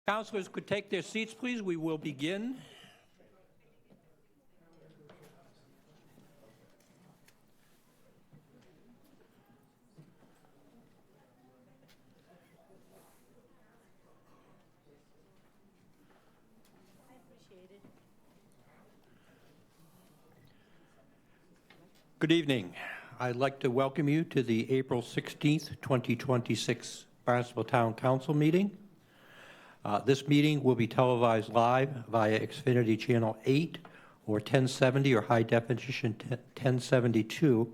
Councilors could take their seats, please. We will begin. Good evening. I'd like to welcome you to the April 16th, 2026 Barnstable Town Council meeting. This meeting will be televised live via Xfinity Channel 8 or 1070 or High Definition 1072,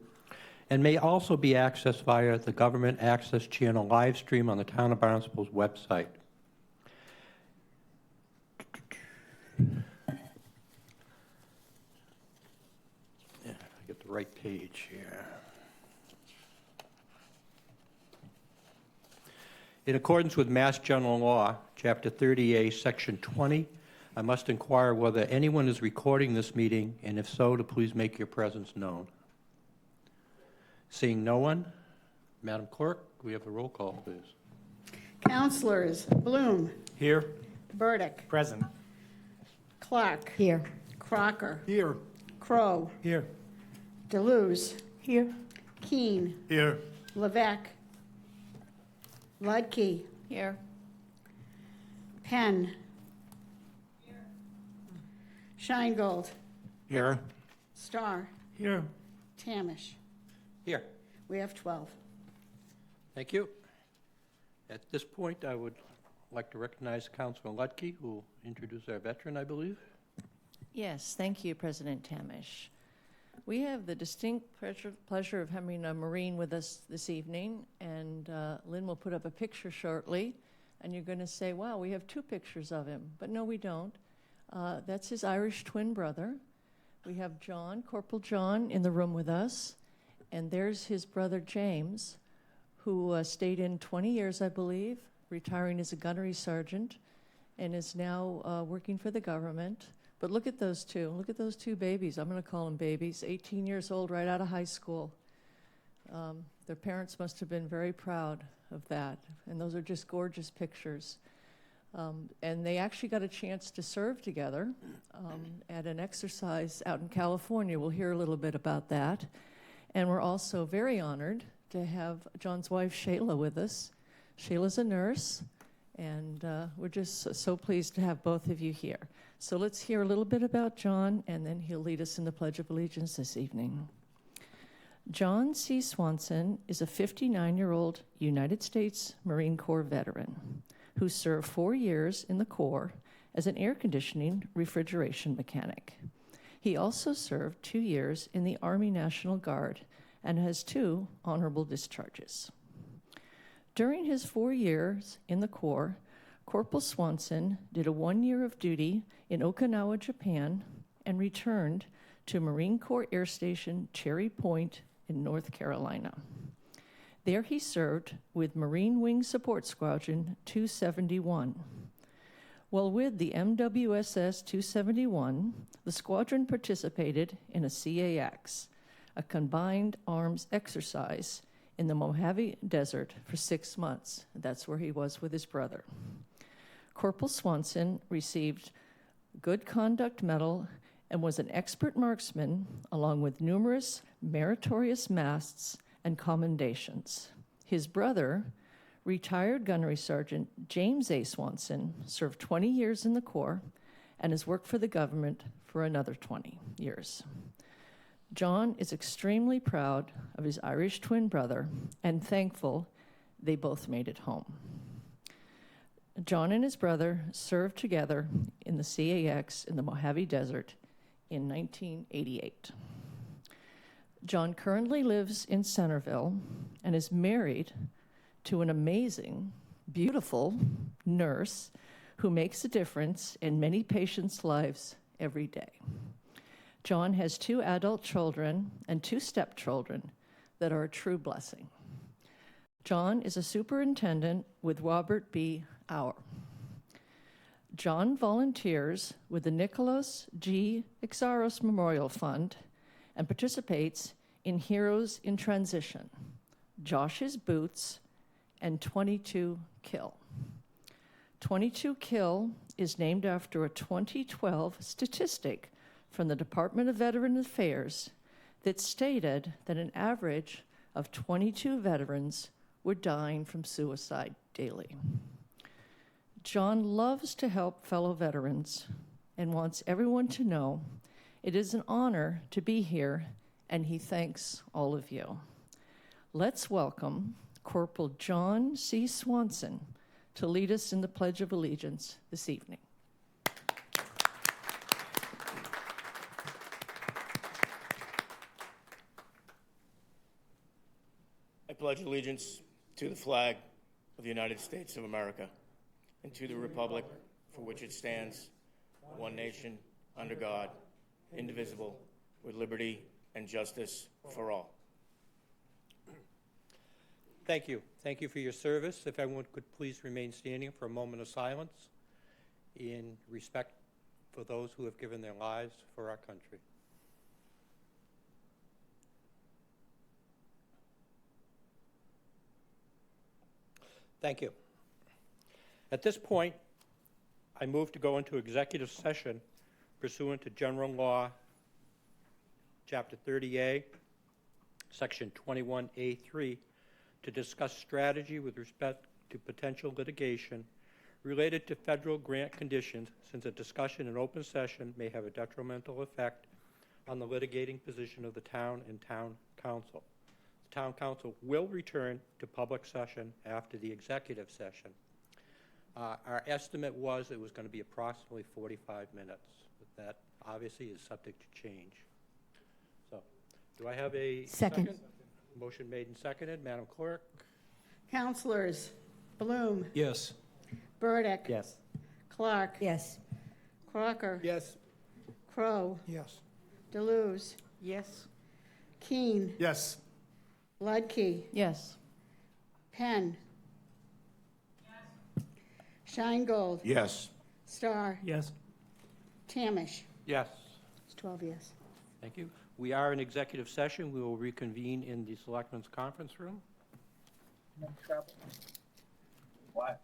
and may also be accessed via the Government Access Channel live stream on the Town of Barnstable's website. Right page here. In accordance with Mass General Law, Chapter 30A, Section 20, I must inquire whether anyone is recording this meeting, and if so, to please make your presence known. Seeing no one, Madam Clerk, we have a roll call, please. Councilors: Bloom. Here. Burdick. Present. Clark. Here. Crocker. Here. Crow. Here. Deleuze. Here. Keene. Here. Levesque. Ludke. Here. Penn. Here. Scheingold. Here. Starr. Here. Tamish. Here. We have 12. Thank you. At this point, I would like to recognize Councilor Ludke, who will introduce our veteran, I believe. Yes, thank you, President Tamish. We have the distinct pleasure of having a Marine with us this evening, and Lynn will put up a picture shortly, and you're going to say, wow, we have two pictures of him. But no, we don't. That's his Irish twin brother. We have John, Corporal John, in the room with us, and there's his brother James, who stayed in 20 years, I believe, retiring as a gunnery sergeant, and is now working for the government. But look at those two. Look at those two babies. I'm going to call them babies. 18 years old, right out of high school. Their parents must have been very proud of that. And those are just gorgeous pictures. And they actually got a chance to serve together at an exercise out in California. We'll hear a little bit about that. And we're also very honored to have John's wife, Shayla, with us. Shayla's a nurse. And we're just so pleased to have both of you here. So let's hear a little bit about John, and then he'll lead us in the Pledge of Allegiance this evening. John C. Swanson is a 59-year-old United States Marine Corps veteran who served 4 years in the Corps as an air conditioning refrigeration mechanic. He also served 2 years in the Army National Guard and has 2 honorable discharges. During his 4 years in the Corps, Corporal Swanson did a 1 year of duty in Okinawa, Japan, and returned to Marine Corps Air Station Cherry Point in North Carolina. There he served with Marine Wing Support Squadron 271. While with the MWSS 271, the squadron participated in a CAX, a combined arms exercise in the Mojave Desert for 6 months. That's where he was with his brother. Corporal Swanson received Good Conduct Medal and was an expert marksman, along with numerous meritorious masts and commendations. His brother, retired gunnery sergeant James A. Swanson, served 20 years in the Corps and has worked for the government for another 20 years. John is extremely proud of his Irish twin brother and thankful they both made it home. John and his brother served together in the CAX in the Mojave Desert in 1988. John currently lives in Centerville and is married to an amazing, beautiful nurse who makes a difference in many patients' lives every day. John has 2 adult children and 2 stepchildren that are a true blessing. John is a superintendent with Robert B. Auer. John volunteers with the Nicholas G. Ixaros Memorial Fund and participates in Heroes in Transition, Josh's Boots, and 22 Kill. 22 Kill is named after a 2012 statistic from the Department of Veteran Affairs that stated that an average of 22 veterans were dying from suicide daily. John loves to help fellow veterans and wants everyone to know it is an honor to be here, and he thanks all of you. Let's welcome Corporal John C. Swanson to lead us in the Pledge of Allegiance this evening. I pledge allegiance to the flag of the United States of America and to the republic for which it stands, one nation, under God, indivisible, with liberty and justice for all. Thank you. Thank you for your service. If everyone could please remain standing for a moment of silence in respect for those who have given their lives for our country. Thank you. At this point, I move to go into executive session pursuant to General Law, Chapter 30A, Section 21A3, to discuss strategy with respect to potential litigation related to federal grant conditions, since a discussion in open session may have a detrimental effect on the litigating position of the town and town council. The town council will return to public session after the executive session. Our estimate was it was going to be approximately 45 minutes, but that obviously is subject to change. So, do I have a second? Motion made and seconded. Madam Clerk? Counselors Bloom, Yes. Burdick. Yes. Clark. Yes. Crocker. Yes. Crow. Yes. Deleuze. Yes. Keene. Yes. Ludke. Yes. Penn. Sheingold. Yes. Starr. Yes. Tamish. Yes. It's 12 yes. Thank you. We are in executive session. We will reconvene in the Selectmen's Conference Room. What?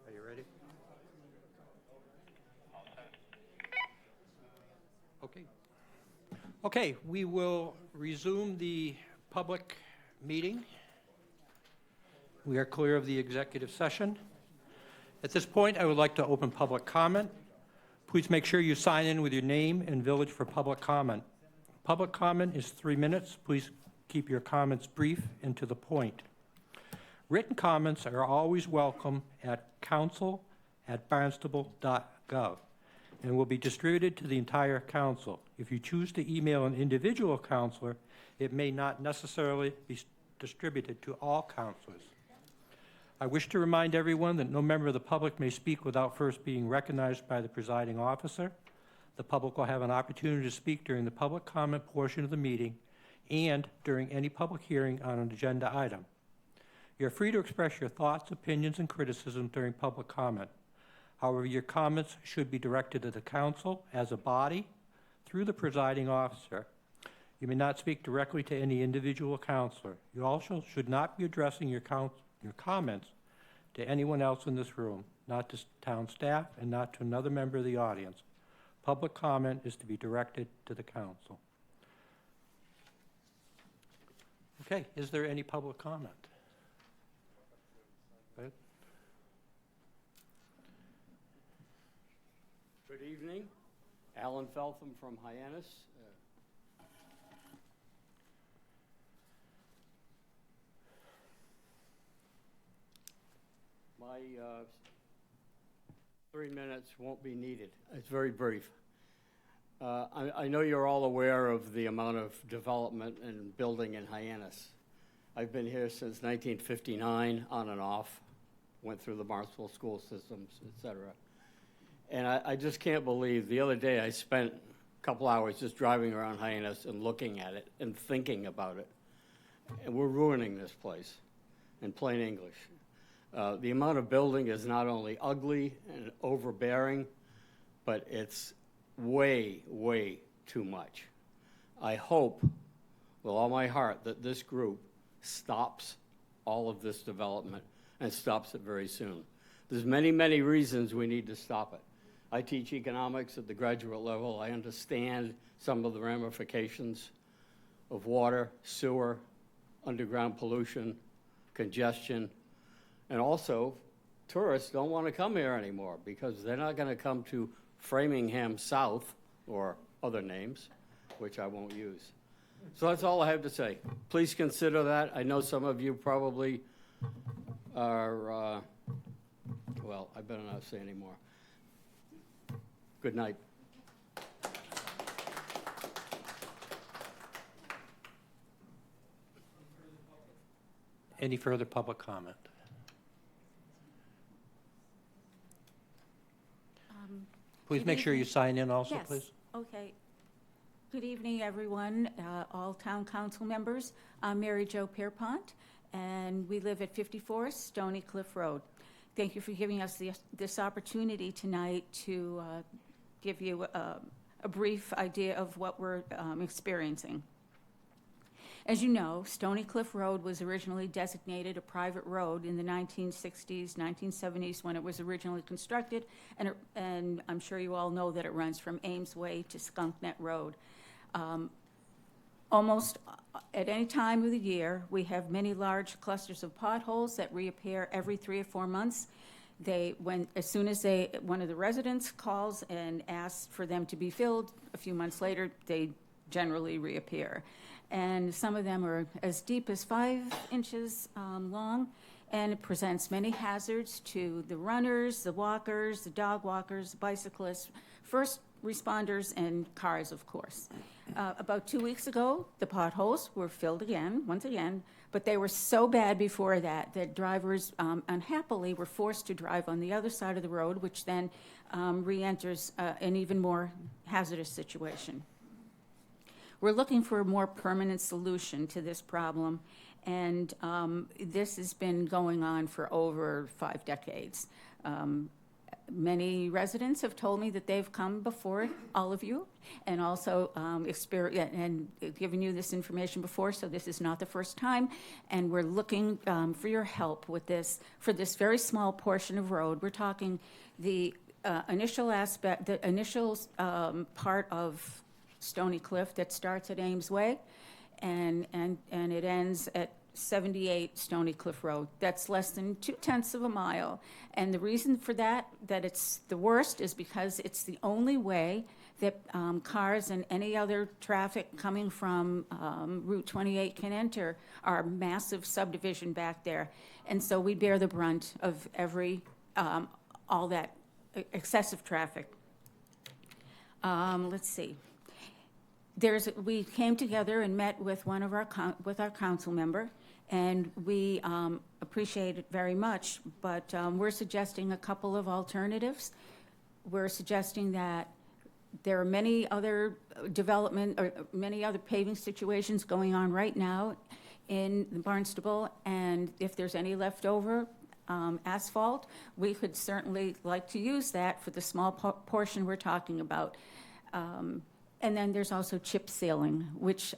Are you ready? Okay. Okay, we will resume the public meeting. We are clear of the executive session. At this point, I would like to open public comment. Please make sure you sign in with your name and village for public comment. Public comment is 3 minutes. Please keep your comments brief and to the point. Written comments are always welcome at council@barnstable.gov and will be distributed to the entire council. If you choose to email an individual counselor, it may not necessarily be distributed to all counselors. I wish to remind everyone that no member of the public may speak without first being recognized by the presiding officer. The public will have an opportunity to speak during the public comment portion of the meeting and during any public hearing on an agenda item. You're free to express your thoughts, opinions, and criticisms during public comment. However, your comments should be directed to the council as a body through the presiding officer. You may not speak directly to any individual counselor. You also should not be addressing your comments to anyone else in this room, not to town staff and not to another member of the audience. Public comment is to be directed to the council. Okay, is there any public comment? Go ahead. Good evening. Alan Feltham from Hyannis. My 3 minutes won't be needed. It's very brief. I know you're all aware of the amount of development and building in Hyannis. I've been here since 1959, on and off, went through the Barnstable school systems, et cetera. And I just can't believe, the other day I spent a couple hours just driving around Hyannis and looking at it and thinking about it. And we're ruining this place, in plain English. The amount of building is not only ugly and overbearing, but it's way, way too much. I hope, with all my heart, that this group stops all of this development and stops it very soon. There's many, many reasons we need to stop it. I teach economics at the graduate level. I understand some of the ramifications of water, sewer, underground pollution, congestion, and also tourists don't want to come here anymore because they're not going to come to Framingham South or other names, which I won't use. So that's all I have to say. Please consider that. I know some of you probably are, well, I better not say anymore. Good night. Any further public comment? Please make sure you sign in also, Yes. please. Okay. Good evening, everyone, all town council members. I'm Mary Jo Pierpont, and we live at 54 Stony Cliff Road. Thank you for giving us this opportunity tonight to give you a brief idea of what we're experiencing. As you know, Stony Cliff Road was originally designated a private road in the 1960s, 1970s when it was originally constructed, and I'm sure you all know that it runs from Ames Way to Skunk Net Road. Almost at any time of the year, we have many large clusters of potholes that reappear every 3 or 4 months. As soon as one of the residents calls and asks for them to be filled, a few months later, they generally reappear. And some of them are as deep as 5 inches long, and it presents many hazards to the runners, the walkers, the dog walkers, bicyclists, first responders, and cars, of course. About 2 weeks ago, the potholes were filled again, once again, but they were so bad before that drivers unhappily were forced to drive on the other side of the road, which then re-enters an even more hazardous situation. We're looking for a more permanent solution to this problem, and this has been going on for over 5 decades. Many residents have told me that they've come before all of you and also and given you this information before, so this is not the first time. And we're looking for your help with this, for this very small portion of road. We're talking the initial aspect, the initial part of Stony Cliff that starts at Ames Way and it ends at 78 Stony Cliff Road. That's less than 2/10 of a mile. And the reason for that it's the worst, is because it's the only way that cars and any other traffic coming from Route 28 can enter our massive subdivision back there. And so we bear the brunt of all that excessive traffic. Let's see. We came together and met with one of our council member, and we appreciate it very much, but we're suggesting a couple of alternatives. We're suggesting that there are many other many other paving situations going on right now in Barnstable, and if there's any leftover asphalt, we could certainly like to use that for the small portion we're talking about. And then there's also chip sealing, which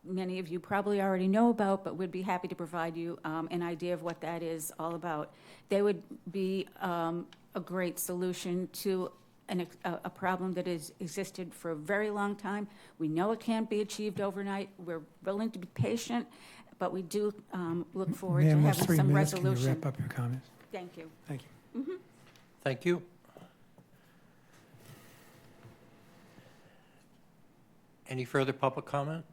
many of you probably already know about, but would be happy to provide you an idea of what that is all about. They would be a great solution to a problem that has existed for a very long time. We know it can't be achieved overnight. We're willing to be patient, but we do look forward to Ma'am, that's having 3 some minutes. Can you resolution. wrap up your comments? Thank you. Thank you. Thank you. Any further public comment?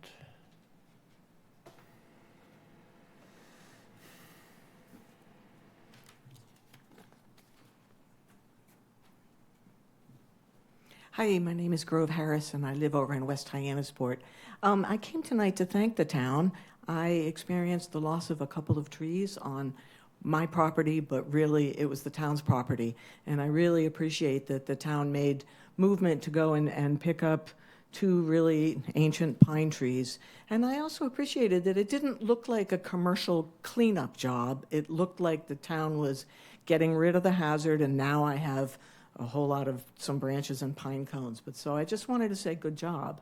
Hi, my name is Grove Harris, and I live over in West Hyannisport. I came tonight to thank the town. I experienced the loss of a couple of trees on my property, but really it was the town's property. And I really appreciate that the town made movement to go and pick up 2 really ancient pine trees. And I also appreciated that it didn't look like a commercial cleanup job. It looked like the town was getting rid of the hazard, and now I have a whole lot of some branches and pine cones. But so I just wanted to say good job.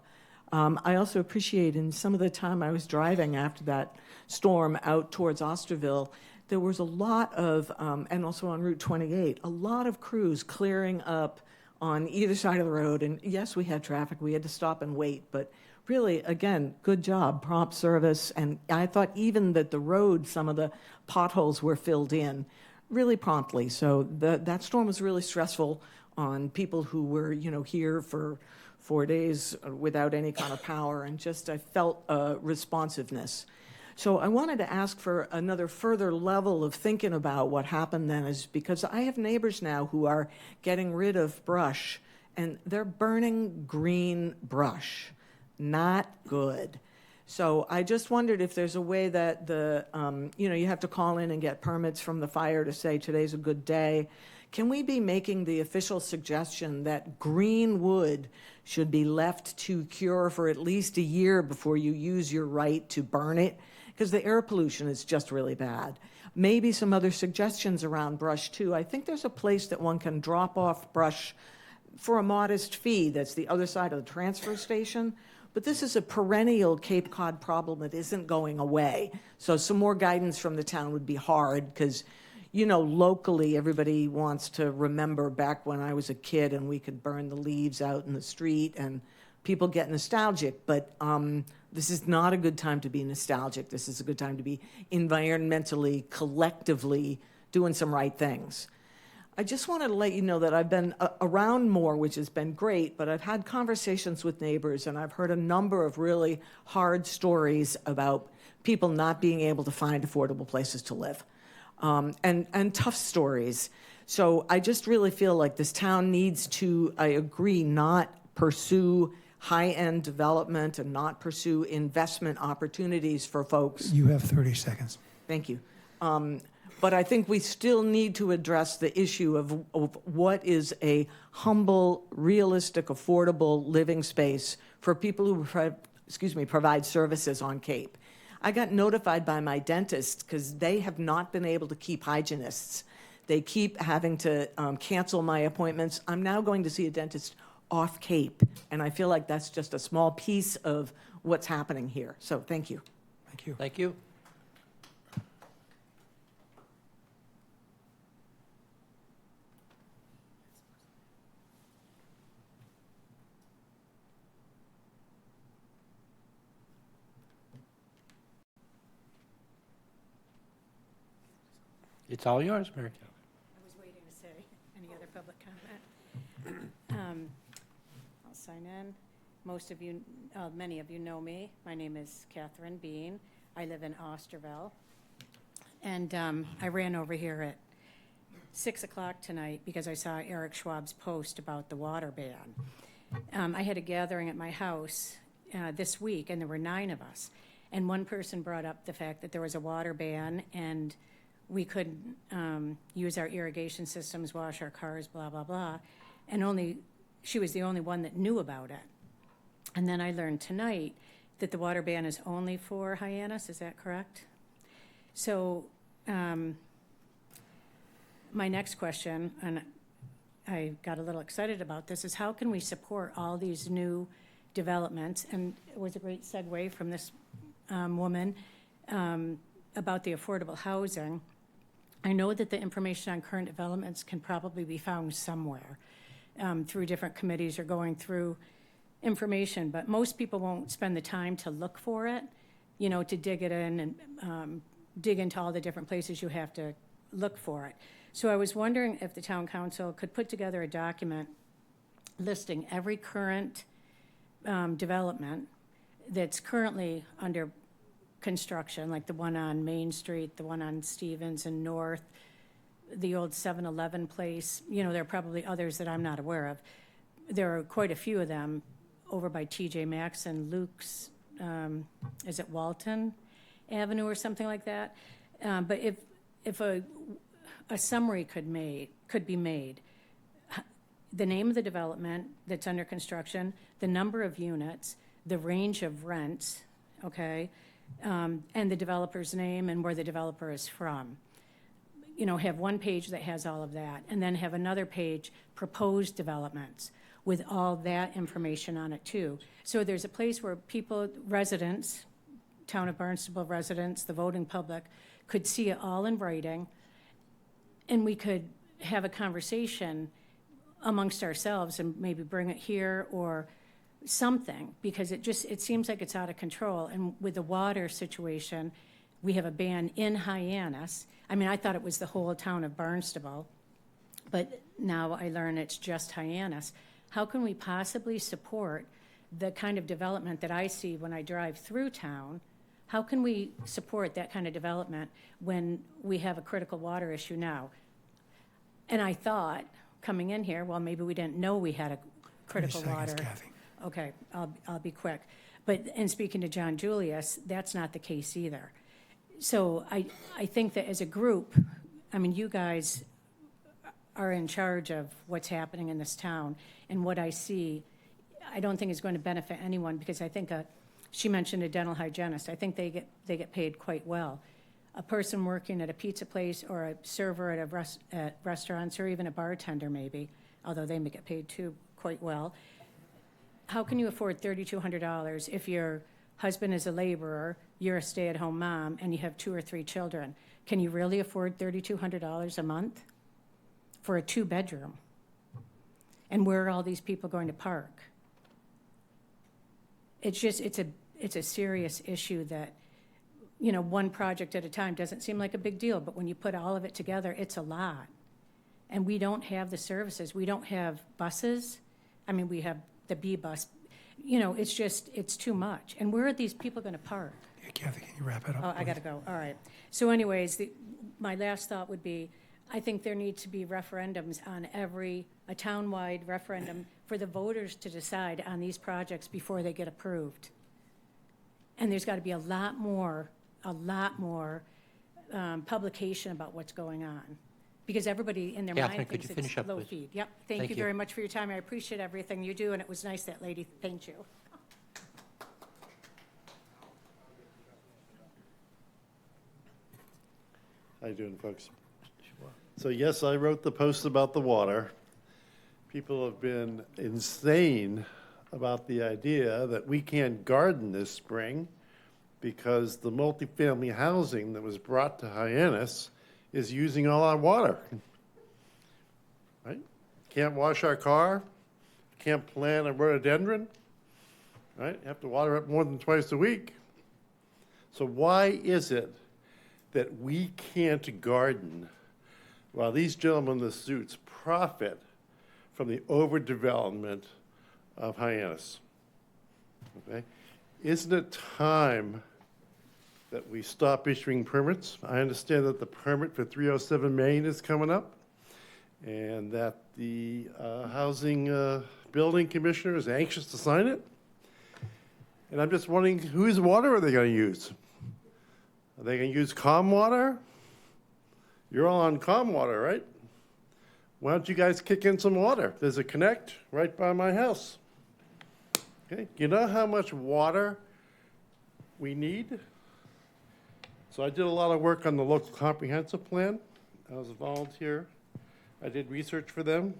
I also appreciate in some of the time I was driving after that storm out towards Osterville, there was a lot of, and also on Route 28, a lot of crews clearing up on either side of the road. And yes, we had traffic. We had to stop and wait. But really, again, good job, prompt service. And I thought even that the road, some of the potholes were filled in really promptly. So that storm was really stressful on people who were, here for 4 days without any kind of power. And just I felt responsiveness. So I wanted to ask for another further level of thinking about what happened then, is because I have neighbors now who are getting rid of brush, and they're burning green brush. Not good. So I just wondered if there's a way that you have to call in and get permits from the fire to say today's a good day. Can we be making the official suggestion that green wood should be left to cure for at least a year before you use your right to burn it? Because the air pollution is just really bad. Maybe some other suggestions around brush, too. I think there's a place that one can drop off brush for a modest fee that's the other side of the transfer station. But this is a perennial Cape Cod problem that isn't going away. So some more guidance from the town would be hard because, locally everybody wants to remember back when I was a kid and we could burn the leaves out in the street and people get nostalgic. But this is not a good time to be nostalgic. This is a good time to be environmentally, collectively doing some right things. I just wanted to let you know that I've been around more, which has been great, but I've had conversations with neighbors, and I've heard a number of really hard stories about people not being able to find affordable places to live, and tough stories. So I just really feel like this town needs to, I agree, not pursue high-end development and not pursue investment opportunities for folks. You have 30 seconds. Thank you. But I think we still need to address the issue of what is a humble, realistic, affordable living space for people who provide services on Cape. I got notified by my dentist because they have not been able to keep hygienists. They keep having to cancel my appointments. I'm now going to see a dentist off Cape, and I feel like that's just a small piece of what's happening here. So thank you. Thank you. Thank you. It's all yours, Mary Jo. I was waiting to say, any other public comment? I'll sign in. Most of you, many of you know me. My name is Catherine Bean. I live in Osterville. And I ran over here at 6 o'clock tonight because I saw Eric Schwab's post about the water ban. I had a gathering at my house this week, and there were 9 of us. And one person brought up the fact that there was a water ban, and we couldn't use our irrigation systems, wash our cars, blah, blah, blah. And she was the only one that knew about it. And then I learned tonight that the water ban is only for Hyannis, is that correct? So my next question, and I got a little excited about this, is how can we support all these new developments? And it was a great segue from this woman about the affordable housing. I know that the information on current developments can probably be found somewhere through different committees or going through information, but most people won't spend the time to look for it, to dig it in and dig into all the different places you have to look for it. So I was wondering if the town council could put together a document listing every current development that's currently under construction, like the one on Main Street, the one on Stevens and North, the old 7-Eleven place. There are probably others that I'm not aware of. There are quite a few of them over by TJ Maxx and Luke's, is it Walton Avenue or something like that? But if a summary could be made, the name of the development that's under construction, the number of units, the range of rents, okay, and the developer's name and where the developer is from. Have one page that has all of that, and then have another page, proposed developments, with all that information on it too. So there's a place where people, residents, Town of Barnstable residents, the voting public, could see it all in writing, and we could have a conversation amongst ourselves and maybe bring it here or something, because it seems like it's out of control. And with the water situation, we have a ban in Hyannis. I mean, I thought it was the whole town of Barnstable, but now I learn it's just Hyannis. How can we possibly support the kind of development that I see when I drive through town? How can we support that kind of development when we have a critical water issue now? And I thought, coming in here, well, maybe we didn't know we had a critical 30 seconds, water. Kathy. Okay, I'll be quick. But in speaking to John Julius, that's not the case either. So I think that as a group, I mean, you guys are in charge of what's happening in this town, and what I see, I don't think is going to benefit anyone, because I think she mentioned a dental hygienist. I think they get paid quite well. A person working at a pizza place or a server at restaurants, or even a bartender maybe, although they may get paid too quite well. How can you afford $3,200 if your husband is a laborer, you're a stay-at-home mom, and you have 2 or 3 children? Can you really afford $3,200 a month for a 2-bedroom? And where are all these people going to park? It's a serious issue that, one project at a time doesn't seem like a big deal, but when you put all of it together, it's a lot. And we don't have the services. We don't have buses. I mean, we have the B bus. It's too much. And where are these people going to park? Yeah, Kathy, can you wrap it up? Oh, I got to go. All right. So anyways, my last thought would be, I think there need to be referendums on a town-wide referendum for the voters to decide on these projects before they get approved. And there's got to be a lot more publication about what's going on. Because everybody in their Catherine, mind could thinks you finish it's up, low please? feed. Yep. Thank you very much for your time. I appreciate everything you do, and it was nice that lady thanked you. How you doing, folks? So yes, I wrote the post about the water. People have been insane about the idea that we can't garden this spring because the multifamily housing that was brought to Hyannis is using all our water. Right? Can't wash our car, can't plant a rhododendron, right? You have to water it more than twice a week. So why is it that we can't garden while these gentlemen in the suits profit from the overdevelopment of Hyannis? Okay? Isn't it time that we stop issuing permits? I understand that the permit for 307 Main is coming up, and that the housing building commissioner is anxious to sign it. And I'm just wondering, whose water are they going to use? Are they going to use COM water? You're all on COM water, right? Why don't you guys kick in some water? There's a connect right by my house. Okay, you know how much water we need? So I did a lot of work on the local comprehensive plan. I was a volunteer. I did research for them.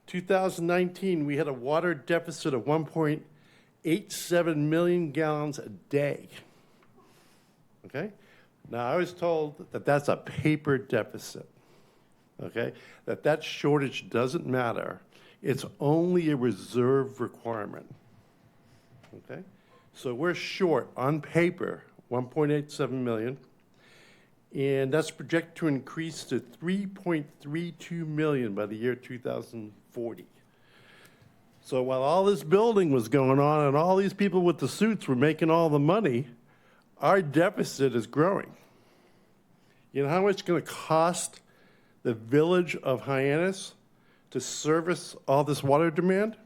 2019, we had a water deficit of 1.87 million gallons a day. Okay? Now, I was told that that's a paper deficit. Okay? That shortage doesn't matter. It's only a reserve requirement. Okay? So we're short on paper 1.87 million, and that's projected to increase to 3.32 million by the year 2040. So while all this building was going on and all these people with the suits were making all the money, our deficit is growing. You know how much it's going to cost the village of Hyannis to service all this water demand?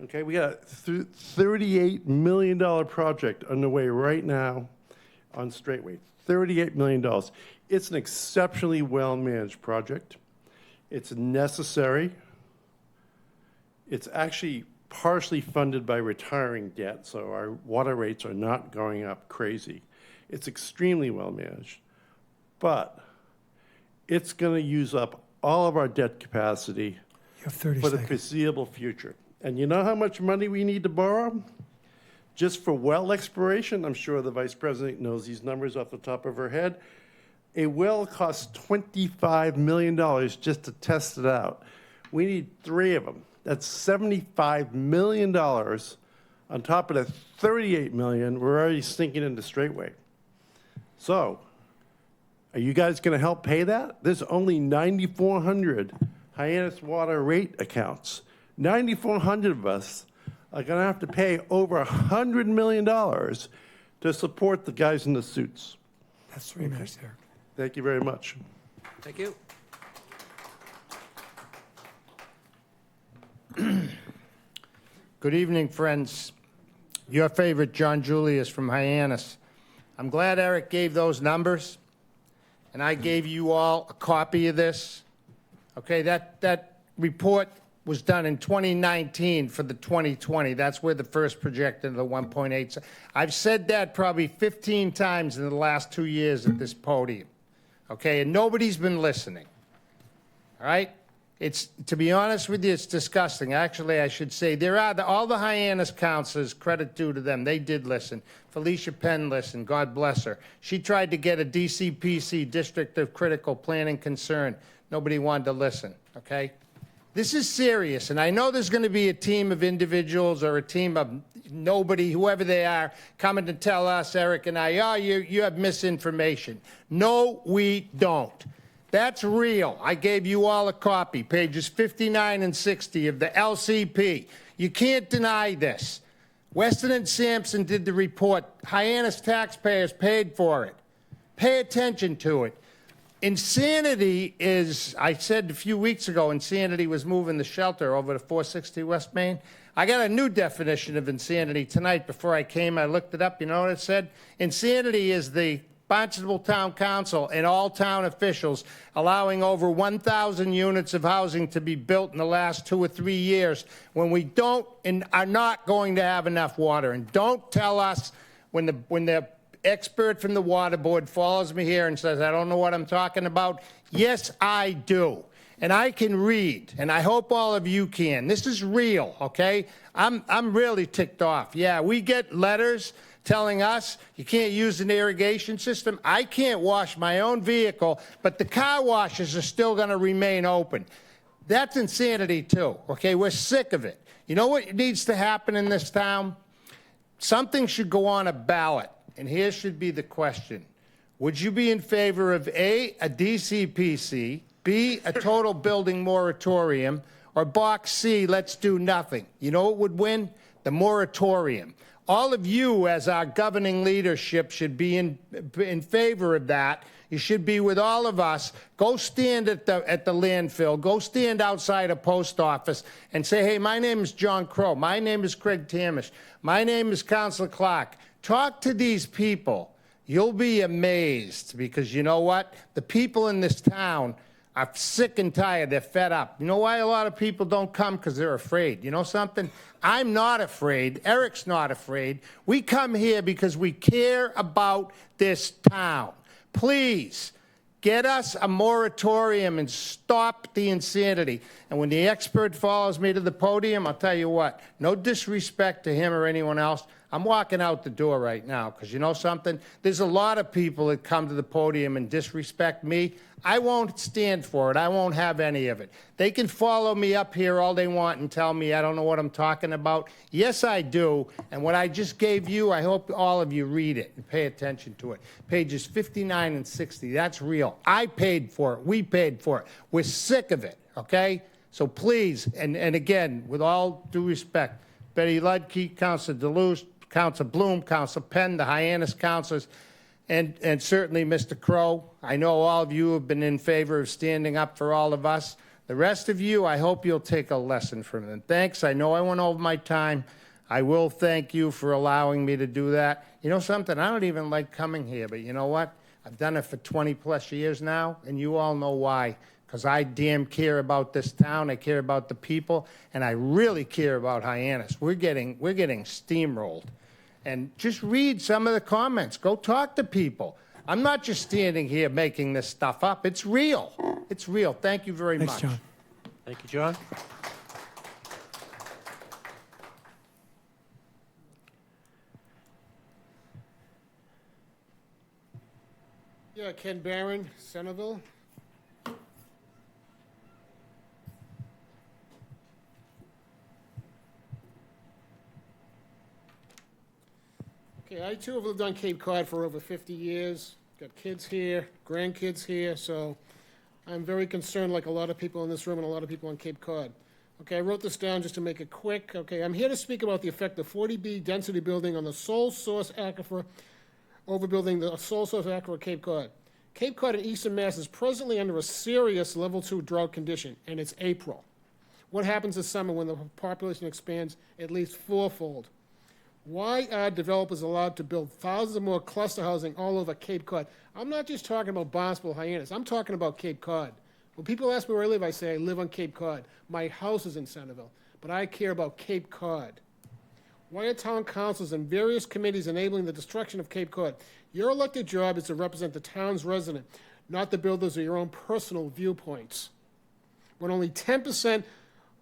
Okay, we got a $38 million project underway right now on Straightway. $38 million. It's an exceptionally well-managed project. It's necessary. It's actually partially funded by retiring debt, so our water rates are not going up crazy. It's extremely well-managed. But it's going to use up all of our debt capacity You have 30 for the seconds. foreseeable future. And you know how much money we need to borrow? Just for well exploration, I'm sure the Vice President knows these numbers off the top of her head. A well costs $25 million just to test it out. We need 3 of them. That's $75 million on top of the $38 million we're already sinking into Straightway. So, are you guys going to help pay that? There's only 9,400 Hyannis water rate accounts. 9,400 of us are going to have to pay over $100 million to support the guys in the suits. That's 3 minutes there. Thank you very much. Thank you. Good evening, friends. Your favorite John Julius from Hyannis. I'm glad Eric gave those numbers, and I gave you all a copy of this. Okay, that report was done in 2019 for the 2020. That's where the first projected the 1.8. I've said that probably 15 times in the last 2 years at this podium. Okay, and nobody's been listening. All right? It's, to be honest with you, it's disgusting. Actually, I should say, all the Hyannis councilors, credit due to them, they did listen. Felicia Penn listened, God bless her. She tried to get a DCPC, District of Critical Planning Concern. Nobody wanted to listen, okay? This is serious, and I know there's going to be a team of individuals or a team of nobody, whoever they are, coming to tell us, Eric and I, oh, you have misinformation. No, we don't. That's real. I gave you all a copy, pages 59 and 60 of the LCP. You can't deny this. Weston and Sampson did the report. Hyannis taxpayers paid for it. Pay attention to it. Insanity is, I said a few weeks ago, insanity was moving the shelter over to 460 West Main. I got a new definition of insanity tonight before I came. I looked it up. You know what it said? Insanity is the Barnstable Town Council and all town officials allowing over 1,000 units of housing to be built in the last 2 or 3 years when we don't and are not going to have enough water. And don't tell us when the expert from the water board follows me here and says, I don't know what I'm talking about. Yes, I do. And I can read, and I hope all of you can. This is real, okay? I'm really ticked off. Yeah, we get letters telling us you can't use an irrigation system. I can't wash my own vehicle, but the car washes are still going to remain open. That's insanity too, okay? We're sick of it. You know what needs to happen in this town? Something should go on a ballot, and here should be the question. Would you be in favor of A, a DCPC, B, a total building moratorium, or box C, let's do nothing? You know what would win? The moratorium. All of you, as our governing leadership, should be in favor of that. You should be with all of us. Go stand at the landfill. Go stand outside a post office and say, hey, my name is John Crow. My name is Craig Tamish. My name is Councilor Clark. Talk to these people. You'll be amazed because you know what? The people in this town are sick and tired. They're fed up. You know why a lot of people don't come? Because they're afraid. You know something? I'm not afraid. Eric's not afraid. We come here because we care about this town. Please, get us a moratorium and stop the insanity. And when the expert follows me to the podium, I'll tell you what, no disrespect to him or anyone else. I'm walking out the door right now because you know something? There's a lot of people that come to the podium and disrespect me. I won't stand for it. I won't have any of it. They can follow me up here all they want and tell me I don't know what I'm talking about. Yes, I do. And what I just gave you, I hope all of you read it and pay attention to it. Pages 59 and 60. That's real. I paid for it. We paid for it. We're sick of it, okay? So please, and again, with all due respect, Betty Ludke, Councilor Deleuze, Councilor Bloom, Councilor Penn, the Hyannis councilors, and certainly Mr. Crow. I know all of you have been in favor of standing up for all of us. The rest of you, I hope you'll take a lesson from them. Thanks. I know I went over my time. I will thank you for allowing me to do that. You know something? I don't even like coming here, but you know what? I've done it for 20-plus years now, and you all know why. Because I damn care about this town, I care about the people, and I really care about Hyannis. We're getting steamrolled. And just read some of the comments. Go talk to people. I'm not just standing here making this stuff up. It's real. It's real. Thank you very much. Thanks, John. Thank you, John. Yeah, Ken Barron, Centerville. Okay, I too have lived on Cape Cod for over 50 years. Got kids here, grandkids here, so I'm very concerned, like a lot of people in this room and a lot of people on Cape Cod. Okay, I wrote this down just to make it quick. Okay, I'm here to speak about the effect of 40B density building on the sole source aquifer, overbuilding the sole source aquifer of Cape Cod. Cape Cod in eastern Mass is presently under a serious level 2 drought condition, and it's April. What happens this summer when the population expands at least fourfold? Why are developers allowed to build thousands of more cluster housing all over Cape Cod? I'm not just talking about Barnstable, Hyannis. I'm talking about Cape Cod. When people ask me where I live, I say I live on Cape Cod. My house is in Centerville, but I care about Cape Cod. Why are town councils and various committees enabling the destruction of Cape Cod? Your elected job is to represent the town's resident, not the builders or your own personal viewpoints. When only 10%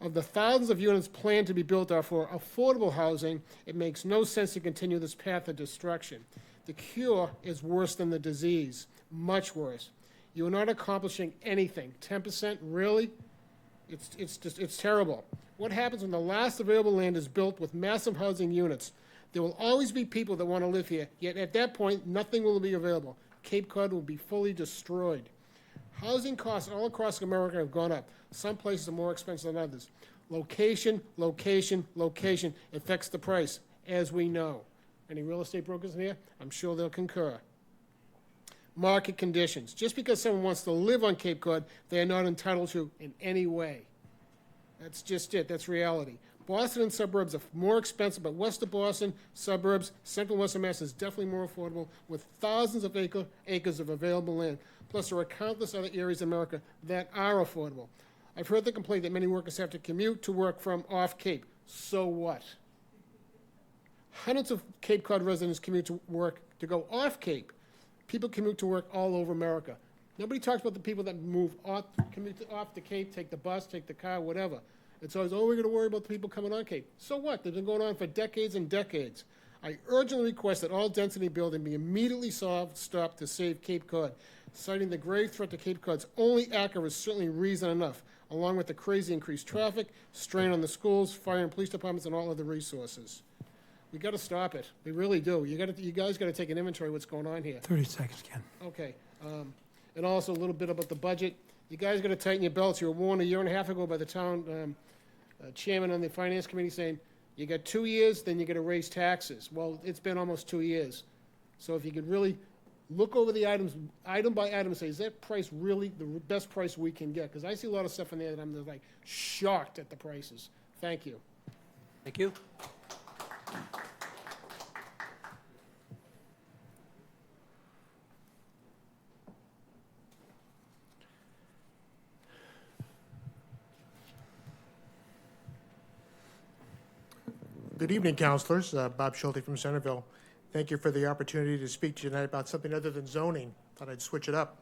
of the thousands of units planned to be built are for affordable housing, it makes no sense to continue this path of destruction. The cure is worse than the disease, much worse. You are not accomplishing anything. 10%, really? It's terrible. What happens when the last available land is built with massive housing units? There will always be people that want to live here, yet at that point, nothing will be available. Cape Cod will be fully destroyed. Housing costs all across America have gone up. Some places are more expensive than others. Location, location, location affects the price, as we know. Any real estate brokers in here? I'm sure they'll concur. Market conditions. Just because someone wants to live on Cape Cod, they are not entitled to in any way. That's just it. That's reality. Boston and suburbs are more expensive, but west of Boston, suburbs, central western Mass is definitely more affordable with thousands of acres of available land. Plus, there are countless other areas in America that are affordable. I've heard the complaint that many workers have to commute to work from off Cape. So what? Hundreds of Cape Cod residents commute to work to go off Cape. People commute to work all over America. Nobody talks about the people that commute off the Cape, take the bus, take the car, whatever. It's always, oh, we're going to worry about the people coming on Cape. So what? They've been going on for decades and decades. I urgently request that all density building be immediately stopped to save Cape Cod. Citing the grave threat to Cape Cod's only acre is certainly reason enough, along with the crazy increased traffic, strain on the schools, fire and police departments, and all other resources. We got to stop it. We really do. You guys got to take an inventory of what's going on here. 30 seconds, Ken. Okay. And also a little bit about the budget. You guys got to tighten your belts. You were warned a year and a half ago by the town chairman on the finance committee saying, you got 2 years, then you got to raise taxes. Well, it's been almost 2 years. So if you could really look over the items, item by item, and say, is that price really the best price we can get? Because I see a lot of stuff in there that I'm just like shocked at the prices. Thank you. Thank you. Good evening, councilors. Bob Schulte from Centerville. Thank you for the opportunity to speak to you tonight about something other than zoning. Thought I'd switch it up.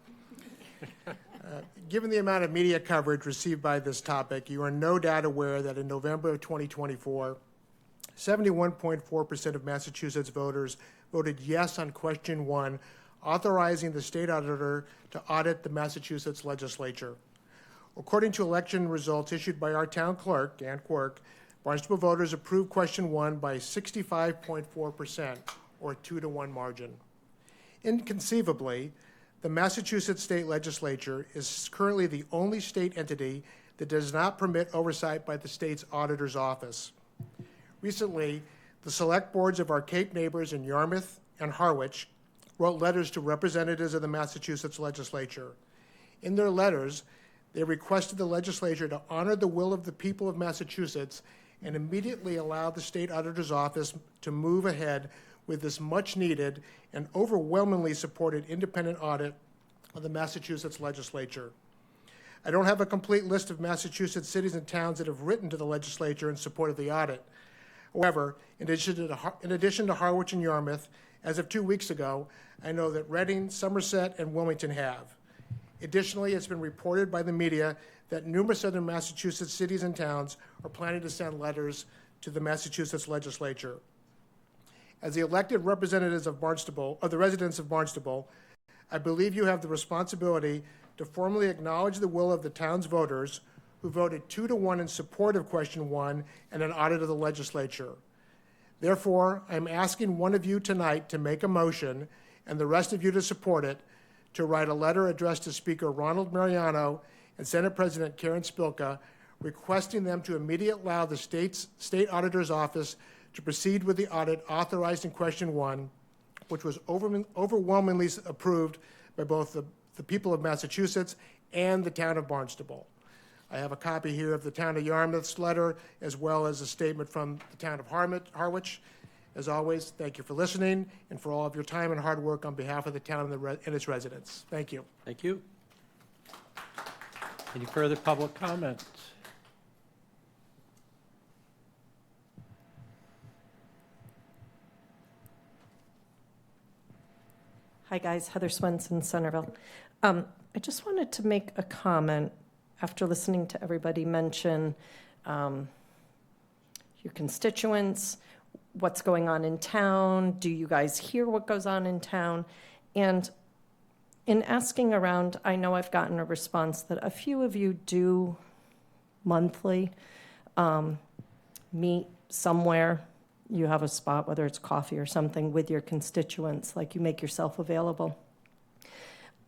Given the amount of media coverage received by this topic, you are no doubt aware that in November of 2024, 71.4% of Massachusetts voters voted yes on question 1, authorizing the state auditor to audit the Massachusetts legislature. According to election results issued by our town clerk, and Quirk, Barnstable voters approved question 1 by 65.4%, or 2-to-1 margin. Inconceivably, the Massachusetts state legislature is currently the only state entity that does not permit oversight by the state's auditor's office. Recently, the select boards of our Cape neighbors in Yarmouth and Harwich wrote letters to representatives of the Massachusetts legislature. In their letters, they requested the legislature to honor the will of the people of Massachusetts and immediately allow the state auditor's office to move ahead with this much-needed and overwhelmingly supported independent audit of the Massachusetts legislature. I don't have a complete list of Massachusetts cities and towns that have written to the legislature in support of the audit. However, in addition to Harwich and Yarmouth, as of 2 weeks ago, I know that Reading, Somerset, and Wilmington have. Additionally, it's been reported by the media that numerous other Massachusetts cities and towns are planning to send letters to the Massachusetts legislature. As the elected representatives of Barnstable, of the residents of Barnstable, I believe you have the responsibility to formally acknowledge the will of the town's voters who voted 2-to-1 in support of question 1 and an audit of the legislature. Therefore, I'm asking one of you tonight to make a motion and the rest of you to support it, to write a letter addressed to Speaker Ronald Mariano and Senate President Karen Spilka, requesting them to immediately allow the state auditor's office to proceed with the audit authorized in question 1, which was overwhelmingly approved by both the people of Massachusetts and the town of Barnstable. I have a copy here of the town of Yarmouth's letter, as well as a statement from the town of Harwich. As always, thank you for listening and for all of your time and hard work on behalf of the town and its residents. Thank you. Thank you. Any further public comments? Hi, guys. Heather Swenson, Centerville. I just wanted to make a comment after listening to everybody mention your constituents, what's going on in town. Do you guys hear what goes on in town? And in asking around, I know I've gotten a response that a few of you do monthly meet somewhere. You have a spot, whether it's coffee or something, with your constituents, like you make yourself available.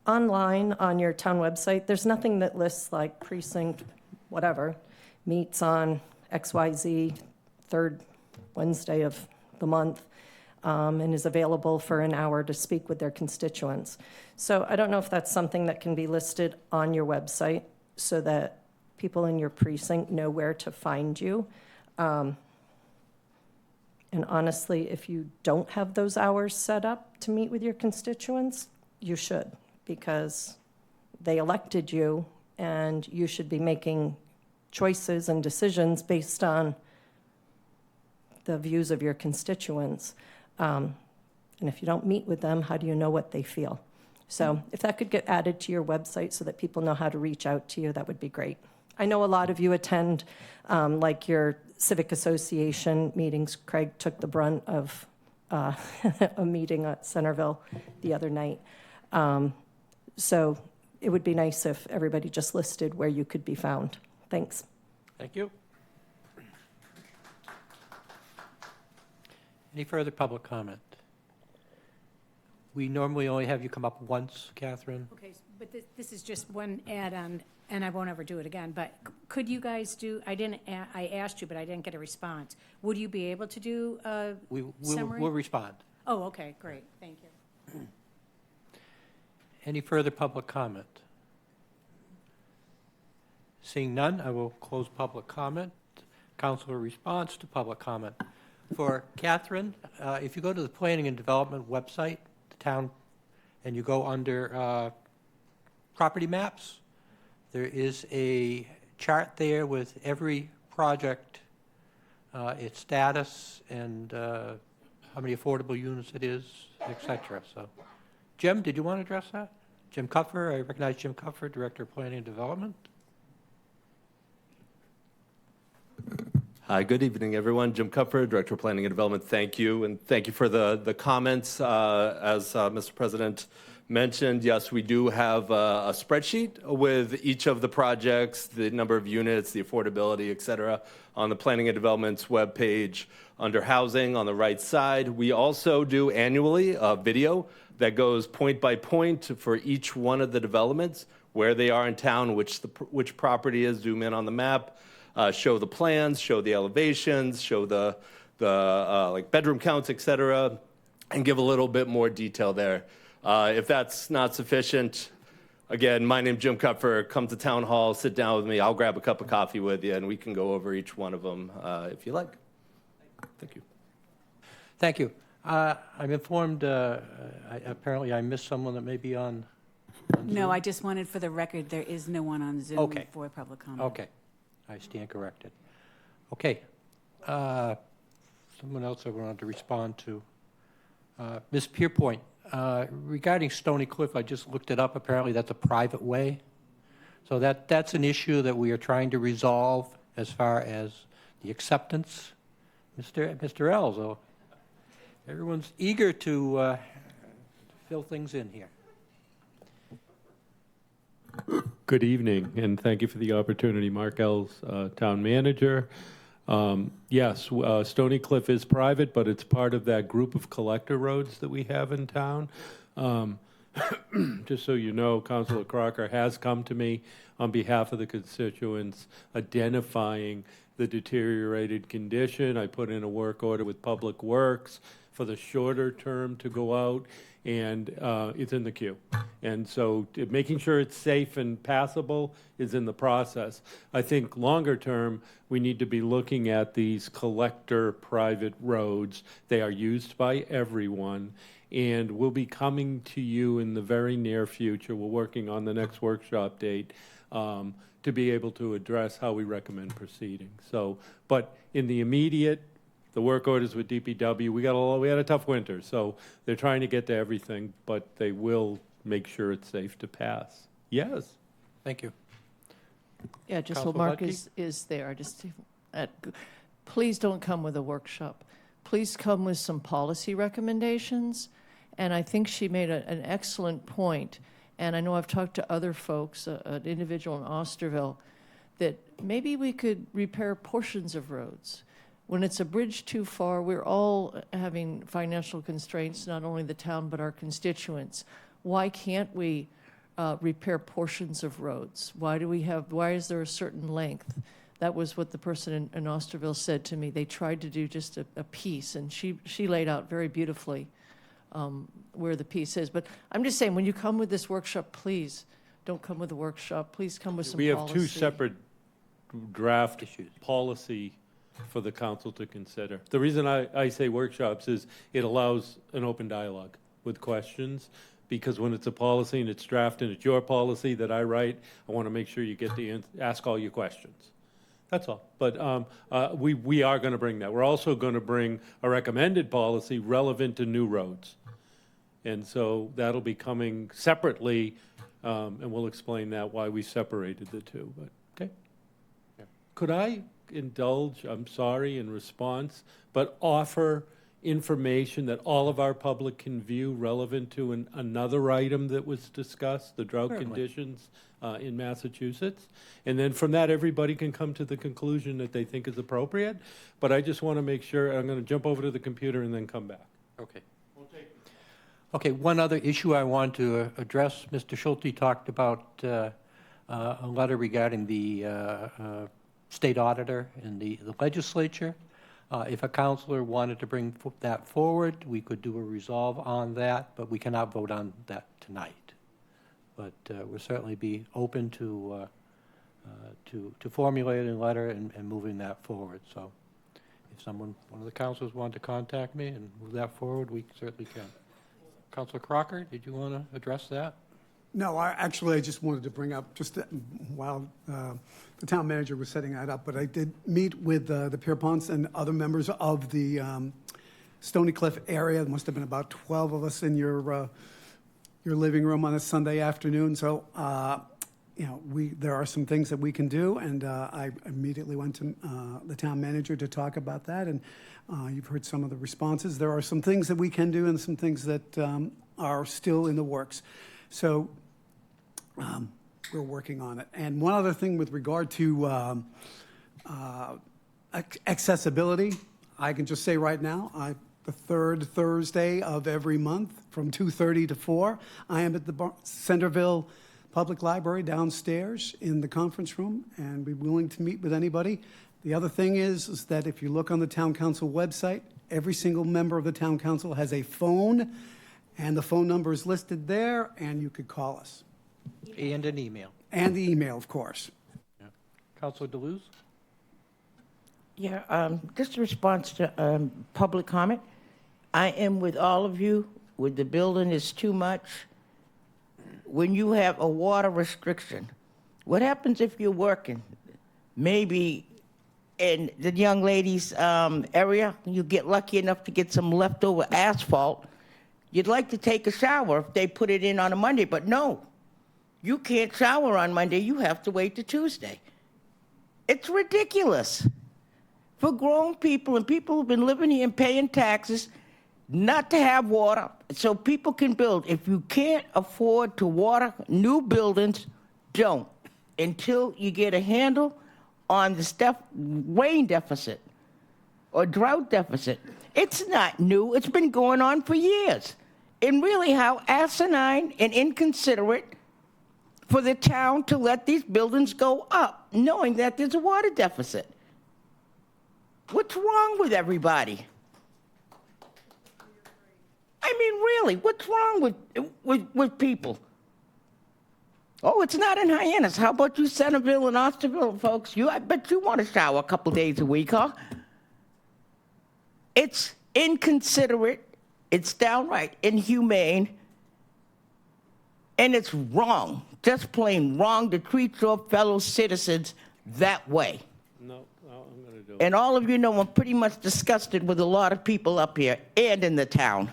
Online on your town website, there's nothing that lists like precinct, whatever, meets on XYZ, third Wednesday of the month, and is available for an hour to speak with their constituents. So I don't know if that's something that can be listed on your website so that people in your precinct know where to find you. And honestly, if you don't have those hours set up to meet with your constituents, you should, because they elected you, and you should be making choices and decisions based on the views of your constituents. And if you don't meet with them, how do you know what they feel? So if that could get added to your website so that people know how to reach out to you, that would be great. I know a lot of you attend, like your civic association meetings. Craig took the brunt of a meeting at Centerville the other night. So it would be nice if everybody just listed where you could be found. Thanks. Thank you. Any further public comment? We normally only have you come up once, Catherine. Okay, but this is just one add-on, and I won't ever do it again, but could you guys do, I asked you, but I didn't get a response. Would you be able to do a summary? We'll respond. Oh, okay, great, thank you. Any further public comment? Seeing none, I will close public comment. Councilor response to public comment. For Catherine, if you go to the Planning and Development website, the town, and you go under property maps, there is a chart there with every project, its status, and how many affordable units it is, et cetera. So, Jim, did you want to address that? Jim Cuffer, I recognize Jim Cuffer, Director of Planning and Development. Hi, good evening, everyone. Jim Cupford, Director of Planning and Development. Thank you, and thank you for the comments. As Mr. President mentioned, yes, we do have a spreadsheet with each of the projects, the number of units, the affordability, et cetera, on the Planning and Development's webpage under Housing on the right side. We also do annually a video that goes point by point for each one of the developments, where they are in town, which property is, zoom in on the map, show the plans, show the elevations, show the like bedroom counts, et cetera, and give a little bit more detail there. If that's not sufficient, again, my name's Jim Cupfer. Come to Town Hall, sit down with me. I'll grab a cup of coffee with you, and we can go over each one of them if you like. Thank you. Thank you. I'm informed, apparently I missed someone that may be on No, Zoom. I just wanted for the record, there is no one on Zoom Okay. for public comment. Okay, I stand corrected. Okay, someone else I wanted to respond to. Ms. Pierpoint, regarding Stony Cliff, I just looked it up. Apparently that's a private way. So that's an issue that we are trying to resolve as far as the acceptance. Mr. Ells, everyone's eager to fill things in here. Good evening, and thank you for the opportunity. Mark Ells, Town Manager. Yes, Stony Cliff is private, but it's part of that group of collector roads that we have in town. Just so you know, Councilor Crocker has come to me on behalf of the constituents identifying the deteriorated condition. I put in a work order with Public Works for the shorter term to go out, and it's in the queue. And so making sure it's safe and passable is in the process. I think longer term, we need to be looking at these collector private roads. They are used by everyone, and we'll be coming to you in the very near future. We're working on the next workshop date to be able to address how we recommend proceeding. So, but in the immediate, the work orders with DPW, we had a tough winter, so they're trying to get to everything, but they will make sure it's safe to pass. Yes. Thank you. Yeah, just Councilor what Mark Lutke? is there. Please don't come with a workshop. Please come with some policy recommendations. And I think she made an excellent point. And I know I've talked to other folks, an individual in Osterville, that maybe we could repair portions of roads. When it's a bridge too far, we're all having financial constraints, not only the town, but our constituents. Why can't we repair portions of roads? Why is there a certain length? That was what the person in Osterville said to me. They tried to do just a piece, and she laid out very beautifully where the piece is. But I'm just saying, when you come with this workshop, please don't come with a workshop. Please come with some policy. We have two separate draft policy for the council to consider. The reason I say workshops is it allows an open dialogue with questions, because when it's a policy and it's drafted and it's your policy that I write, I want to make sure you get to ask all your questions. That's all. But we are going to bring that. We're also going to bring a recommended policy relevant to new roads. And so that'll be coming separately, and we'll explain that, why we separated the two. But, okay? Could I indulge, I'm sorry, in response, but offer information that all of our public can view relevant to another item that was discussed, the drought conditions in Massachusetts? And then from that, everybody can come to the conclusion that they think is appropriate. But I just want to make sure, I'm going to jump over to the computer and then come back. Okay. Okay, one other issue I want to address. Mr. Schulte talked about a letter regarding the state auditor and the legislature. If a counselor wanted to bring that forward, we could do a resolve on that, but we cannot vote on that tonight. But we'll certainly be open to formulating a letter and moving that forward. So if one of the counselors wanted to contact me and move that forward, we certainly can. Councilor Crocker, did you want to address that? No, I just wanted to bring up, just while the town manager was setting that up, but I did meet with the Pierponts and other members of the Stony Cliff area. There must have been about 12 of us in your living room on a Sunday afternoon. So, there are some things that we can do, and I immediately went to the town manager to talk about that, and you've heard some of the responses. There are some things that we can do and some things that are still in the works. So we're working on it. And one other thing with regard to accessibility, I can just say right now, the third Thursday of every month from 2:30 to 4, I am at the Centerville Public Library downstairs in the conference room, and be willing to meet with anybody. The other thing is that if you look on the town council website, every single member of the town council has a phone, and the phone number is listed there, and you could call us. And an email. And the email, of course. Yeah. Councilor Deleuze? Yeah, just a response to public comment. I am with all of you. With the building is too much. When you have a water restriction, what happens if you're working? Maybe in the young lady's area, you get lucky enough to get some leftover asphalt. You'd like to take a shower if they put it in on a Monday, but no. You can't shower on Monday. You have to wait till Tuesday. It's ridiculous for grown people and people who've been living here and paying taxes not to have water so people can build. If you can't afford to water new buildings, don't until you get a handle on the rain deficit or drought deficit. It's not new. It's been going on for years. And really how asinine and inconsiderate for the town to let these buildings go up, knowing that there's a water deficit. What's wrong with everybody? I mean, really, what's wrong with people? Oh, it's not in Hyannis. How about you, Centerville and Osterville, folks? I bet you want to shower a couple days a week, huh? It's inconsiderate. It's downright inhumane. And it's wrong, just plain wrong, to treat your fellow citizens that way. No, I'm going to do it. And all of you know I'm pretty much disgusted with a lot of people up here and in the town.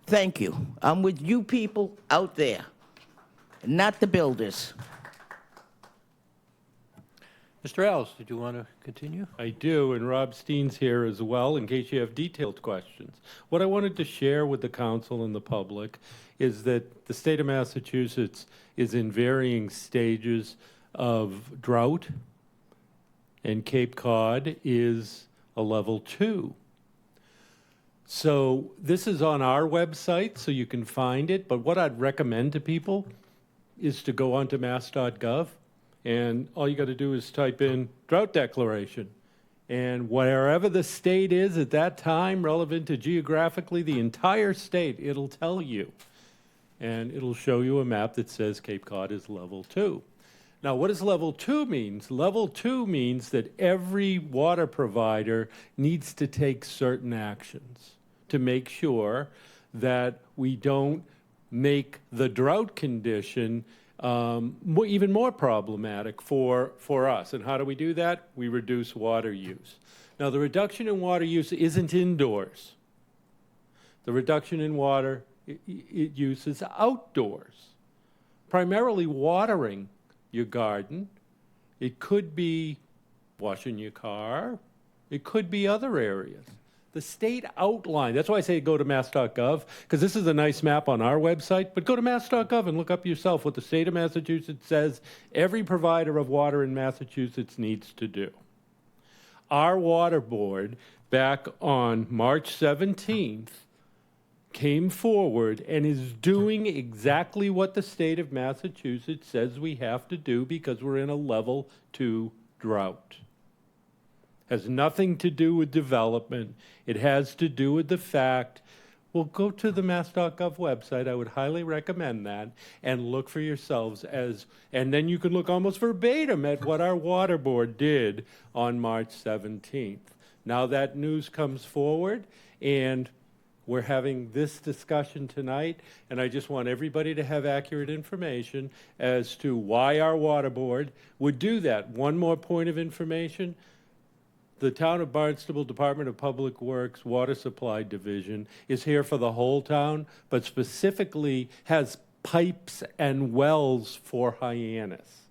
Thank you. I'm with you people out there, not the builders. Mr. Ells, did you want to continue? I do, and Rob Steen's here as well in case you have detailed questions. What I wanted to share with the council and the public is that the state of Massachusetts is in varying stages of drought, and Cape Cod is a level 2. So this is on our website, so you can find it, but what I'd recommend to people is to go onto mass.gov, and all you got to do is type in drought declaration. And wherever the state is at that time, relevant to geographically the entire state, it'll tell you. And it'll show you a map that says Cape Cod is level 2. Now, what does level 2 mean? Level 2 means that every water provider needs to take certain actions to make sure that we don't make the drought condition even more problematic for us. And how do we do that? We reduce water use. Now, the reduction in water use isn't indoors. The reduction in water use is outdoors, primarily watering your garden. It could be washing your car. It could be other areas. The state outline, that's why I say go to mass.gov, because this is a nice map on our website, but go to mass.gov and look up yourself what the state of Massachusetts says every provider of water in Massachusetts needs to do. Our water board, back on March 17th, came forward and is doing exactly what the state of Massachusetts says we have to do because we're in a level 2 drought. Has nothing to do with development. It has to do with the fact, well, go to the mass.gov website. I would highly recommend that and look for yourselves and then you can look almost verbatim at what our water board did on March 17th. Now that news comes forward and we're having this discussion tonight, and I just want everybody to have accurate information as to why our water board would do that. One more point of information. The Town of Barnstable Department of Public Works Water Supply Division is here for the whole town, but specifically has pipes and wells for Hyannis.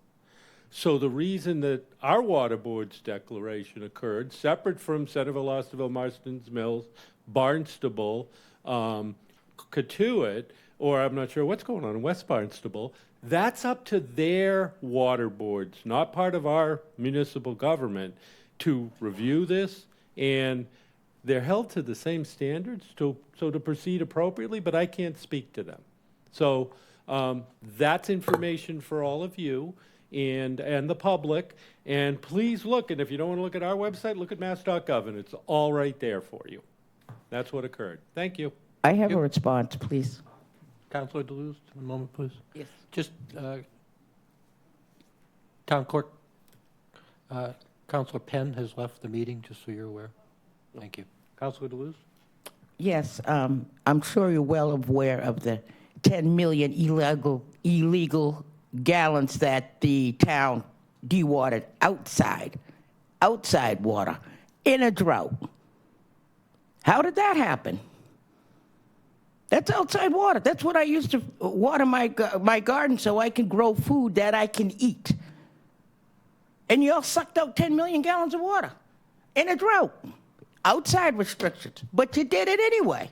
So the reason that our water board's declaration occurred, separate from Centerville, Losterville, Marston's Mills, Barnstable, Catuit, or I'm not sure what's going on in West Barnstable, that's up to their water boards, not part of our municipal government, to review this, and they're held to the same standards so to proceed appropriately, but I can't speak to them. So that's information for all of you and the public, and please look, and if you don't want to look at our website, look at mass.gov, and it's all right there for you. That's what occurred. Thank you. I have a response, please. Councilor Deleuze, a moment, please. Yes. Just, Town Clerk, Councilor Penn has left the meeting, just so you're aware. Thank you. Councilor Deleuze? Yes, I'm sure you're well aware of the 10 million illegal gallons that the town dewatered outside water in a drought. How did that happen? That's outside water. That's what I used to water my garden so I can grow food that I can eat. And y'all sucked out 10 million gallons of water in a drought. Outside restrictions. But you did it anyway.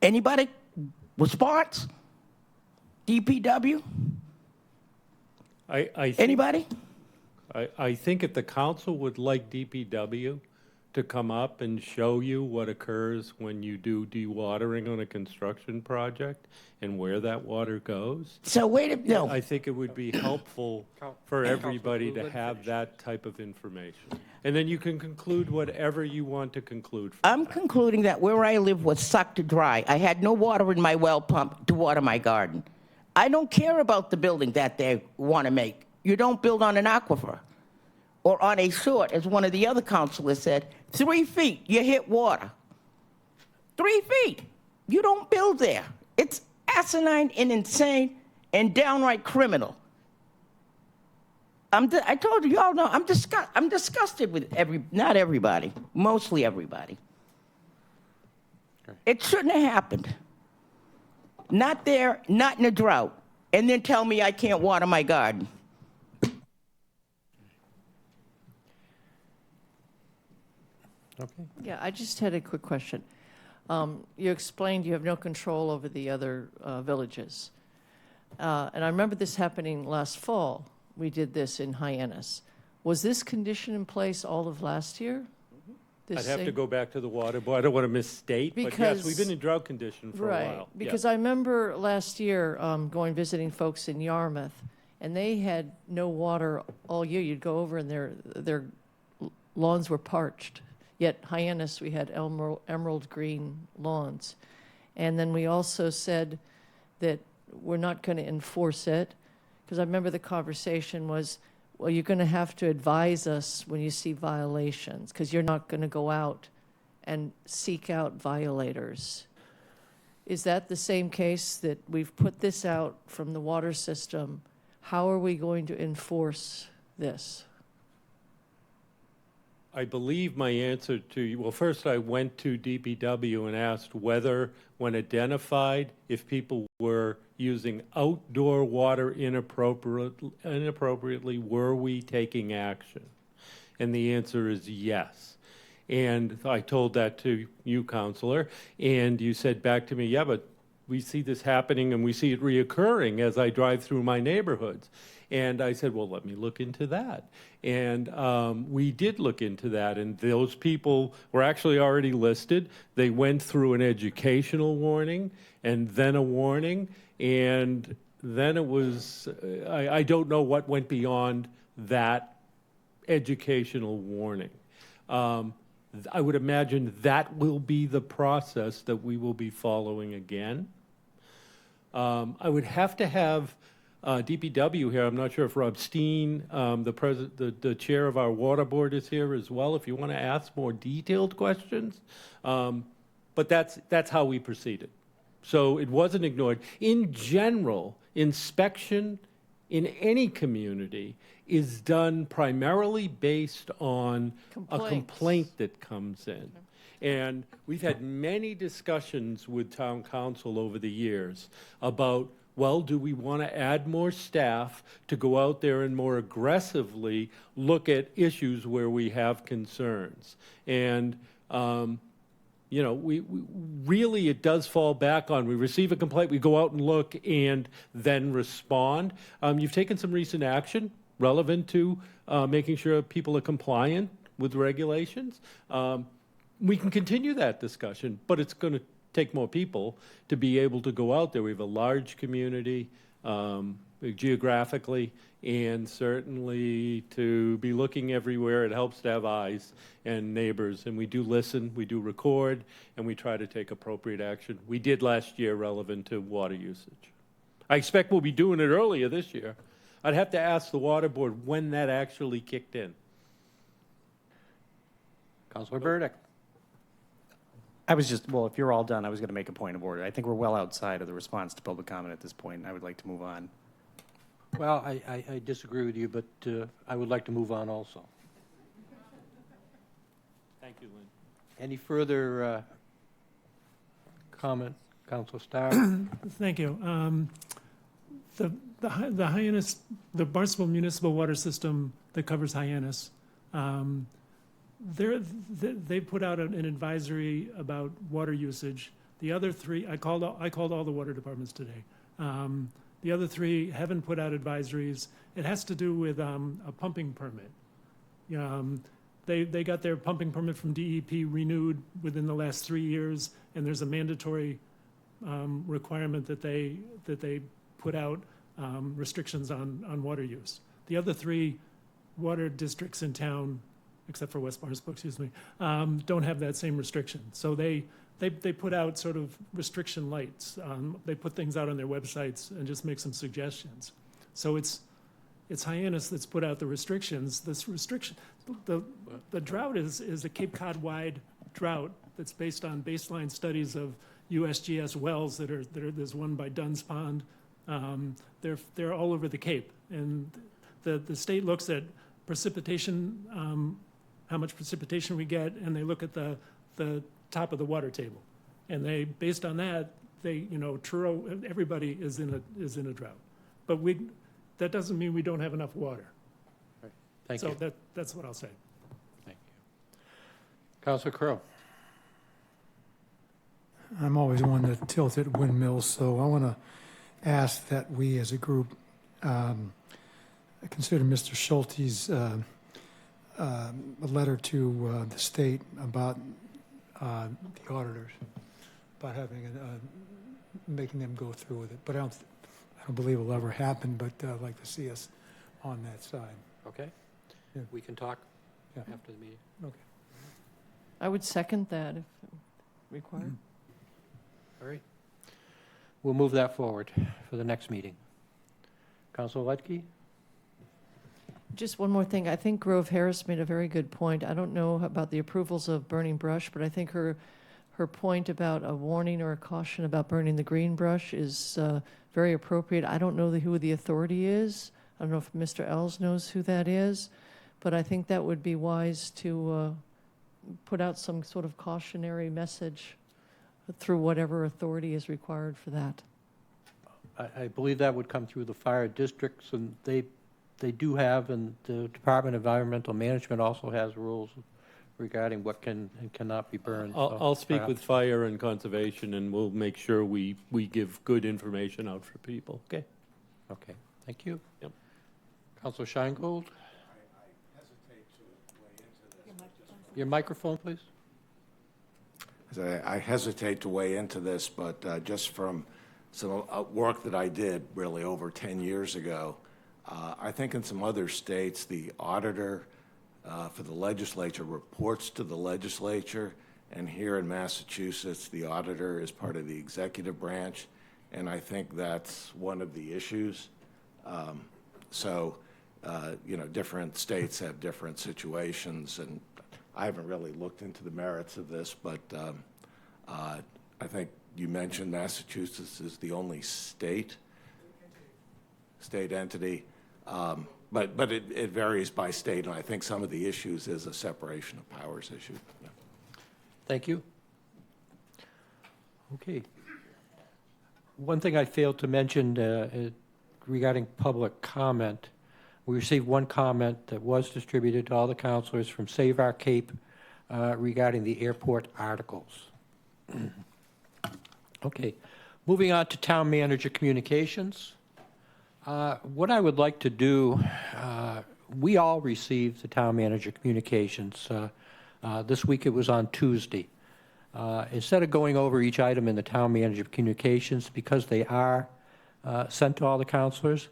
Anybody? Response? DPW? Anybody? I think if the council would like DPW to come up and show you what occurs when you do dewatering on a construction project and where that water goes. So wait a minute. I think it would be helpful for everybody to have that type of information. And then you can conclude whatever you want to conclude. I'm concluding that where I live was sucked dry. I had no water in my well pump to water my garden. I don't care about the building that they want to make. You don't build on an aquifer or on a short, as one of the other councilors said, 3 feet, you hit water. 3 feet, you don't build there. It's asinine and insane and downright criminal. I told you, y'all know, I'm disgusted with not everybody, mostly everybody. It shouldn't have happened. Not there, not in a drought, and then tell me I can't water my garden. Okay. Yeah, I just had a quick question. You explained you have no control over the other villages. And I remember this happening last fall. We did this in Hyannis. Was this condition in place all of last year? I'd have to go back to the water board. I don't want to misstate, but yes, we've been in drought condition for a while. Right, because I remember last year visiting folks in Yarmouth, and they had no water all year. You'd go over and their lawns were parched. Yet Hyannis, we had emerald green lawns. And then we also said that we're not going to enforce it, because I remember the conversation was, well, you're going to have to advise us when you see violations, because you're not going to go out and seek out violators. Is that the same case that we've put this out from the water system? How are we going to enforce this? I believe my answer to you, well, first I went to DPW and asked whether, when identified, if people were using outdoor water inappropriately, were we taking action? And the answer is yes. And I told that to you, Counselor, and you said back to me, yeah, but we see this happening and we see it reoccurring as I drive through my neighborhoods. And I said, well, let me look into that. And we did look into that, and those people were actually already listed. They went through an educational warning and then a warning, and then it was, I don't know what went beyond that educational warning. I would imagine that will be the process that we will be following again. I would have to have DPW here. I'm not sure if Rob Steen, the chair of our water board, is here as well, if you want to ask more detailed questions. But that's how we proceeded. So it wasn't ignored. In general, inspection in any community is done primarily based on a complaint that comes in. And we've had many discussions with town council over the years about, well, do we want to add more staff to go out there and more aggressively look at issues where we have concerns? And, you know, we really, it does fall back on, we receive a complaint, we go out and look and then respond. You've taken some recent action relevant to making sure people are compliant with regulations. We can continue that discussion, but it's going to take more people to be able to go out there. We have a large community geographically, and certainly to be looking everywhere, it helps to have eyes and neighbors. And we do listen, we do record, and we try to take appropriate action. We did last year relevant to water usage. I expect we'll be doing it earlier this year. I'd have to ask the water board when that actually kicked in. Councilor Burdick. I was just, well, if you're all done, I was going to make a point of order. I think we're well outside of the response to public comment at this point, and I would like to move on. Well, I disagree with you, but I would like to move on also. Thank you, Lynn. Any further comment, Councilor Starr? Thank you. The Hyannis, the Barnstable Municipal Water System that covers Hyannis, they put out an advisory about water usage. The other three, I called all the water departments today. The other three haven't put out advisories. It has to do with a pumping permit. They got their pumping permit from DEP renewed within the last 3 years, and there's a mandatory requirement that they put out restrictions on water use. The other three water districts in town, except for West Barnstable, excuse me, don't have that same restriction. So they put out sort of restriction lights. They put things out on their websites and just make some suggestions. So it's Hyannis that's put out the restrictions. This restriction, the drought is a Cape Cod-wide drought that's based on baseline studies of USGS wells that are there's one by Dunn's Pond. They're all over the Cape, and the state looks at precipitation, how much precipitation we get, and they look at the top of the water table, and they, based on that, Truro, everybody is in a drought, but that doesn't mean we don't have enough water. Right. Thank you. So that's what I'll say. Thank you. Councilor Crowe. I'm always one to tilt at windmills, so I want to ask that we as a group consider Mr. Schulte's a letter to the state about the auditors, about having making them go through with it. But I don't believe it'll ever happen, but I'd like to see us on that side. Okay. Yeah. We can talk Yeah. after the meeting. Okay. I would second that if required. All right. We'll move that forward for the next meeting. Councilor Ledke? Just one more thing. I think Grove Harris made a very good point. I don't know about the approvals of burning brush, but I think her her point about a warning or a caution about burning the green brush is very appropriate. I don't know who the authority is. I don't know if Mr. Ells knows who that is, but I think that would be wise to put out some sort of cautionary message through whatever authority is required for that. I believe that would come through the fire districts, and they do have, and the Department of Environmental Management also has rules regarding what can and cannot be burned. so I'll speak with perhaps- fire and conservation, and we'll make sure we give good information out for people, okay? Okay, thank you. Yep. Councilor Sheingold? Your microphone, please. I hesitate to weigh into this, but just from some work that I did really over 10 years ago, I think in some other states, the auditor for the legislature reports to the legislature, and here in Massachusetts, the auditor is part of the executive branch, and I think that's one of the issues. Different states have different situations, and I haven't really looked into the merits of this, but I think you mentioned Massachusetts is the only state entity, but it varies by state, and I think some of the issues is a separation of powers issue. Yeah. Thank you. Okay. One thing I failed to mention regarding public comment, we received one comment that was distributed to all the councilors from Save Our Cape regarding the airport articles. Okay, moving on to town manager communications. What I would like to do, we all received the town manager communications. This week it was on Tuesday. Instead of going over each item in the town manager communications, because they are sent to all the councilors,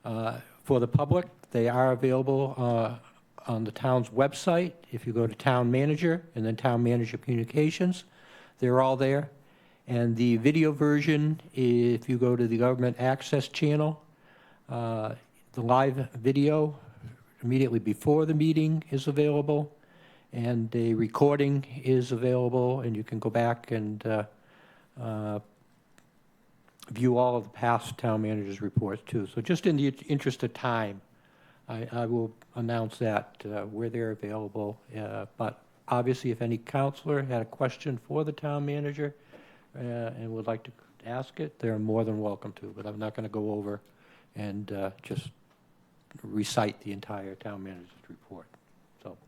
for the public, they are available on the town's website. If you go to town manager and then town manager communications, they're all there. And the video version, if you go to the government access channel, the live video immediately before the meeting is available, and a recording is available, and you can go back and view all of the past town managers' reports too. So just in the interest of time, I will announce that where they're available. But obviously, if any counselor had a question for the town manager and would like to ask it, they're more than welcome to. But I'm not going to go over and just recite the entire town manager's report. So,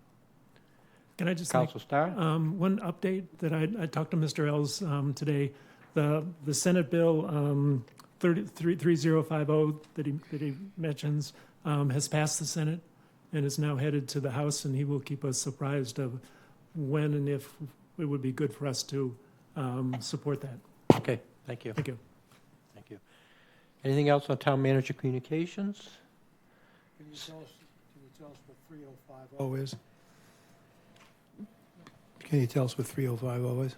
Can I just Council Starr? one update that I talked to Mr. Ells today. The Senate Bill 3050 that he mentions has passed the Senate and is now headed to the House, and he will keep us surprised of when and if it would be good for us to support that. Okay, thank you. Thank you. Thank you. Anything else on town manager communications? Can you tell us what 3050 is? Can you tell us what 3050 is?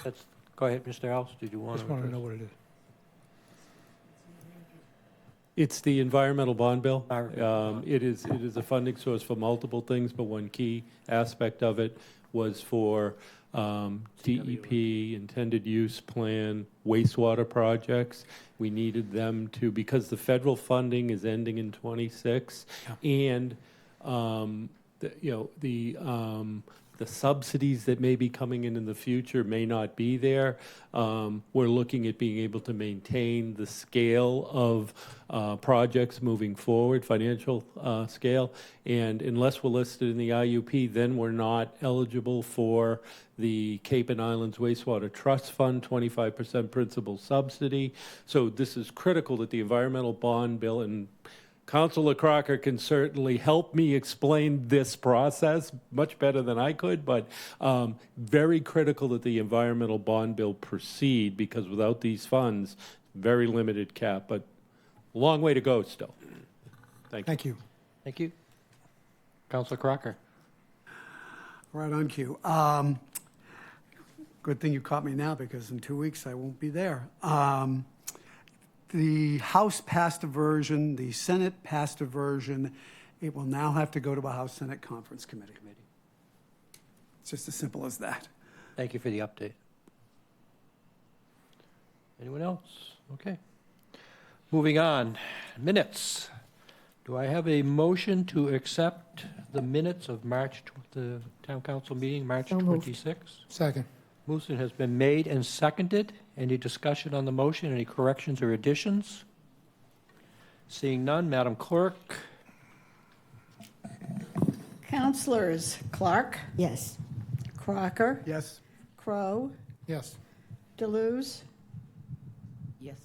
That's, go ahead, Mr. Ellis. Did you want to? Just want to know what it is. It's the environmental bond bill. It is a funding source for multiple things, but one key aspect of it was for DEP, intended use plan, wastewater projects. We needed them to, because the federal funding is ending in 26, and the subsidies that may be coming in the future may not be there. We're looking at being able to maintain the scale of projects moving forward, financial scale, and unless we're listed in the IUP, then we're not eligible for the Cape and Islands Wastewater Trust Fund 25% principal subsidy. So this is critical that the environmental bond bill, and Councilor Crocker can certainly help me explain this process much better than I could, but very critical that the environmental bond bill proceed, because without these funds, very limited cap, but a long way to go still. Thank you. Thank you. Thank you. Councilor Crocker. Right on cue. Good thing you caught me now, because in 2 weeks I won't be there. The House passed a version, the Senate passed a version. It will now have to go to a House-Senate Conference Committee. It's just as simple as that. Thank you for the update. Anyone else? Okay. Moving on, minutes. Do I have a motion to accept the minutes of the town council meeting, March So moved. 26th? Second. Motion has been made and seconded. Any discussion on the motion? Any corrections or additions? Seeing none, Madam Clerk? Counselors Clark, Yes. Crocker, Yes. Crow, Yes. Deleuze, Yes.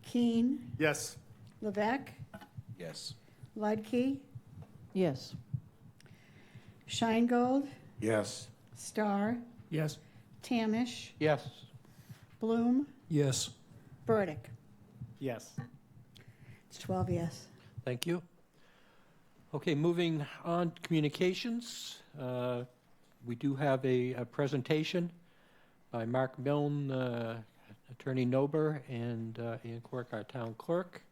Keen, Yes. Levesque, Yes. Ludke, Yes. Scheingold, Yes. Starr, Yes. Tamish, Yes. Bloom, Yes. Burdick. Yes. It's 12 yes. Thank you. Okay, moving on, communications. We do have a presentation by Mark Milne, Attorney Nober, and Ian Quirk, our town clerk,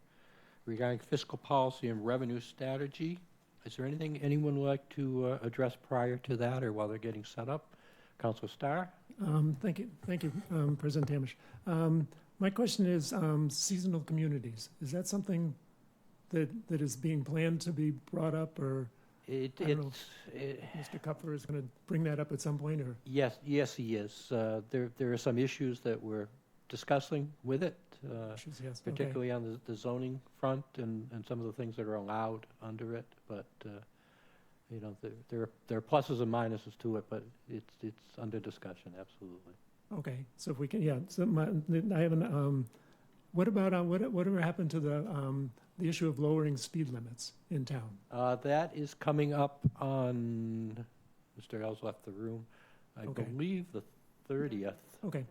regarding fiscal policy and revenue strategy. Is there anything anyone would like to address prior to that or while they're getting set up? Councilor Starr? Thank you, President Tamish. My question is seasonal communities. Is that something that is being planned to be brought up, or I don't know if Mr. Kupfer is going to bring that up at some point, or? Yes, he is. There are some issues that we're discussing with it, Issues, yes, okay. particularly on the zoning front and some of the things that are allowed under it. But there are pluses and minuses to it, but it's under discussion, absolutely. Okay, so if we can, yeah. So I have an. What about whatever happened to the issue of lowering speed limits in town? That is coming up on. Mr. L's left the room. I Okay. believe the 30th. Okay.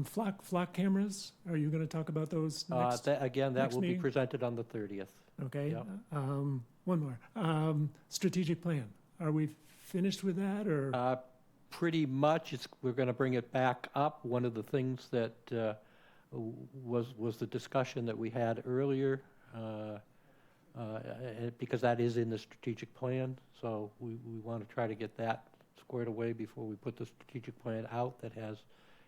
Flock cameras. Are you going to talk about those next? That next will be meeting? presented on the 30th. Okay. Yep. One more. Strategic plan. Are we finished with that, or? Pretty much. We're going to bring it back up. One of the things that was the discussion that we had earlier, because that is in the strategic plan. So we want to try to get that squared away before we put the strategic plan out that has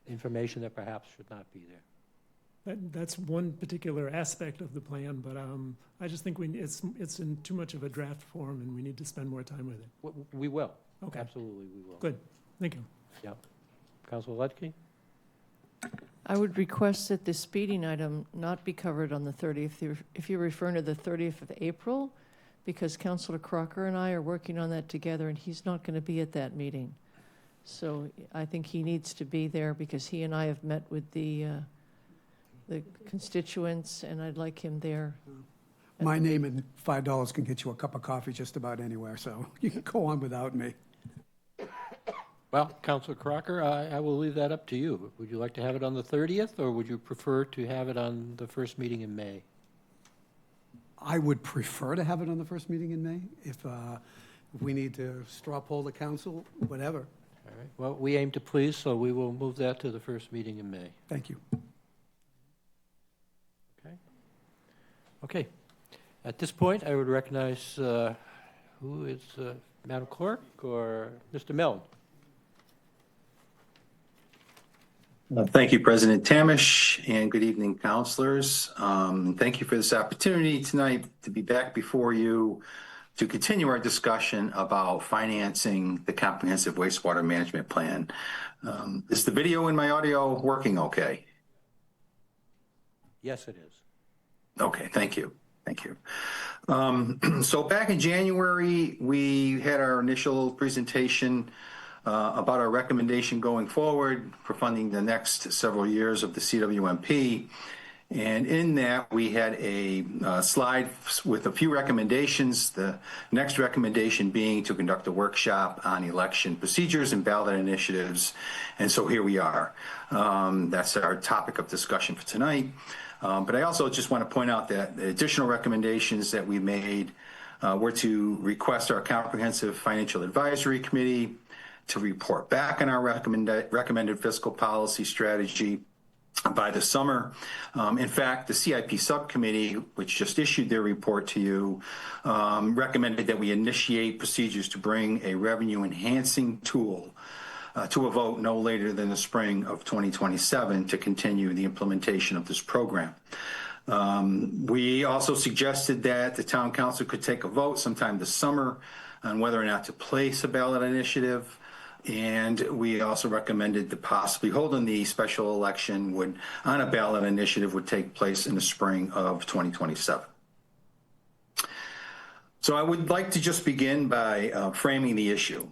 information that perhaps should not be there. That's one particular aspect of the plan, but I just think it's in too much of a draft form, and we need to spend more time with it. We will. Okay. Absolutely, we will. Good. Thank you. Yeah. Councilor Ledke? I would request that the speeding item not be covered on the 30th, if you're referring to the 30th of April, because Councilor Crocker and I are working on that together, and he's not going to be at that meeting. So I think he needs to be there because he and I have met with the constituents, and I'd like him there. My name and $5 can get you a cup of coffee just about anywhere, so you can go on without me. Well, Councilor Crocker, I will leave that up to you. Would you like to have it on the 30th, or would you prefer to have it on the first meeting in May? I would prefer to have it on the first meeting in May. If we need to straw poll the council, whatever. All right. Well, we aim to please, so we will move that to the first meeting in May. Thank you. Okay. Okay. At this point, I would recognize who is Madam Clerk or Mr. Milne. Thank you, President Tamish, and good evening, councilors. Thank you for this opportunity tonight to be back before you to continue our discussion about financing the comprehensive wastewater management plan. Is the video and my audio working okay? Yes, it is. Okay, thank you. Thank you. So back in January, we had our initial presentation about our recommendation going forward for funding the next several years of the CWMP. And in that, we had a slide with a few recommendations, the next recommendation being to conduct a workshop on election procedures and ballot initiatives. And so here we are. That's our topic of discussion for tonight. But I also just want to point out that the additional recommendations that we made were to request our Comprehensive Financial Advisory Committee to report back on our recommended fiscal policy strategy, by the summer. In fact, the CIP subcommittee, which just issued their report to you, recommended that we initiate procedures to bring a revenue enhancing tool to a vote no later than the spring of 2027 to continue the implementation of this program. We also suggested that the town council could take a vote sometime this summer on whether or not to place a ballot initiative. And we also recommended that possibly holding the special election on a ballot initiative would take place in the spring of 2027. So I would like to just begin by framing the issue.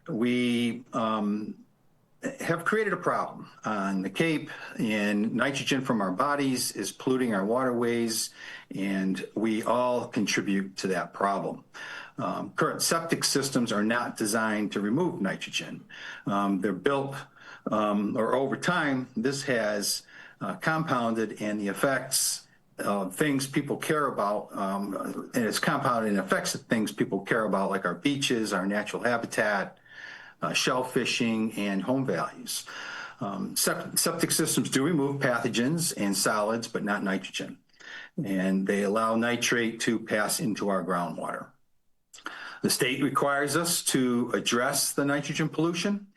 We have created a problem on the Cape, and nitrogen from our bodies is polluting our waterways, and we all contribute to that problem. Current septic systems are not designed to remove nitrogen. They're built, or over time, this has compounded, and the effects of things people care about, and it's compounded and affects the things people care about, like our beaches, our natural habitat, shell fishing, and home values. Septic systems do remove pathogens and solids, but not nitrogen, and they allow nitrate to pass into our groundwater. The state requires us to address the nitrogen pollution.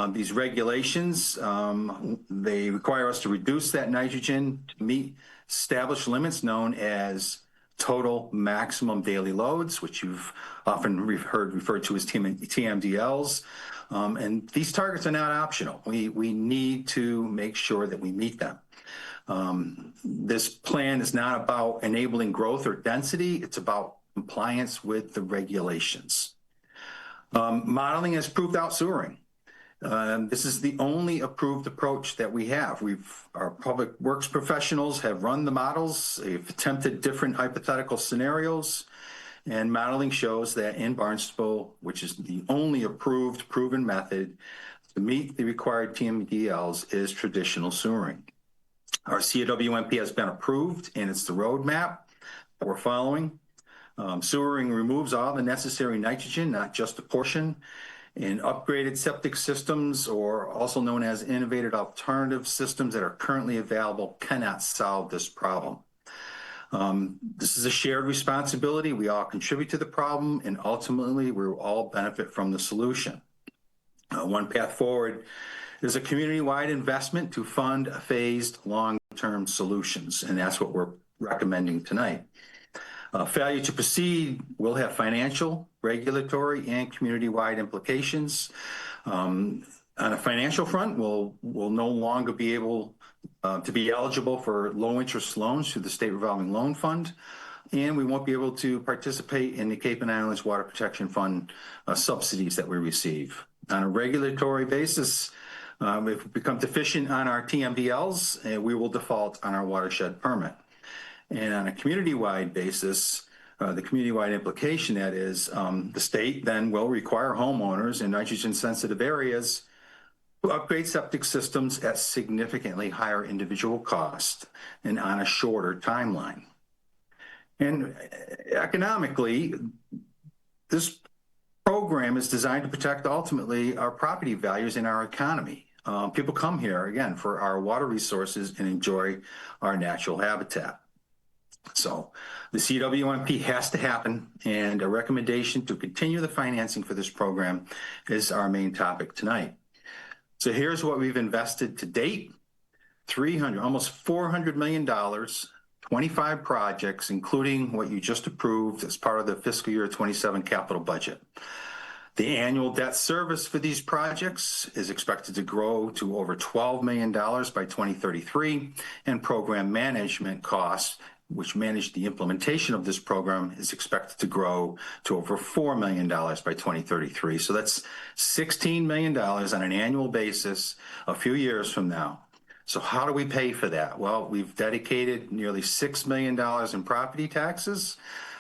These regulations, they require us to reduce that nitrogen to meet established limits known as total maximum daily loads, which you've often heard referred to as TMDLs. And these targets are not optional. We need to make sure that we meet them. This plan is not about enabling growth or density. It's about compliance with the regulations. Modeling has proved out sewering. This is the only approved approach that we have. Our public works professionals have run the models. They've attempted different hypothetical scenarios, and modeling shows that in Barnstable, which is the only approved, proven method to meet the required TMDLs, is traditional sewering. Our CWMP has been approved, and it's the roadmap that we're following. Sewering removes all the necessary nitrogen, not just a portion. And upgraded septic systems, or also known as innovative alternative systems that are currently available, cannot solve this problem. This is a shared responsibility. We all contribute to the problem, and ultimately we will all benefit from the solution. One path forward is a community-wide investment to fund phased long-term solutions, and that's what we're recommending tonight. Failure to proceed will have financial, regulatory, and community-wide implications. On a financial front, we'll no longer be able to be eligible for low-interest loans through the State Revolving Loan Fund, and we won't be able to participate in the Cape and Islands Water Protection Fund subsidies that we receive. On a regulatory basis, if we become deficient on our TMDLs, we will default on our watershed permit. And on a community-wide basis, the community-wide implication, that is, the state then will require homeowners in nitrogen-sensitive areas to upgrade septic systems at significantly higher individual cost and on a shorter timeline. And economically, this program is designed to protect ultimately our property values in our economy. People come here, again, for our water resources and enjoy our natural habitat. So the CWMP has to happen, and a recommendation to continue the financing for this program is our main topic tonight. So here's what we've invested to date: almost $400 million, 25 projects, including what you just approved as part of the fiscal year 27 capital budget. The annual debt service for these projects is expected to grow to over $12 million by 2033, and program management costs, which manage the implementation of this program, is expected to grow to over $4 million by 2033. So that's $16 million on an annual basis a few years from now. So how do we pay for that? Well, we've dedicated nearly $6 million in property taxes.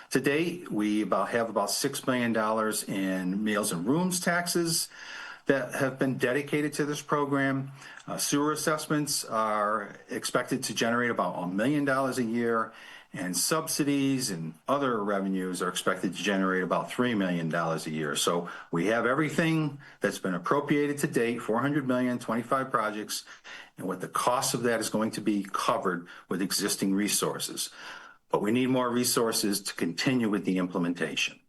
To date, we have about $6 million in meals and rooms taxes. that have been dedicated to this program. Sewer assessments are expected to generate about $1 million a year, and subsidies and other revenues are expected to generate about $3 million a year. So we have everything that's been appropriated to date, 400 million, 25 projects, and what the cost of that is going to be covered with existing resources. But we need more resources to continue with the implementation.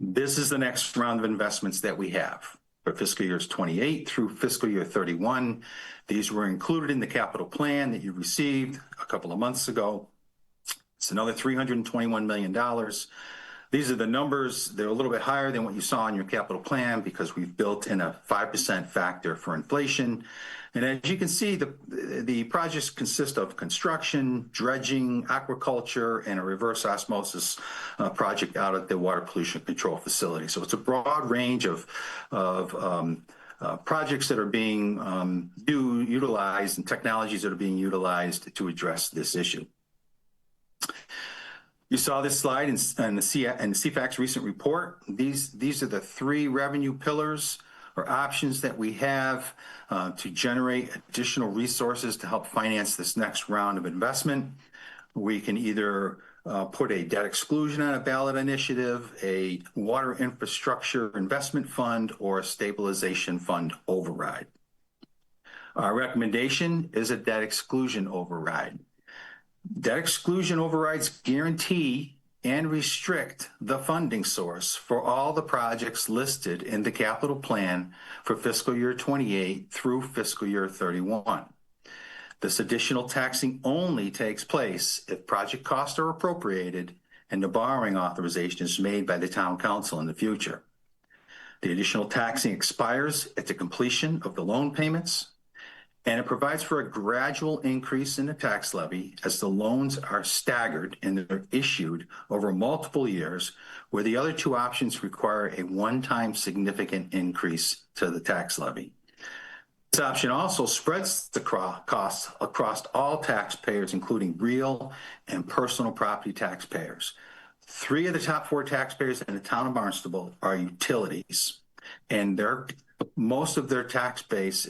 This is the next round of investments that we have for fiscal years 28 through fiscal year 31. These were included in the capital plan that you received a couple of months ago. It's another $321 million. These are the numbers. They're a little bit higher than what you saw in your capital plan because we've built in a 5% factor for inflation. And as you can see, the projects consist of construction, dredging, aquaculture, and a reverse osmosis project out at the water pollution control facility. So it's a broad range of projects that are being utilized and technologies that are being utilized to address this issue. You saw this slide in the CFAC's recent report. These are the three revenue pillars or options that we have to generate additional resources to help finance this next round of investment. We can either put a debt exclusion on a ballot initiative, a water infrastructure investment fund, or a stabilization fund override. Our recommendation is a debt exclusion override. Debt exclusion overrides guarantee and restrict the funding source for all the projects listed in the capital plan for fiscal year 28 through fiscal year 31. This additional taxing only takes place if project costs are appropriated and the borrowing authorization is made by the town council in the future. The additional taxing expires at the completion of the loan payments, and it provides for a gradual increase in the tax levy as the loans are staggered and they're issued over multiple years, where the other two options require a one-time significant increase to the tax levy. This option also spreads the costs across all taxpayers, including real and personal property taxpayers. 3 of the top 4 taxpayers in the town of Barnstable are utilities, and most of their tax base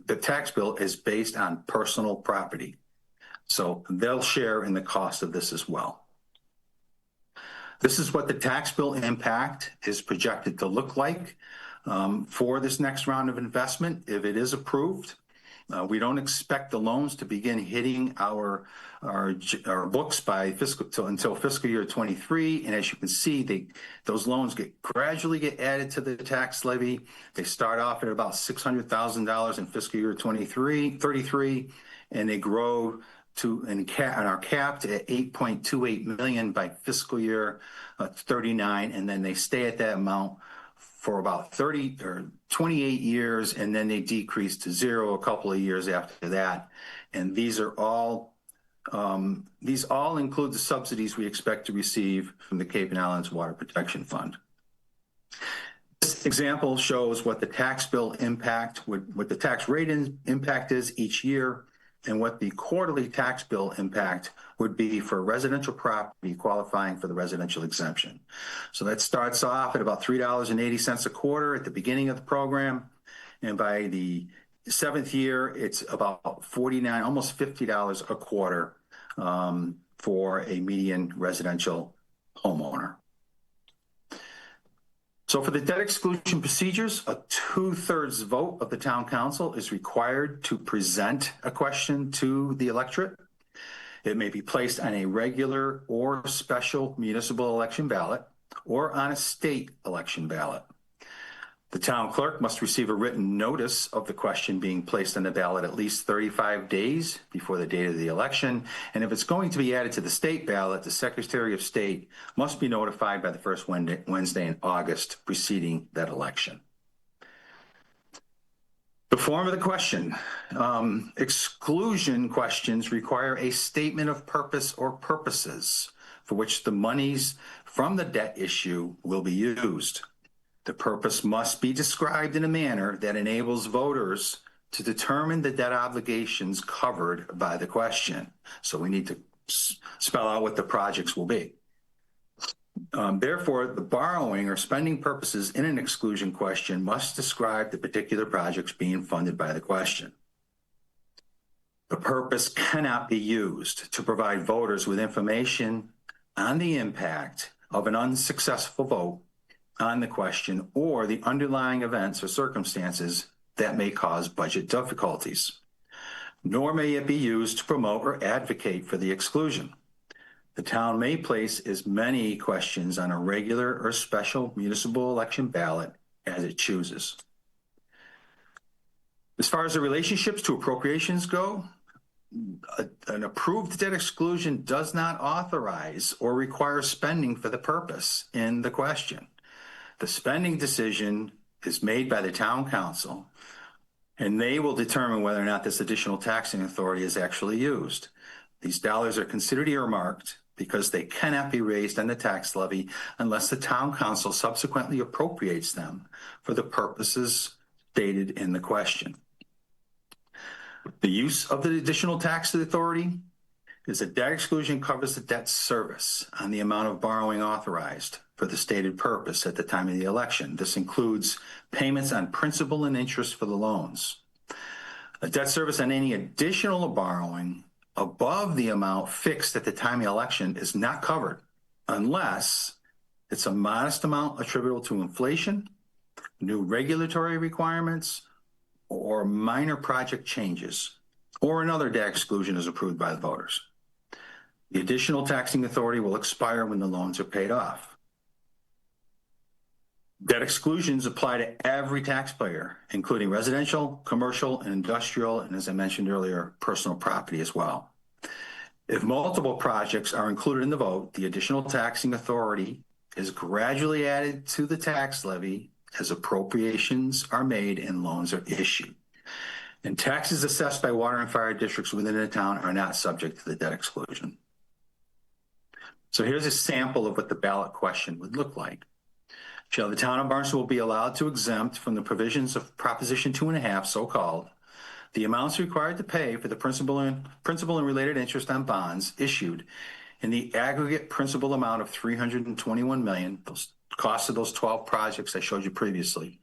the tax bill is based on personal property. So they'll share in the cost of this as well. This is what the tax bill impact is projected to look like for this next round of investment if it is approved. We don't expect the loans to begin hitting our books by until fiscal year 23. And as you can see, those loans gradually get added to the tax levy. They start off at about $600,000 in fiscal year 33, and they grow to and are capped at $8.28 million by fiscal year 39, and then they stay at that amount for about 30 or 28 years, and then they decrease to zero a couple of years after that. And these all include the subsidies we expect to receive from the Cape and Islands Water Protection Fund. This example shows what the tax bill impact, what the tax rate impact is each year, and what the quarterly tax bill impact would be for residential property qualifying for the residential exemption. So that starts off at about $3.80 a quarter at the beginning of the program. And by the 7th year, it's about $49, almost $50 a quarter for a median residential homeowner. So for the debt exclusion procedures, a 2/3 vote of the town council is required to present a question to the electorate. It may be placed on a regular or special municipal election ballot or on a state election ballot. The town clerk must receive a written notice of the question being placed on the ballot at least 35 days before the date of the election. And if it's going to be added to the state ballot, the Secretary of State must be notified by the first Wednesday in August preceding that election. The form of the question. Exclusion questions require a statement of purpose or purposes for which the monies from the debt issue will be used. The purpose must be described in a manner that enables voters to determine the debt obligations covered by the question. So we need to spell out what the projects will be. Therefore, the borrowing or spending purposes in an exclusion question must describe the particular projects being funded by the question. The purpose cannot be used to provide voters with information on the impact of an unsuccessful vote on the question or the underlying events or circumstances that may cause budget difficulties. Nor may it be used to promote or advocate for the exclusion. The town may place as many questions on a regular or special municipal election ballot as it chooses. As far as the relationships to appropriations go, an approved debt exclusion does not authorize or require spending for the purpose in the question. The spending decision is made by the town council, and they will determine whether or not this additional taxing authority is actually used. These dollars are considered earmarked because they cannot be raised on the tax levy unless the town council subsequently appropriates them for the purposes stated in the question. The use of the additional tax authority is a debt exclusion covers the debt service on the amount of borrowing authorized for the stated purpose at the time of the election. This includes payments on principal and interest for the loans. A debt service on any additional borrowing above the amount fixed at the time of the election is not covered unless it's a modest amount attributable to inflation, new regulatory requirements, or minor project changes, or another debt exclusion is approved by the voters. The additional taxing authority will expire when the loans are paid off. Debt exclusions apply to every taxpayer, including residential, commercial, and industrial, and as I mentioned earlier, personal property as well. If multiple projects are included in the vote, the additional taxing authority is gradually added to the tax levy as appropriations are made and loans are issued. And taxes assessed by water and fire districts within the town are not subject to the debt exclusion. So here's a sample of what the ballot question would look like. Shall the town of Barnstable be allowed to exempt from the provisions of Proposition 2.5, so-called, the amounts required to pay for the principal and related interest on bonds issued in the aggregate principal amount of $321 million, those costs of those 12 projects I showed you previously,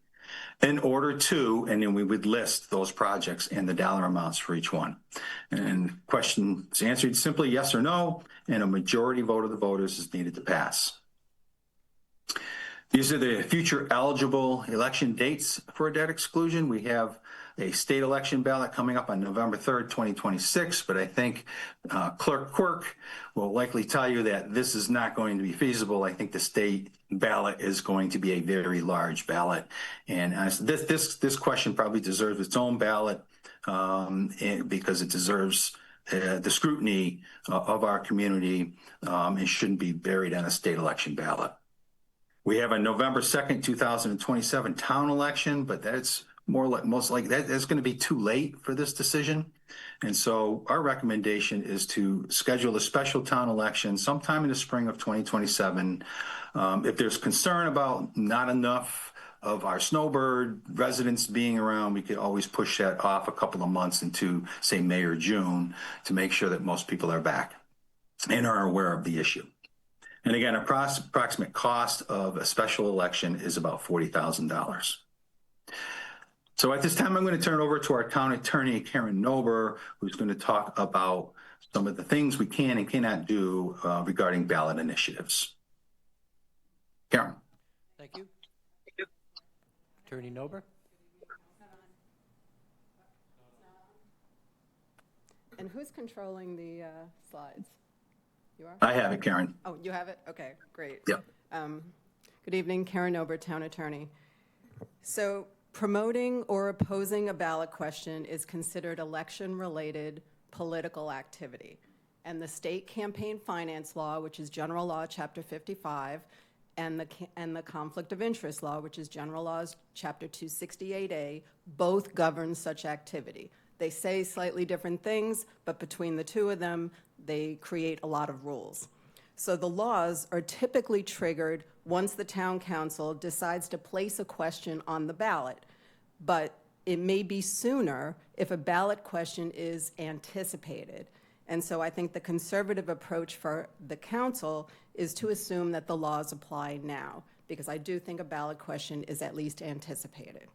in order to, and then we would list those projects and the dollar amounts for each one. And the question is answered simply yes or no, and a majority vote of the voters is needed to pass. These are the future eligible election dates for a debt exclusion. We have a state election ballot coming up on November 3rd, 2026, but I think Clerk Quirk will likely tell you that this is not going to be feasible. I think the state ballot is going to be a very large ballot. And this question probably deserves its own ballot because it deserves the scrutiny of our community. It shouldn't be buried on a state election ballot. We have a November 2nd, 2027 town election, but that's most likely that's going to be too late for this decision. And so our recommendation is to schedule a special town election sometime in the spring of 2027. If there's concern about not enough of our snowbird residents being around, we could always push that off a couple of months into, say, May or June to make sure that most people are back and are aware of the issue. And again, approximate cost of a special election is about $40,000. So at this time, I'm going to turn it over to our town attorney, Karen Nober, who's going to talk about some of the things we can and cannot do regarding ballot initiatives. Karen. Thank you. Attorney Nober. And who's controlling the slides? You are? I have it, Karen. Oh, you have it? Okay, great. Yep. Good evening, Karen Nober, Town Attorney. So promoting or opposing a ballot question is considered election-related political activity. And the state campaign finance law, which is General Law, Chapter 55, and the conflict of interest law, which is General Laws, Chapter 268A, both govern such activity. They say slightly different things, but between the two of them, they create a lot of rules. So the laws are typically triggered once the town council decides to place a question on the ballot, but it may be sooner if a ballot question is anticipated. And so I think the conservative approach for the council is to assume that the laws apply now, because I do think a ballot question is at least anticipated.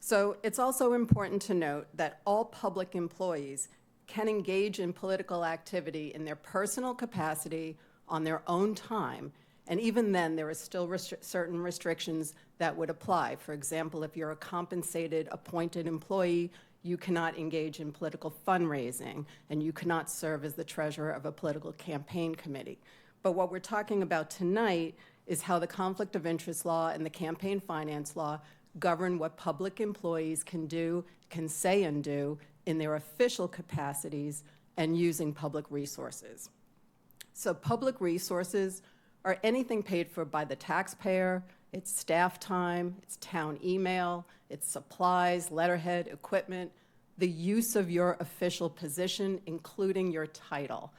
So it's also important to note that all public employees can engage in political activity in their personal capacity on their own time, and even then there are still certain restrictions that would apply. For example, if you're a compensated appointed employee, you cannot engage in political fundraising, and you cannot serve as the treasurer of a political campaign committee. But what we're talking about tonight is how the conflict of interest law and the campaign finance law govern what public employees can do, can say and do in their official capacities and using public resources. So public resources are anything paid for by the taxpayer. It's staff time, it's town email, it's supplies, letterhead, equipment, the use of your official position, including your title.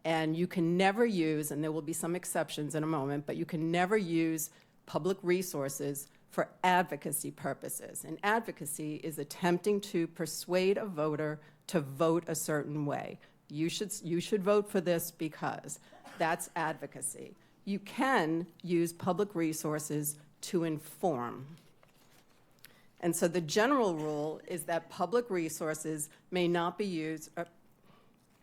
And you can never use, and there will be some exceptions in a moment, but you can never use public resources for advocacy purposes. And advocacy is attempting to persuade a voter to vote a certain way. You should vote for this because that's advocacy. You can use public resources to inform. And so the general rule is that public resources may not be used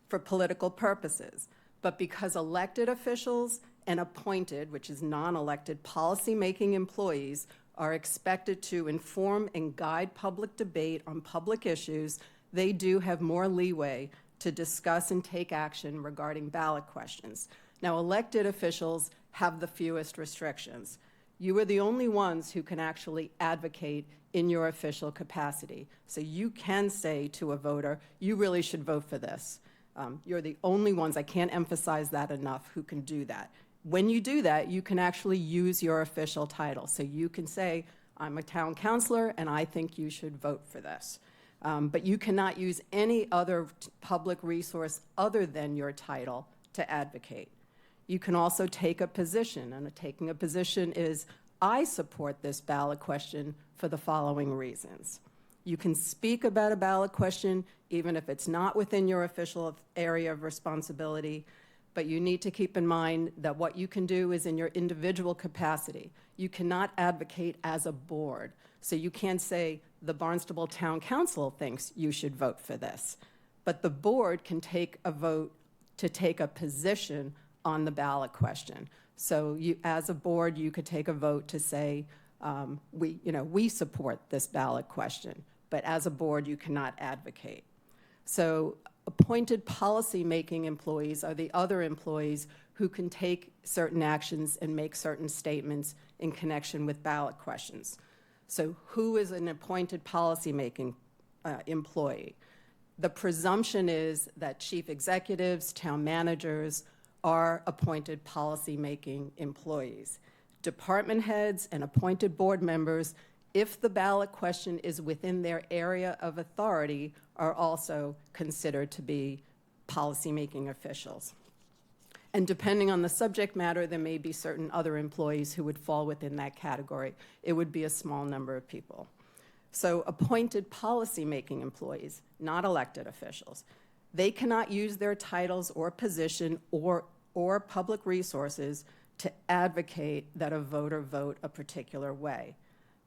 for political purposes, but because elected officials and appointed, which is non-elected, policy-making employees are expected to inform and guide public debate on public issues, they do have more leeway to discuss and take action regarding ballot questions. Now, elected officials have the fewest restrictions. You are the only ones who can actually advocate in your official capacity. So you can say to a voter, you really should vote for this. You're the only ones, I can't emphasize that enough, who can do that. When you do that, you can actually use your official title. So you can say, I'm a town councilor and I think you should vote for this. But you cannot use any other public resource other than your title to advocate. You can also take a position, and taking a position is, I support this ballot question for the following reasons. You can speak about a ballot question even if it's not within your official area of responsibility, but you need to keep in mind that what you can do is in your individual capacity. You cannot advocate as a board. So you can't say the Barnstable Town Council thinks you should vote for this, but the board can take a vote to take a position on the ballot question. So you, as a board, you could take a vote to say, we support this ballot question, but as a board, you cannot advocate. So appointed policy-making employees are the other employees who can take certain actions and make certain statements in connection with ballot questions. So who is an appointed policy-making employee? The presumption is that chief executives, town managers are appointed policy-making employees. Department heads and appointed board members, if the ballot question is within their area of authority, are also considered to be policy-making officials. And depending on the subject matter, there may be certain other employees who would fall within that category. It would be a small number of people. So appointed policy-making employees, not elected officials, they cannot use their titles or position or public resources to advocate that a voter vote a particular way.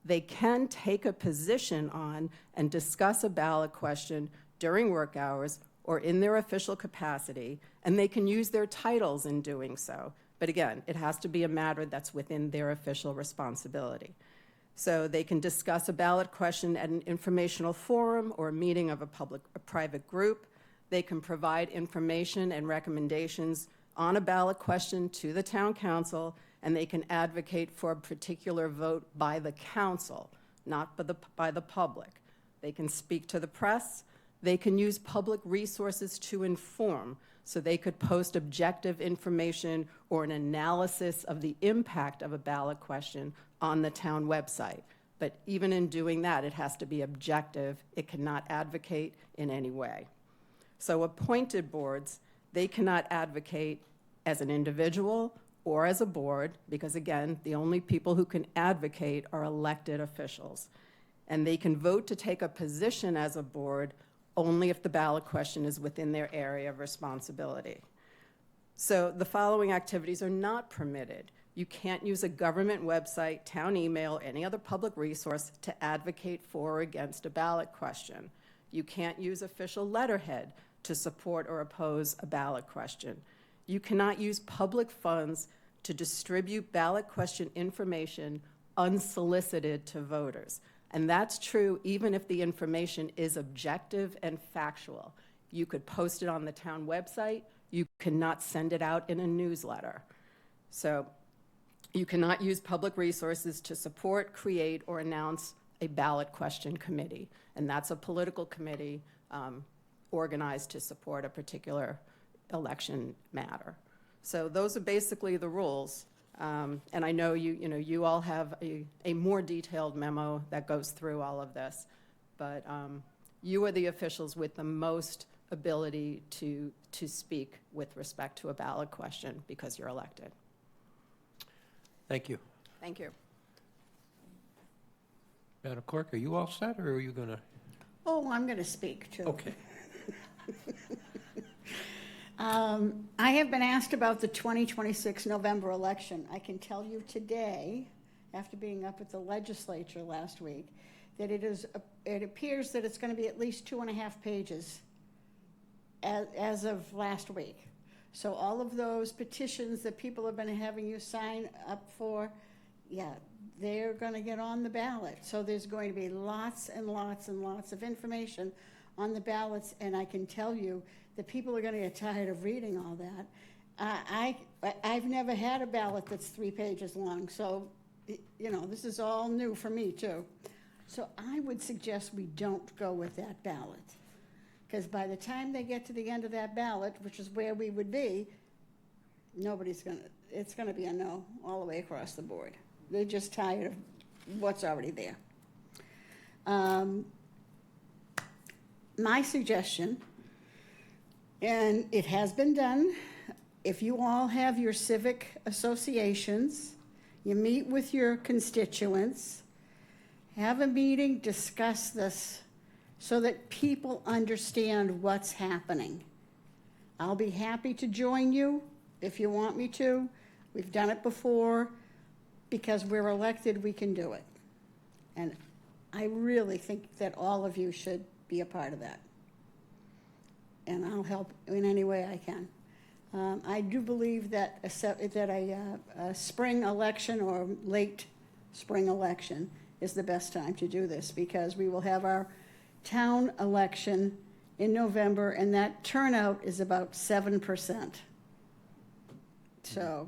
They can take a position on and discuss a ballot question during work hours or in their official capacity, and they can use their titles in doing so. But again, it has to be a matter that's within their official responsibility. So they can discuss a ballot question at an informational forum or a meeting of a private group. They can provide information and recommendations on a ballot question to the town council, and they can advocate for a particular vote by the council, not by the public. They can speak to the press. They can use public resources to inform, so they could post objective information or an analysis of the impact of a ballot question on the town website. But even in doing that, it has to be objective. It cannot advocate in any way. So appointed boards, they cannot advocate as an individual or as a board, because again, the only people who can advocate are elected officials. And they can vote to take a position as a board only if the ballot question is within their area of responsibility. So the following activities are not permitted. You can't use a government website, town email, any other public resource to advocate for or against a ballot question. You can't use official letterhead to support or oppose a ballot question. You cannot use public funds to distribute ballot question information unsolicited to voters. And that's true even if the information is objective and factual. You could post it on the town website. You cannot send it out in a newsletter. So you cannot use public resources to support, create, or announce a ballot question committee. And that's a political committee organized to support a particular election matter. So those are basically the rules. And I know you all have a more detailed memo that goes through all of this. But you are the officials with the most ability to speak with respect to a ballot question because you're elected. Thank you. Thank you. Madam Clerk, are you all set, or are you going to? Oh, I'm going to speak, too. Okay. I have been asked about the 2026 November election. I can tell you today, after being up at the legislature last week, that it appears that it's going to be at least 2.5 pages as of last week. So all of those petitions that people have been having you sign up for, yeah, they're going to get on the ballot. So there's going to be lots and lots and lots of information on the ballots, and I can tell you that people are going to get tired of reading all that. I've never had a ballot that's 3 pages long, so, this is all new for me, too. So I would suggest we don't go with that ballot. Because by the time they get to the end of that ballot, which is where we would be, it's going to be a no all the way across the board. They're just tired of what's already there. My suggestion, and it has been done, if you all have your civic associations, you meet with your constituents, have a meeting, discuss this, so that people understand what's happening. I'll be happy to join you if you want me to. We've done it before. Because we're elected, we can do it. And I really think that all of you should be a part of that. And I'll help in any way I can. I do believe that a spring election or late spring election is the best time to do this, because we will have our town election in November, and that turnout is about 7%. So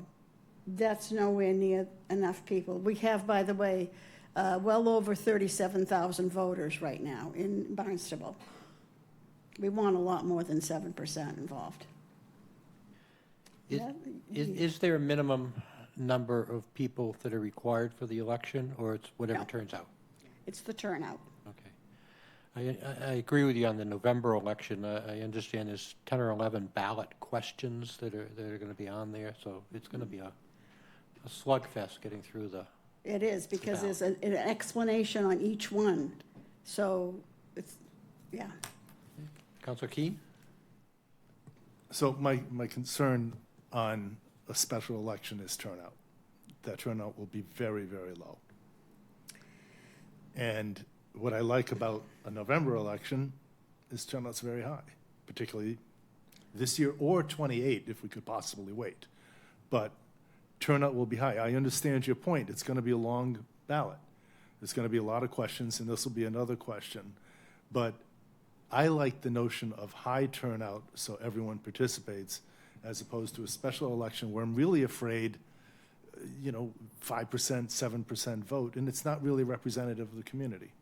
that's nowhere near enough people. We have, by the way, well over 37,000 voters right now in Barnstable. We want a lot more than 7% involved. Is there a minimum number of people that are required for the election, or it's whatever turns out? It's the turnout. Okay. I agree with you on the November election. I understand there's 10 or 11 ballot questions that are going to be on there, so it's going to be a slugfest getting through the. It is, because there's an explanation on each one. So it's, yeah. Councilor Keen? So my concern on a special election is turnout. That turnout will be very, very low. And what I like about a November election is turnout's very high, particularly this year or 28 if we could possibly wait. But turnout will be high. I understand your point. It's going to be a long ballot. There's going to be a lot of questions, and this will be another question. But I like the notion of high turnout so everyone participates, as opposed to a special election where I'm really afraid, 5%, 7% vote, and it's not really representative of the community.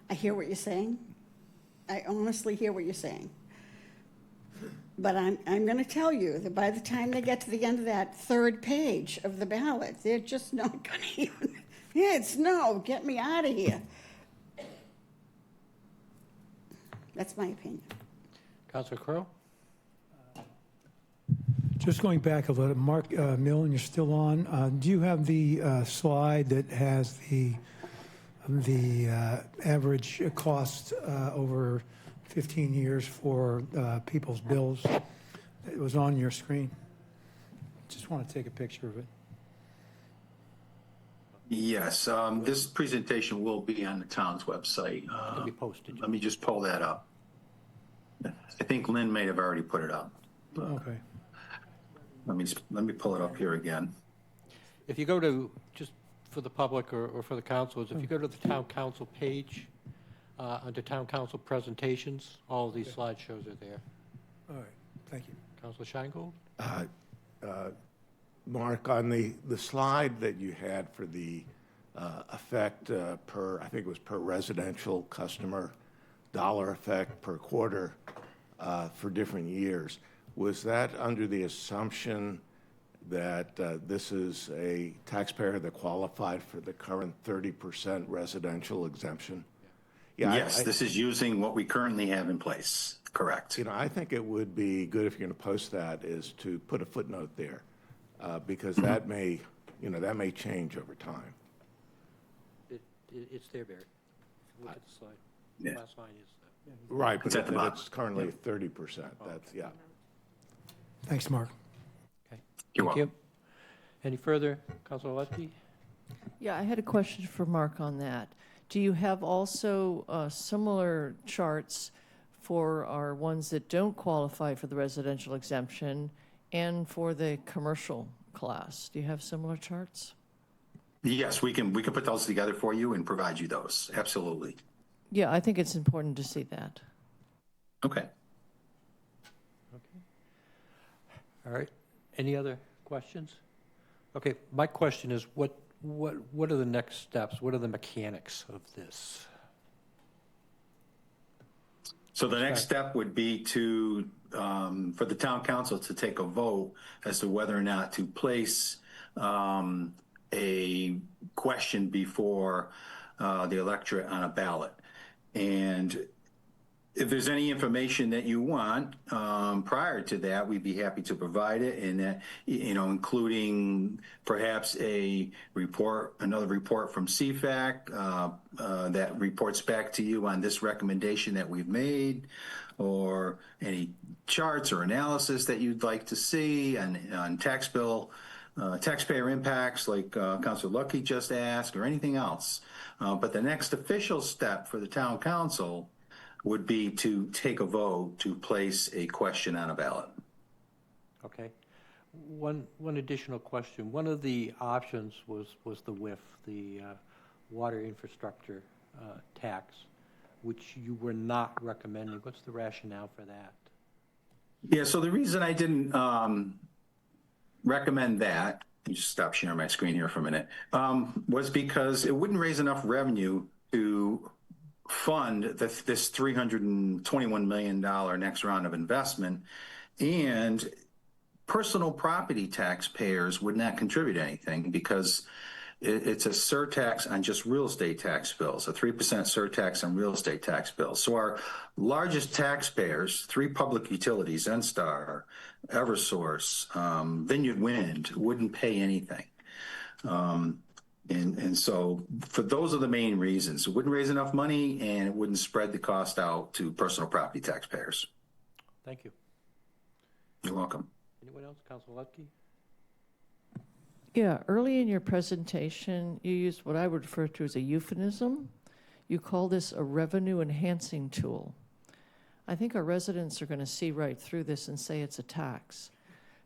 I hear what you're saying. I honestly hear what you're saying. But I'm going to tell you that by the time they get to the end of that third page of the ballot, they're just not going to even, it's no, get me out of here. That's my opinion. Councilor Crowe? Just going back a little, Mark Milne, you're still on. Do you have the slide that has the the average cost over 15 years for people's bills. It was on your screen. Just want to take a picture of it. Yes, this presentation will be on the town's website. It'll be posted. Let me just pull that up. I think Lynn may have already put it up. Okay. Let me pull it up here again. If you go to, just for the public or for the councilors, if you go to the town council page, under town council presentations, all of these slideshows are there. All right, thank you. Councilor Scheingold? Mark, on the slide that you had for the effect per, I think it was per residential customer, dollar effect per quarter for different years, was that under the assumption that this is a taxpayer that qualified for the current 30% residential exemption? Yeah, Yes, this is using what we currently have in place, correct. You know, I think it would be good if you're going to post that is to put a footnote there. Because that may, that may change over time. It's there, Barry. Look at the slide. Yeah. Last line is. Right, but It's at the bottom. it's currently 30%. That's, yeah. Thanks, Mark. Okay. You're Thank welcome. you. Any further, Councilor Lusky? Yeah, I had a question for Mark on that. Do you have also similar charts for our ones that don't qualify for the residential exemption and for the commercial class? Do you have similar charts? Yes, we can put those together for you and provide you those. Absolutely. Yeah, I think it's important to see that. Okay. Okay. All right. Any other questions? Okay, my question is, what are the next steps? What are the mechanics of this? So the next step would be to, for the town council to take a vote as to whether or not to place a question before the electorate on a ballot. And if there's any information that you want prior to that, we'd be happy to provide it, and that, including perhaps a report, another report from CFAC that reports back to you on this recommendation that we've made, or any charts or analysis that you'd like to see on tax bill, taxpayer impacts like Councilor Lucky just asked, or anything else. But the next official step for the town council would be to take a vote to place a question on a ballot. Okay. One additional question. One of the options was the WIF, the water infrastructure tax, which you were not recommending. What's the rationale for that? Yeah, so the reason I didn't recommend that, let me just stop sharing my screen here for a minute, was because it wouldn't raise enough revenue to fund this $321 million next round of investment, and personal property taxpayers would not contribute anything because it's a surtax on just real estate tax bills, a 3% surtax on real estate tax bills. So our largest taxpayers, three public utilities, NSTAR, Eversource, Vineyard Wind, wouldn't pay anything. And so for those are the main reasons. It wouldn't raise enough money, and it wouldn't spread the cost out to personal property taxpayers. Thank you. You're welcome. Anyone else? Councilor Lutke? Yeah, early in your presentation, you used what I would refer to as a euphemism. You call this a revenue enhancing tool. I think our residents are going to see right through this and say it's a tax.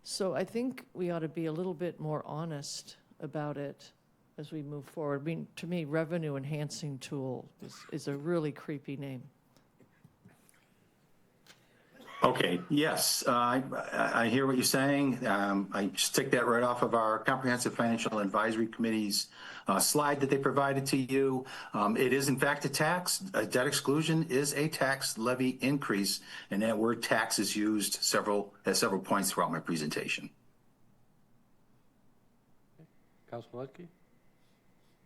So I think we ought to be a little bit more honest about it as we move forward. I mean, to me, revenue enhancing tool is a really creepy name. Okay, yes, I hear what you're saying. I just took that right off of our Comprehensive Financial Advisory Committee's slide that they provided to you. It is, in fact, a tax. A debt exclusion is a tax levy increase, and that word tax is used at several points throughout my presentation. Councilor Lutke?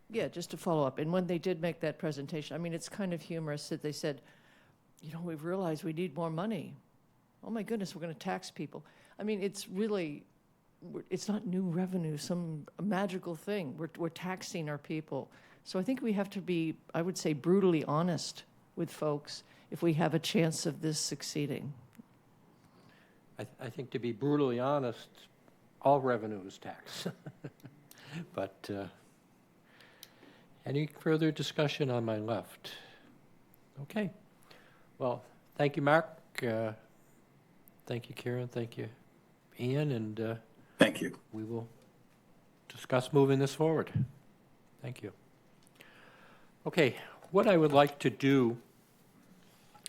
Yeah, just to follow up. And when they did make that presentation, I mean, it's kind of humorous that they said, we've realized we need more money. Oh my goodness, we're going to tax people. I mean, it's really, it's not new revenue, some magical thing. We're taxing our people. So I think we have to be, I would say, brutally honest with folks if we have a chance of this succeeding. I think to be brutally honest, all revenue is tax. But any further discussion on my left? Okay. Well, thank you, Mark. Thank you, Karen. Thank you, Ian. And Thank you. we will discuss moving this forward. Thank you. Okay, what I would like to do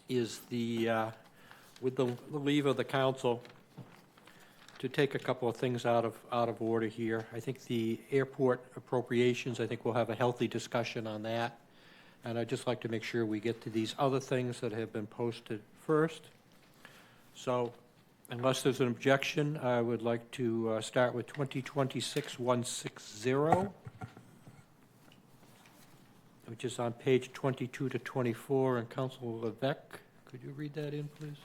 is with the leave of the council, to take a couple of things out of order here. I think the airport appropriations, I think we'll have a healthy discussion on that. And I'd just like to make sure we get to these other things that have been posted first. So unless there's an objection, I would like to start with 2026-160, which is on page 22 to 24. And Councilor Levesque, could you read that in, please?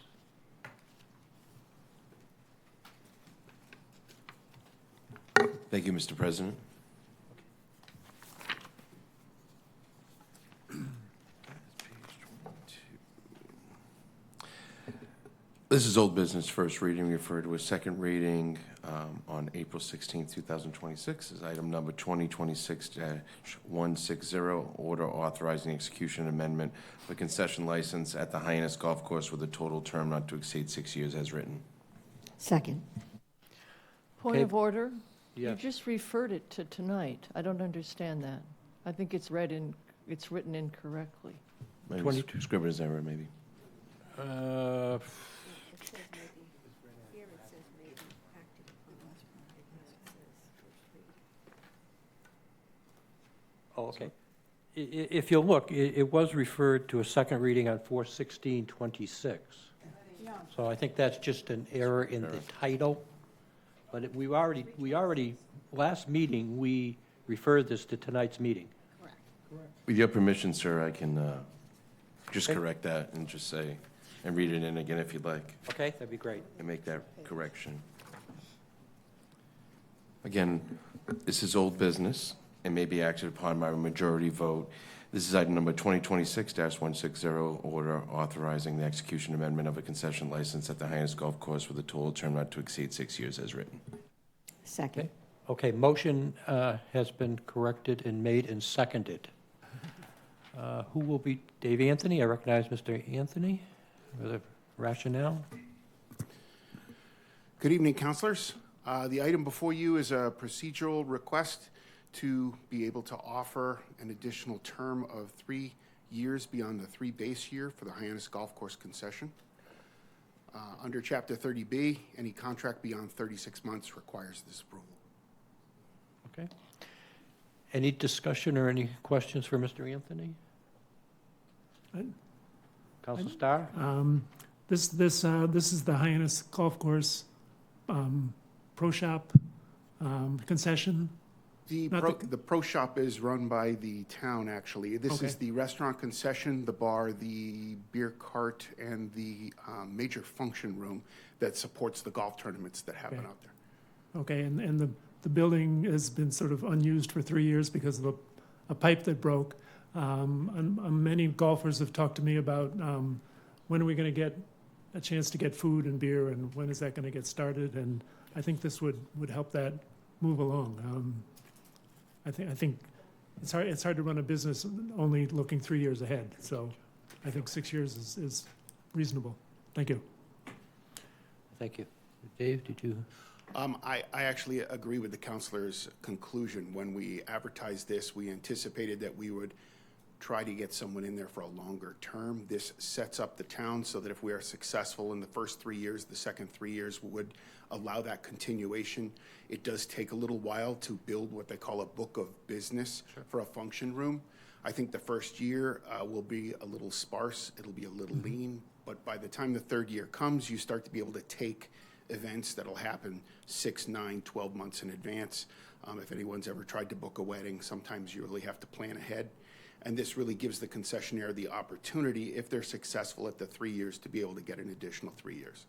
Thank you, Mr. President. This is old business, first reading, referred to as second reading on April 16, 2026, is item number 2026-160, order authorizing execution amendment of a concession license at the Hyannis Golf Course with a total term not to exceed 6 years as written. Second. Point Okay. of order? You Yes. just referred it to tonight. I don't understand that. I think it's written incorrectly. Maybe 22. Scrivener's error, maybe. Oh, okay. If you'll look, it was referred to a second reading on 4/16/26. So I think that's just an error in the title. But we already, last meeting, we referred this to tonight's meeting. With your permission, sir, I can just Okay. correct that and just say, and read it in again if you'd like, Okay, that'd be great. and make that correction. Again, this is old business and may be acted upon by a majority vote. This is item number 2026-160, order authorizing the execution amendment of a concession license at the Hyannis Golf Course with a total term not to exceed 6 years as written. Second. Okay, motion has been corrected and made and seconded. Who will be, Dave Anthony? I recognize Mr. Anthony with a rationale. Good evening, councilors. The item before you is a procedural request to be able to offer an additional term of 3 years beyond the 3 base year for the Hyannis Golf Course concession. Under Chapter 30B, any contract beyond 36 months requires this approval. Okay. Any discussion or any questions for Mr. Anthony? Council Starr? This is the Hyannis Golf Course Pro Shop concession. The pro shop is run by the town, actually. This is the restaurant concession, the bar, the beer cart, and the major function room that supports the golf tournaments that happen out there. Okay, and the building has been sort of unused for 3 years because of a pipe that broke. Many golfers have talked to me about when are we going to get a chance to get food and beer, and when is that going to get started? And I think this would help that move along. I think it's hard to run a business only looking 3 years ahead. So I think 6 years is reasonable. Thank you. Thank you. Dave, did you? I actually agree with the councilor's conclusion. When we advertised this, we anticipated that we would try to get someone in there for a longer term. This sets up the town so that if we are successful in the first 3 years, the second 3 years would allow that continuation. It does take a little while to build what they call a book of business for a function room. I think the first year will be a little sparse, it'll be a little lean, but by the time the third year comes, you start to be able to take events that'll happen 6, 9, 12 months in advance. If anyone's ever tried to book a wedding, sometimes you really have to plan ahead. And this really gives the concessionaire the opportunity, if they're successful at the 3 years, to be able to get an additional 3 years.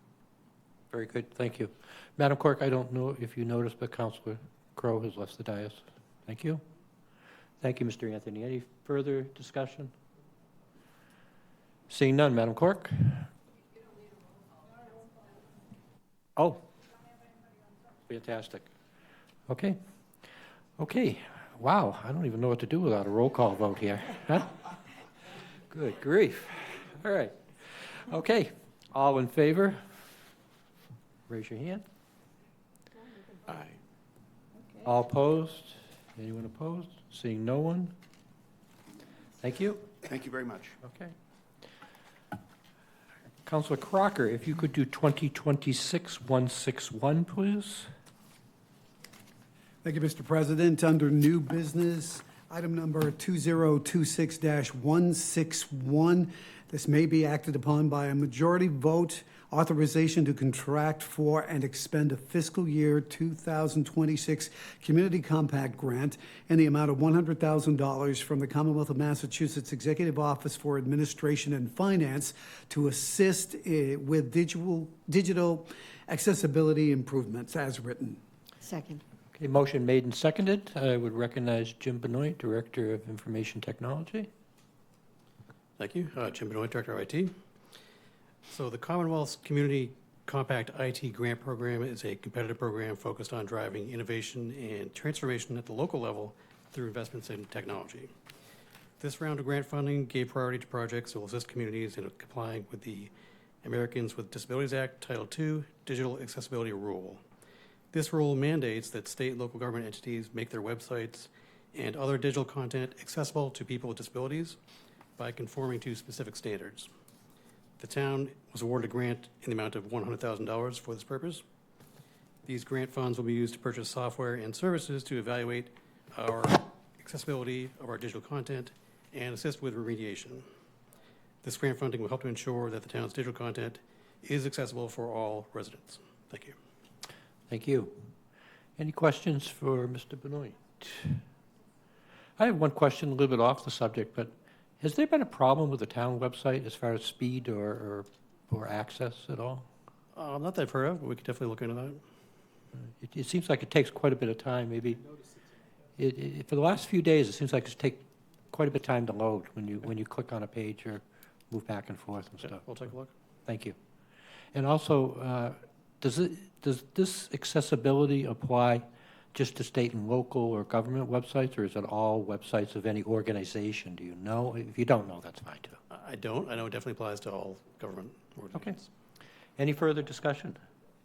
Very good, thank you. Madam Clerk, I don't know if you noticed, but Councilor Crowe has left the dais. Thank you. Thank you, Mr. Anthony. Any further discussion? Seeing none, Madam Clerk? Oh, fantastic. Okay. Okay. Wow, I don't even know what to do without a roll call vote here. Huh? Good grief. All right. Okay. All in favor? Raise your hand. Aye. All opposed? Anyone opposed? Seeing no one? Thank you. Thank you very much. Okay. Councilor Crocker, if you could do 2026-161, please. Thank you, Mr. President. Under new business, item number 2026-161. This may be acted upon by a majority vote. Authorization to contract for and expend a fiscal year 2026 Community Compact Grant in the amount of $100,000 from the Commonwealth of Massachusetts Executive Office for Administration and Finance to assist with digital accessibility improvements as written. Second. Okay, motion made and seconded. I would recognize Jim Benoit, Director of Information Technology. Thank you. Jim Benoit, Director of IT. So the Commonwealth's Community Compact IT Grant Program is a competitive program focused on driving innovation and transformation at the local level through investments in technology. This round of grant funding gave priority to projects that will assist communities in complying with the Americans with Disabilities Act, Title II, Digital Accessibility Rule. This rule mandates that state and local government entities make their websites and other digital content accessible to people with disabilities by conforming to specific standards. The town was awarded a grant in the amount of $100,000 for this purpose. These grant funds will be used to purchase software and services to evaluate our accessibility of our digital content and assist with remediation. This grant funding will help to ensure that the town's digital content is accessible for all residents. Thank you. Thank you. Any questions for Mr. Benoit? I have one question a little bit off the subject, but has there been a problem with the town website as far as speed or access at all? Not that I've heard of, but we could definitely look into that. It seems like it takes quite a bit of time, maybe. For the last few days, it seems like it's take quite a bit of time to load when you click on a page or move back and forth and stuff. We'll take a look. Thank you. And also, does this accessibility apply just to state and local or government websites, or is it all websites of any organization? Do you know? If you don't know, that's fine too. I don't. I know it definitely applies to all government organizations. Okay. Any further discussion?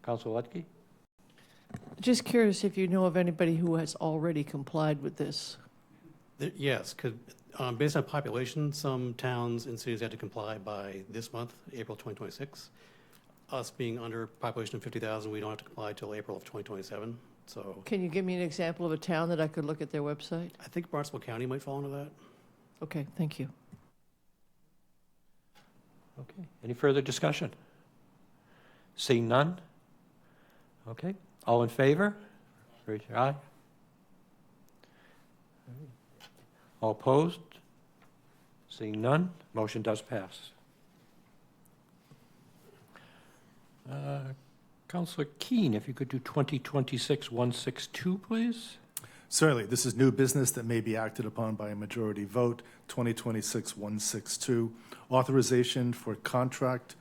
Councilor Lutke? Just curious if you know of anybody who has already complied with this. Yes, based on population, some towns and cities had to comply by this month, April 2026. Us being under population of 50,000, we don't have to comply till April of 2027. So, Can you give me an example of a town that I could look at their website? I think Barnstable County might fall into that. Okay, thank you. Okay. Any further discussion? Seeing none? Okay. All in favor? Raise your eye. All opposed? Seeing none? Motion does pass. Councilor Keene, if you could do 2026-162, please. Certainly. This is new business that may be acted upon by a majority vote. 2026-162, authorization for contract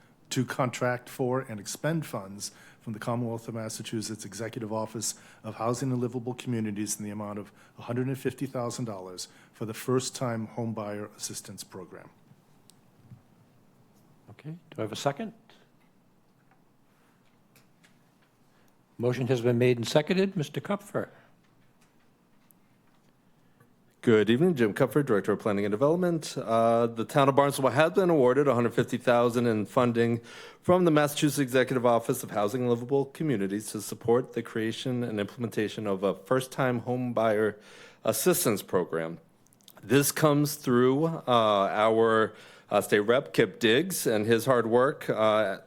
for and expend funds from the Commonwealth of Massachusetts Executive Office of Housing and Livable Communities in the amount of $150,000 for the first-time homebuyer assistance program. Okay. Do I have a second? Motion has been made and seconded. Mr. Kupfer. Good evening, Jim Kupfer, Director of Planning and Development. The town of Barnstable has been awarded $150,000 in funding from the Massachusetts Executive Office of Housing and Livable Communities to support the creation and implementation of a first-time home buyer assistance program. This comes through our state rep, Kip Diggs, and his hard work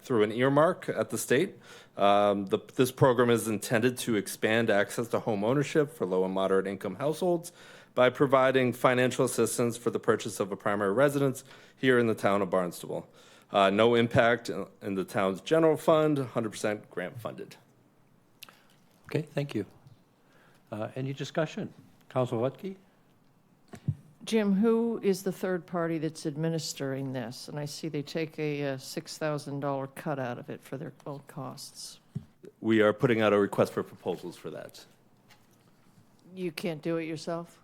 through an earmark at the state. This program is intended to expand access to home ownership for low and moderate income households by providing financial assistance for the purchase of a primary residence here in the town of Barnstable. No impact in the town's general fund, 100% grant funded. Okay, thank you. Any discussion? Councilor Lutke? Jim, who is the third party that's administering this? And I see they take a $6,000 cut out of it for their own costs. We are putting out a request for proposals for that. You can't do it yourself?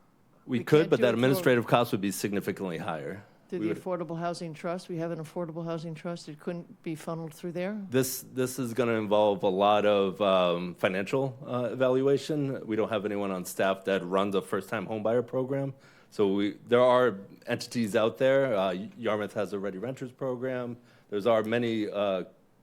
We We could, can't but do that it through- administrative cost would be significantly higher. Through We the would- Affordable Housing Trust? We have an Affordable Housing Trust. It couldn't be funneled through there? This is going to involve a lot of financial evaluation. We don't have anyone on staff that runs a first-time homebuyer program. So there are entities out there. Yarmouth has a Ready Renters program. There's are many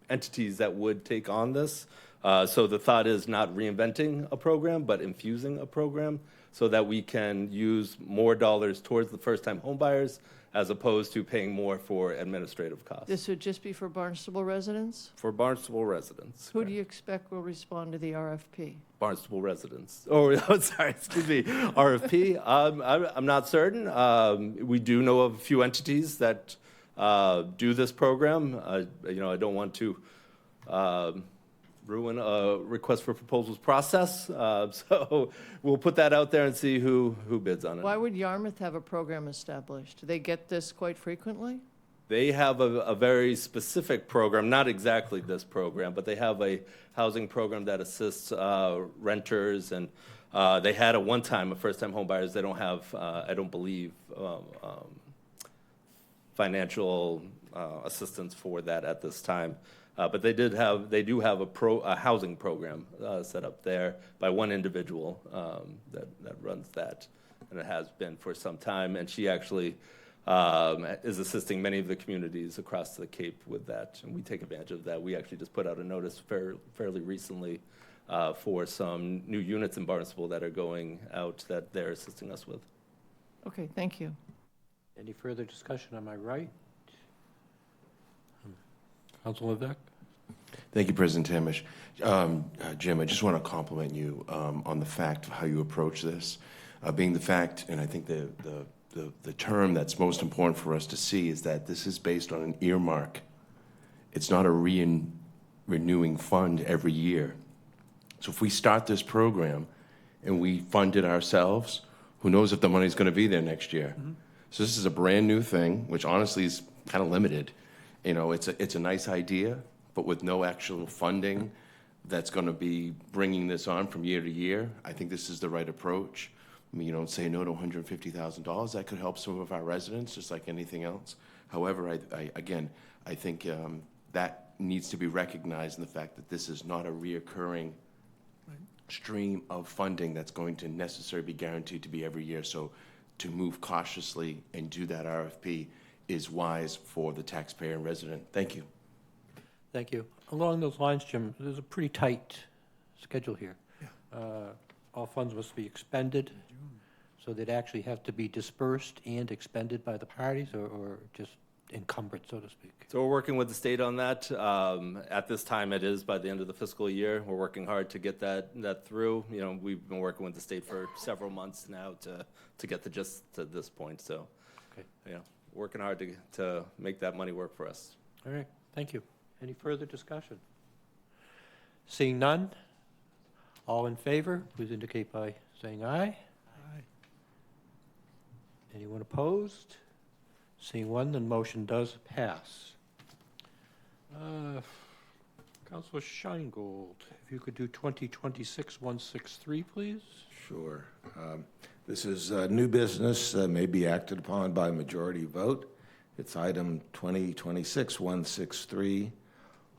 entities that would take on this. So the thought is not reinventing a program, but infusing a program so that we can use more dollars towards the first-time homebuyers as opposed to paying more for administrative costs. This would just be for Barnstable residents? For Barnstable residents. Who do you expect will respond to the RFP? Barnstable residents. Oh, sorry, excuse me, RFP. I'm not certain. We do know of a few entities that do this program. I don't want to ruin a request for proposals process. So we'll put that out there and see who bids on it. Why would Yarmouth have a program established? Do they get this quite frequently? They have a very specific program, not exactly this program, but they have a housing program that assists renters, and they had at one time a first-time home buyers. They don't have, I don't believe, financial assistance for that at this time. But they do have a housing program set up there by one individual that runs that, and it has been for some time. And she actually is assisting many of the communities across the Cape with that, and we take advantage of that. We actually just put out a notice fairly recently for some new units in Barnstable that are going out that they're assisting us with. Okay, thank you. Any further discussion on my right? Councilor Levesque? Thank you, President Tamish. Jim, I just want to compliment you on the fact of how you approach this. Being the fact, and I think the term that's most important for us to see is that this is based on an earmark. It's not a renewing fund every year. So if we start this program and we fund it ourselves, who knows if the money's going to be there next year? Mm-hmm. So this is a brand new thing, which honestly is kind of limited. You know, it's a nice idea, but with no actual funding that's going to be bringing this on from year to year, I think this is the right approach. I mean, you don't say no to $150,000. That could help some of our residents, just like anything else. However, I think that needs to be recognized in the fact that this is not a reoccurring stream of funding that's going to necessarily be guaranteed to be every year. So to move cautiously and do that RFP is wise for the taxpayer and resident. Thank you. Thank you. Along those lines, Jim, there's a pretty tight schedule here. Yeah. All funds must be expended, so they'd actually have to be dispersed and expended by the parties, or just encumbered, so to speak. So we're working with the state on that. At this time, it is by the end of the fiscal year. We're working hard to get that through. You know, we've been working with the state for several months now to get to this point. So, okay, you know, working hard to make that money work for us. All right, thank you. Any further discussion? Seeing none, all in favor, please indicate by saying aye. Aye. Anyone opposed? Seeing one, the motion does pass. Councilor Sheingold, if you could do 2026-163, please. Sure. This is new business, may be acted upon by majority vote. It's item 2026-163,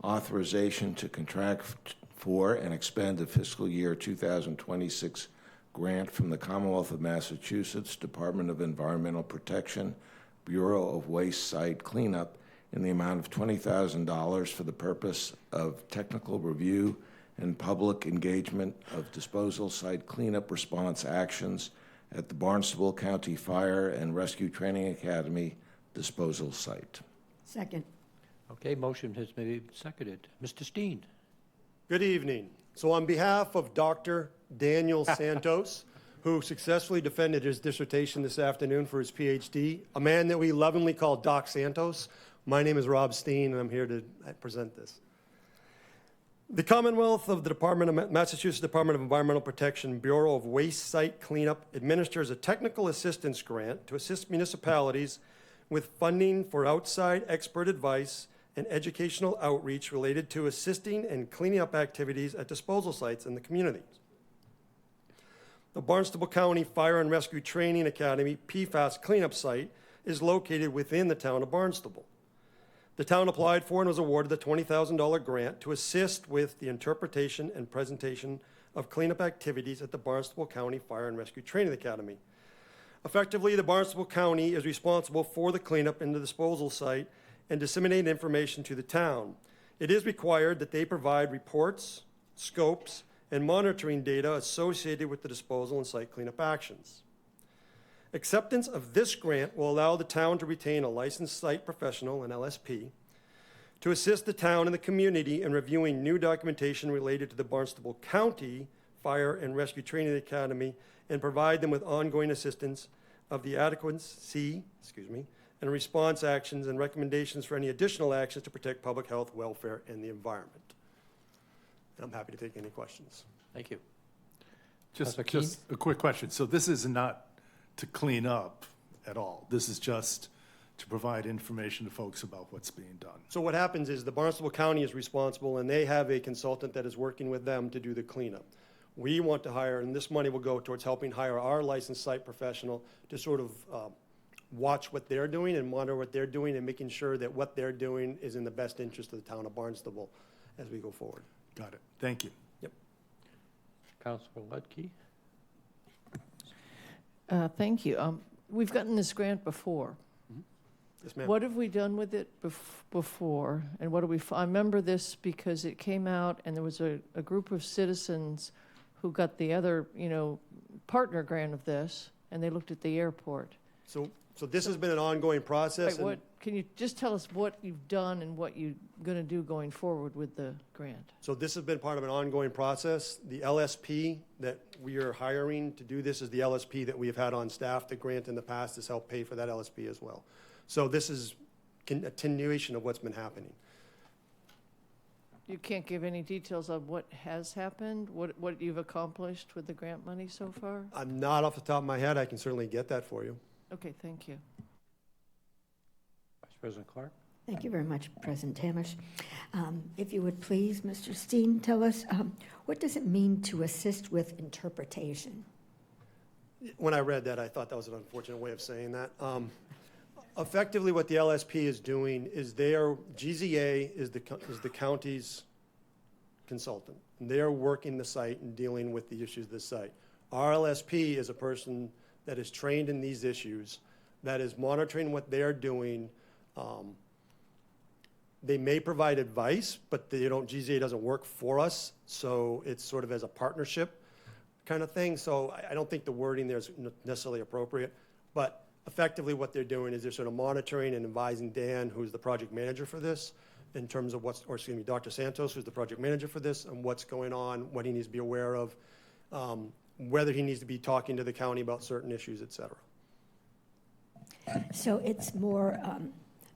authorization to contract for and expend the fiscal year 2026 grant from the Commonwealth of Massachusetts Department of Environmental Protection, Bureau of Waste Site Cleanup in the amount of $20,000 for the purpose of technical review and public engagement of disposal site cleanup response actions at the Barnstable County Fire and Rescue Training Academy disposal site. Second. Okay, motion has been seconded. Mr. Steen. Good evening. So on behalf of Dr. Daniel Santos, who successfully defended his dissertation this afternoon for his PhD, a man that we lovingly call Doc Santos, my name is Rob Steen, and I'm here to present this. The Commonwealth of the Massachusetts Department of Environmental Protection Bureau of Waste Site Cleanup administers a technical assistance grant to assist municipalities with funding for outside expert advice and educational outreach related to assisting and cleaning up activities at disposal sites in the communities. The Barnstable County Fire and Rescue Training Academy PFAS cleanup site is located within the town of Barnstable. The town applied for and was awarded the $20,000 grant to assist with the interpretation and presentation of cleanup activities at the Barnstable County Fire and Rescue Training Academy. Effectively, the Barnstable County is responsible for the cleanup in the disposal site and disseminate information to the town. It is required that they provide reports, scopes, and monitoring data associated with the disposal and site cleanup actions. Acceptance of this grant will allow the town to retain a licensed site professional, an LSP, to assist the town and the community in reviewing new documentation related to the Barnstable County Fire and Rescue Training Academy and provide them with ongoing assistance of the adequacy, and response actions and recommendations for any additional actions to protect public health, welfare, and the environment. And I'm happy to take any questions. Thank you. Just Councilor Keene? a quick question. So this is not to clean up at all. This is just to provide information to folks about what's being done. So what happens is the Barnstable County is responsible, and they have a consultant that is working with them to do the cleanup. We want to hire, and this money will go towards helping hire our licensed site professional to sort of watch what they're doing and monitor what they're doing and making sure that what they're doing is in the best interest of the town of Barnstable as we go forward. Got it. Thank you. Yep. Councilor Ledke? Thank you. We've gotten this grant before. Yes, ma'am. What have we done with it before? And what do we, I remember this because it came out and there was a group of citizens who got the other, partner grant of this, and they looked at the airport. So this has been an ongoing process. Right, can you just tell us what you've done and what you're going to do going forward with the grant? So this has been part of an ongoing process. The LSP that we are hiring to do this is the LSP that we have had on staff. The grant in the past has helped pay for that LSP as well. So this is a continuation of what's been happening. You can't give any details on what has happened, what you've accomplished with the grant money so far? I'm not off the top of my head. I can certainly get that for you. Okay, thank you. Vice President Clark? Thank you very much, President Tamish. If you would please, Mr. Steen, tell us, what does it mean to assist with interpretation? When I read that, I thought that was an unfortunate way of saying that. Effectively, what the LSP is doing is GZA is the county's consultant. And they are working the site and dealing with the issues of the site. Our LSP is a person that is trained in these issues, that is monitoring what they are doing. They may provide advice, but GZA doesn't work for us, so it's sort of as a partnership kind of thing. So I don't think the wording there is necessarily appropriate, but effectively what they're doing is they're sort of monitoring and advising Dan, who's the project manager for this, in terms of Dr. Santos, who's the project manager for this, and what's going on, what he needs to be aware of, whether he needs to be talking to the county about certain issues, et cetera. So it's more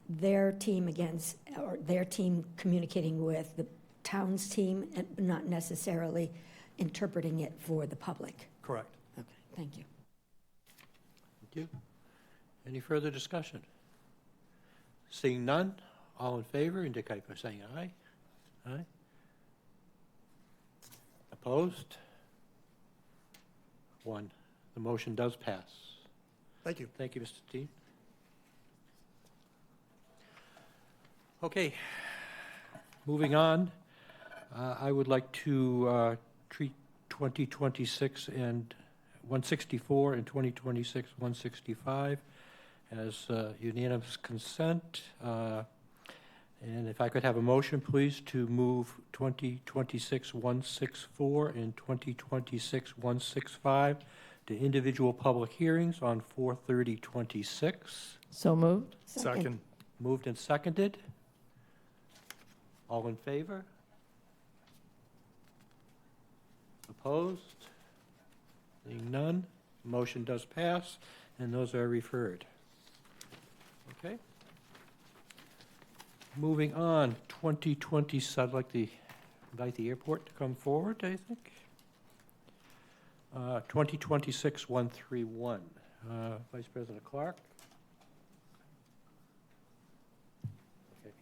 their team communicating with the town's team and not necessarily interpreting it for the public. Correct. Okay, thank you. Thank you. Any further discussion? Seeing none, all in favor indicate by saying aye. Aye. Opposed? One. The motion does pass. Thank you. Thank you, Mr. Steen. Okay, moving on. I would like to treat 2026 and 164 and 2026 165 as unanimous consent. And if I could have a motion, please, to move 2026 164 and 2026 165 to individual public hearings on 4/30/26. So moved. Second. Moved and seconded. All in favor? Opposed? Seeing none, motion does pass, and those are referred. Okay. Moving on, 2020, I'd like the invite the airport to come forward, I think. 2026-131. Vice President Clerk. Okay.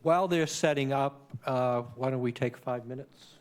While they're setting up, why don't we take 5 minutes?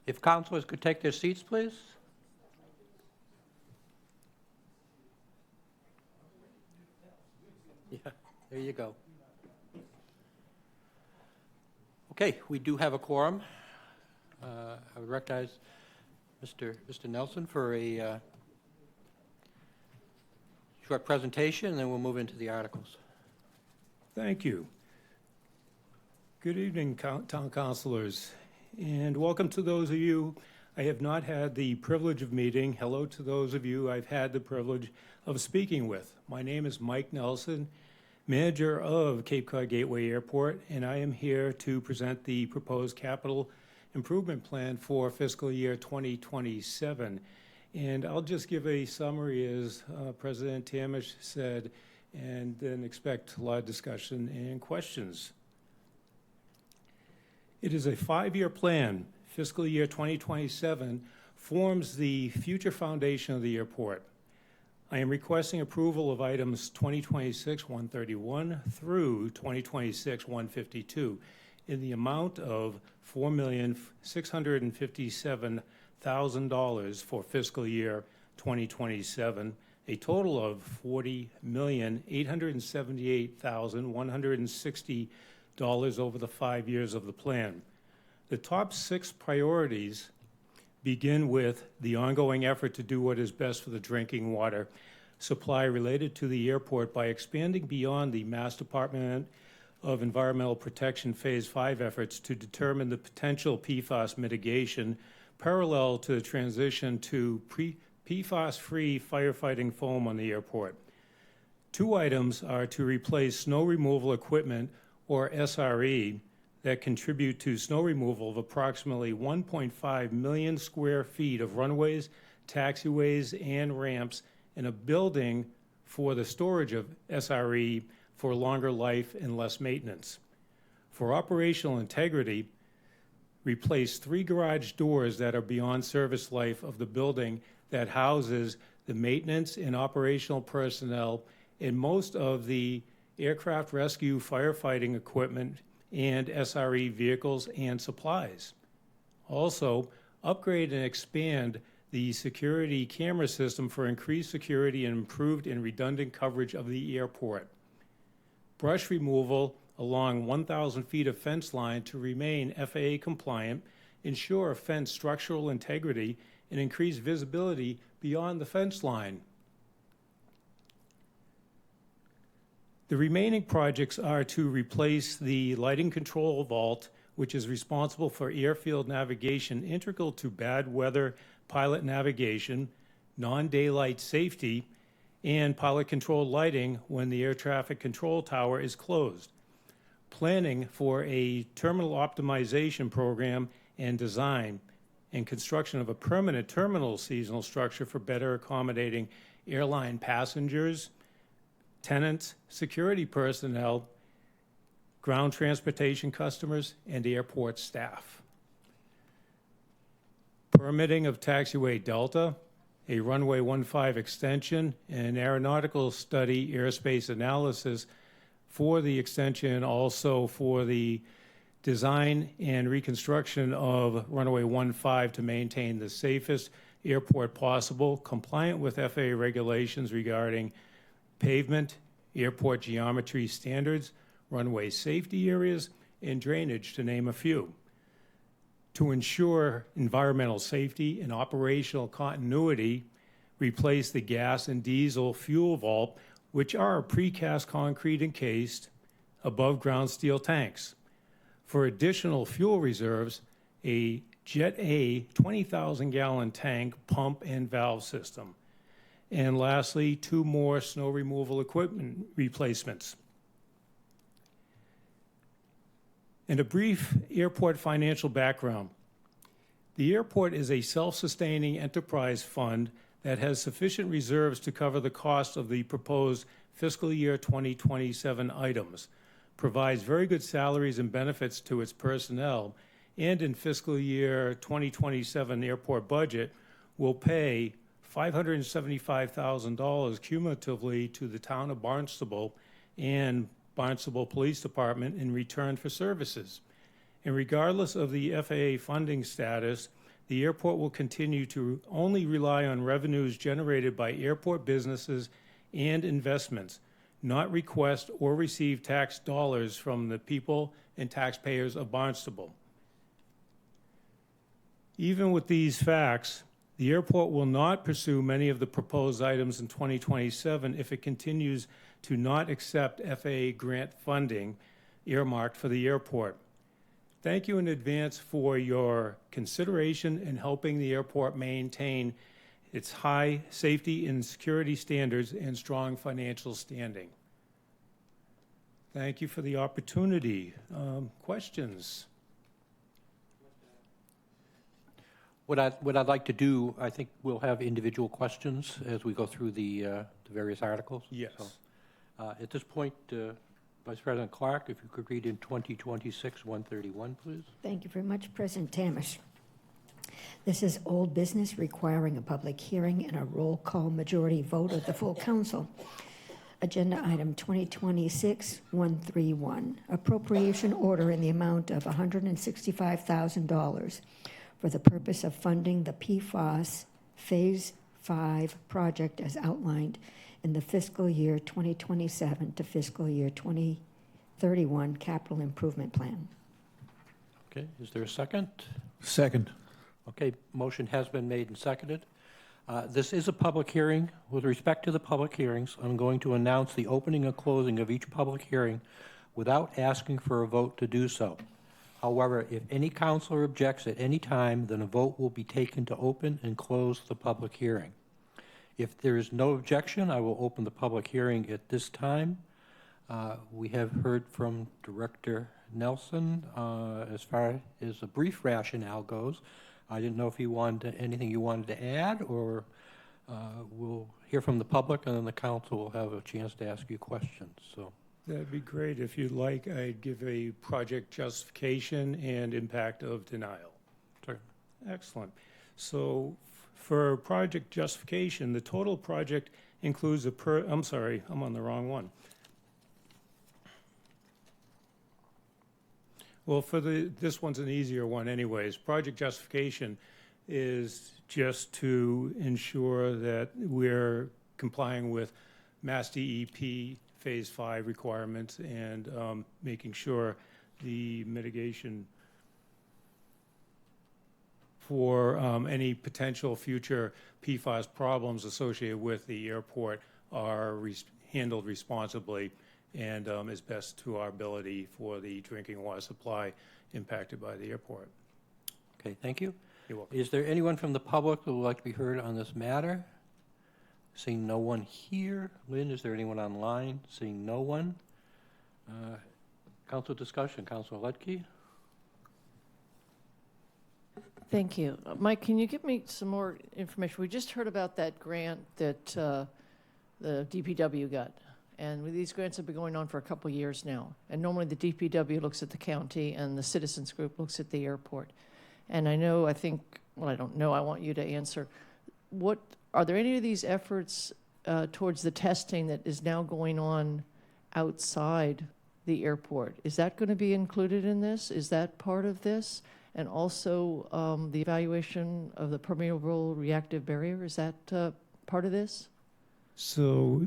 If councilors could take their seats, please. Yeah, there you go. Okay, we do have a quorum. I would recognize Mr. Nelson for a short presentation, and then we'll move into the articles. Thank you. Good evening, town councilors, and welcome to those of you I have not had the privilege of meeting. Hello to those of you I've had the privilege of speaking with. My name is Mike Nelson, manager of Cape Cod Gateway Airport, and I am here to present the proposed capital improvement plan for fiscal year 2027. And I'll just give a summary, as President Tamish said, and then expect a lot of discussion and questions. It is a 5-year plan. Fiscal year 2027 forms the future foundation of the airport. I am requesting approval of items 2026-131 through 2026-152 in the amount of $4,657,000 for fiscal year 2027, a total of $40,878,160 over the 5 years of the plan. The top 6 priorities begin with the ongoing effort to do what is best for the drinking water supply related to the airport by expanding beyond the Mass Department of Environmental Protection Phase 5 efforts to determine the potential PFAS mitigation parallel to the transition to PFAS-free firefighting foam on the airport. 2 items are to replace snow removal equipment, or SRE, that contribute to snow removal of approximately 1.5 million square feet of runways, taxiways, and ramps in a building for the storage of SRE for longer life and less maintenance. For operational integrity, replace 3 garage doors that are beyond service life of the building that houses the maintenance and operational personnel and most of the aircraft rescue firefighting equipment and SRE vehicles and supplies. Also, upgrade and expand the security camera system for increased security and improved and redundant coverage of the airport. Brush removal along 1,000 feet of fence line to remain FAA compliant, ensure fence structural integrity, and increase visibility beyond the fence line. The remaining projects are to replace the lighting control vault, which is responsible for airfield navigation integral to bad weather pilot navigation, non-daylight safety, and pilot controlled lighting when the air traffic control tower is closed. Planning for a terminal optimization program and design and construction of a permanent terminal seasonal structure for better accommodating airline passengers, tenants, security personnel, ground transportation customers, and airport staff. Permitting of taxiway Delta, a runway 15 extension, and aeronautical study airspace analysis for the extension, also for the design and reconstruction of runway 15 to maintain the safest airport possible, compliant with FAA regulations regarding pavement, airport geometry standards, runway safety areas, and drainage, to name a few. To ensure environmental safety and operational continuity, replace the gas and diesel fuel vault, which are precast concrete encased above ground steel tanks. For additional fuel reserves, a Jet A 20,000 gallon tank pump and valve system. And lastly, 2 more snow removal equipment replacements. And a brief airport financial background. The airport is a self-sustaining enterprise fund that has sufficient reserves to cover the cost of the proposed fiscal year 2027 items, provides very good salaries and benefits to its personnel, and in fiscal year 2027 airport budget will pay $575,000 cumulatively to the town of Barnstable and Barnstable Police Department in return for services. And regardless of the FAA funding status, The airport will continue to only rely on revenues generated by airport businesses and investments, not request or receive tax dollars from the people and taxpayers of Barnstable. Even with these facts, the airport will not pursue many of the proposed items in 2027 if it continues to not accept FAA grant funding earmarked for the airport. Thank you in advance for your consideration in helping the airport maintain its high safety and security standards and strong financial standing. Thank you for the opportunity. Questions? What I'd like to do, I think we'll have individual questions as we go through the various articles. Yes. So, at this point, Vice President Clark, if you could read in 2026-131, please. Thank you very much, President Tamish. This is old business requiring a public hearing and a roll call majority vote of the full council. Agenda item 2026-131, appropriation order in the amount of $165,000 for the purpose of funding the PFAS Phase 5 project as outlined in the fiscal year 2027 to fiscal year 2031 capital improvement plan. Okay, is there a second? Second. Okay, motion has been made and seconded. This is a public hearing. With respect to the public hearings, I'm going to announce the opening and closing of each public hearing without asking for a vote to do so. However, if any counselor objects at any time, then a vote will be taken to open and close the public hearing. If there is no objection, I will open the public hearing at this time. We have heard from Director Nelson as far as a brief rationale goes. I didn't know if you wanted anything you wanted to add, or we'll hear from the public, and then the council will have a chance to ask you questions. So That'd be great. If you'd like, I'd give a project justification and impact of denial. Sure. Excellent. So for project justification, the total project includes I'm sorry, I'm on the wrong one. Well, this one's an easier one anyways. Project justification is just to ensure that we're complying with Mass DEP Phase 5 requirements and making sure the mitigation for any potential future PFAS problems associated with the airport are handled responsibly and as best to our ability for the drinking water supply impacted by the airport. Okay, thank you. You're welcome. Is there anyone from the public who would like to be heard on this matter? Seeing no one here. Lynn, is there anyone online? Seeing no one. Council discussion. Councilor Ledke. Thank you. Mike, can you give me some more information? We just heard about that grant that the DPW got. And these grants have been going on for a couple years now. And normally the DPW looks at the county and the citizens group looks at the airport. And I don't know, I want you to answer. Are there any of these efforts towards the testing that is now going on outside the airport? Is that going to be included in this? Is that part of this? And also the evaluation of the permeable reactive barrier, is that part of this? So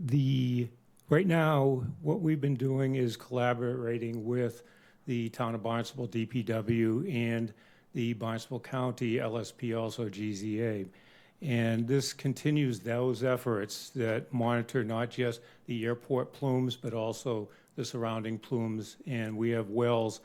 right now, what we've been doing is collaborating with the Town of Barnstable DPW and the Barnstable County LSP, also GZA. And this continues those efforts that monitor not just the airport plumes, but also the surrounding plumes. And we have wells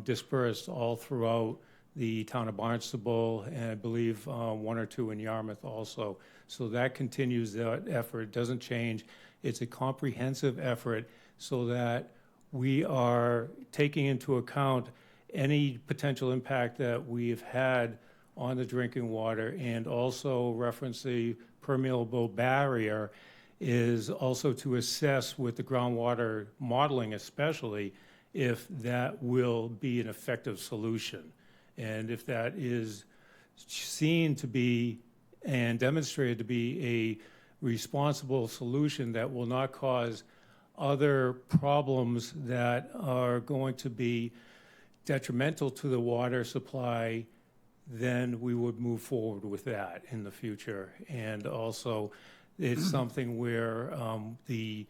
dispersed all throughout the Town of Barnstable, and I believe one or two in Yarmouth also. So that continues that effort. It doesn't change. It's a comprehensive effort so that we are taking into account any potential impact that we've had on the drinking water, and also reference the permeable barrier is also to assess with the groundwater modeling especially if that will be an effective solution. And if that is seen to be and demonstrated to be a responsible solution that will not cause other problems that are going to be detrimental to the water supply, then we would move forward with that in the future. And also, it's something where the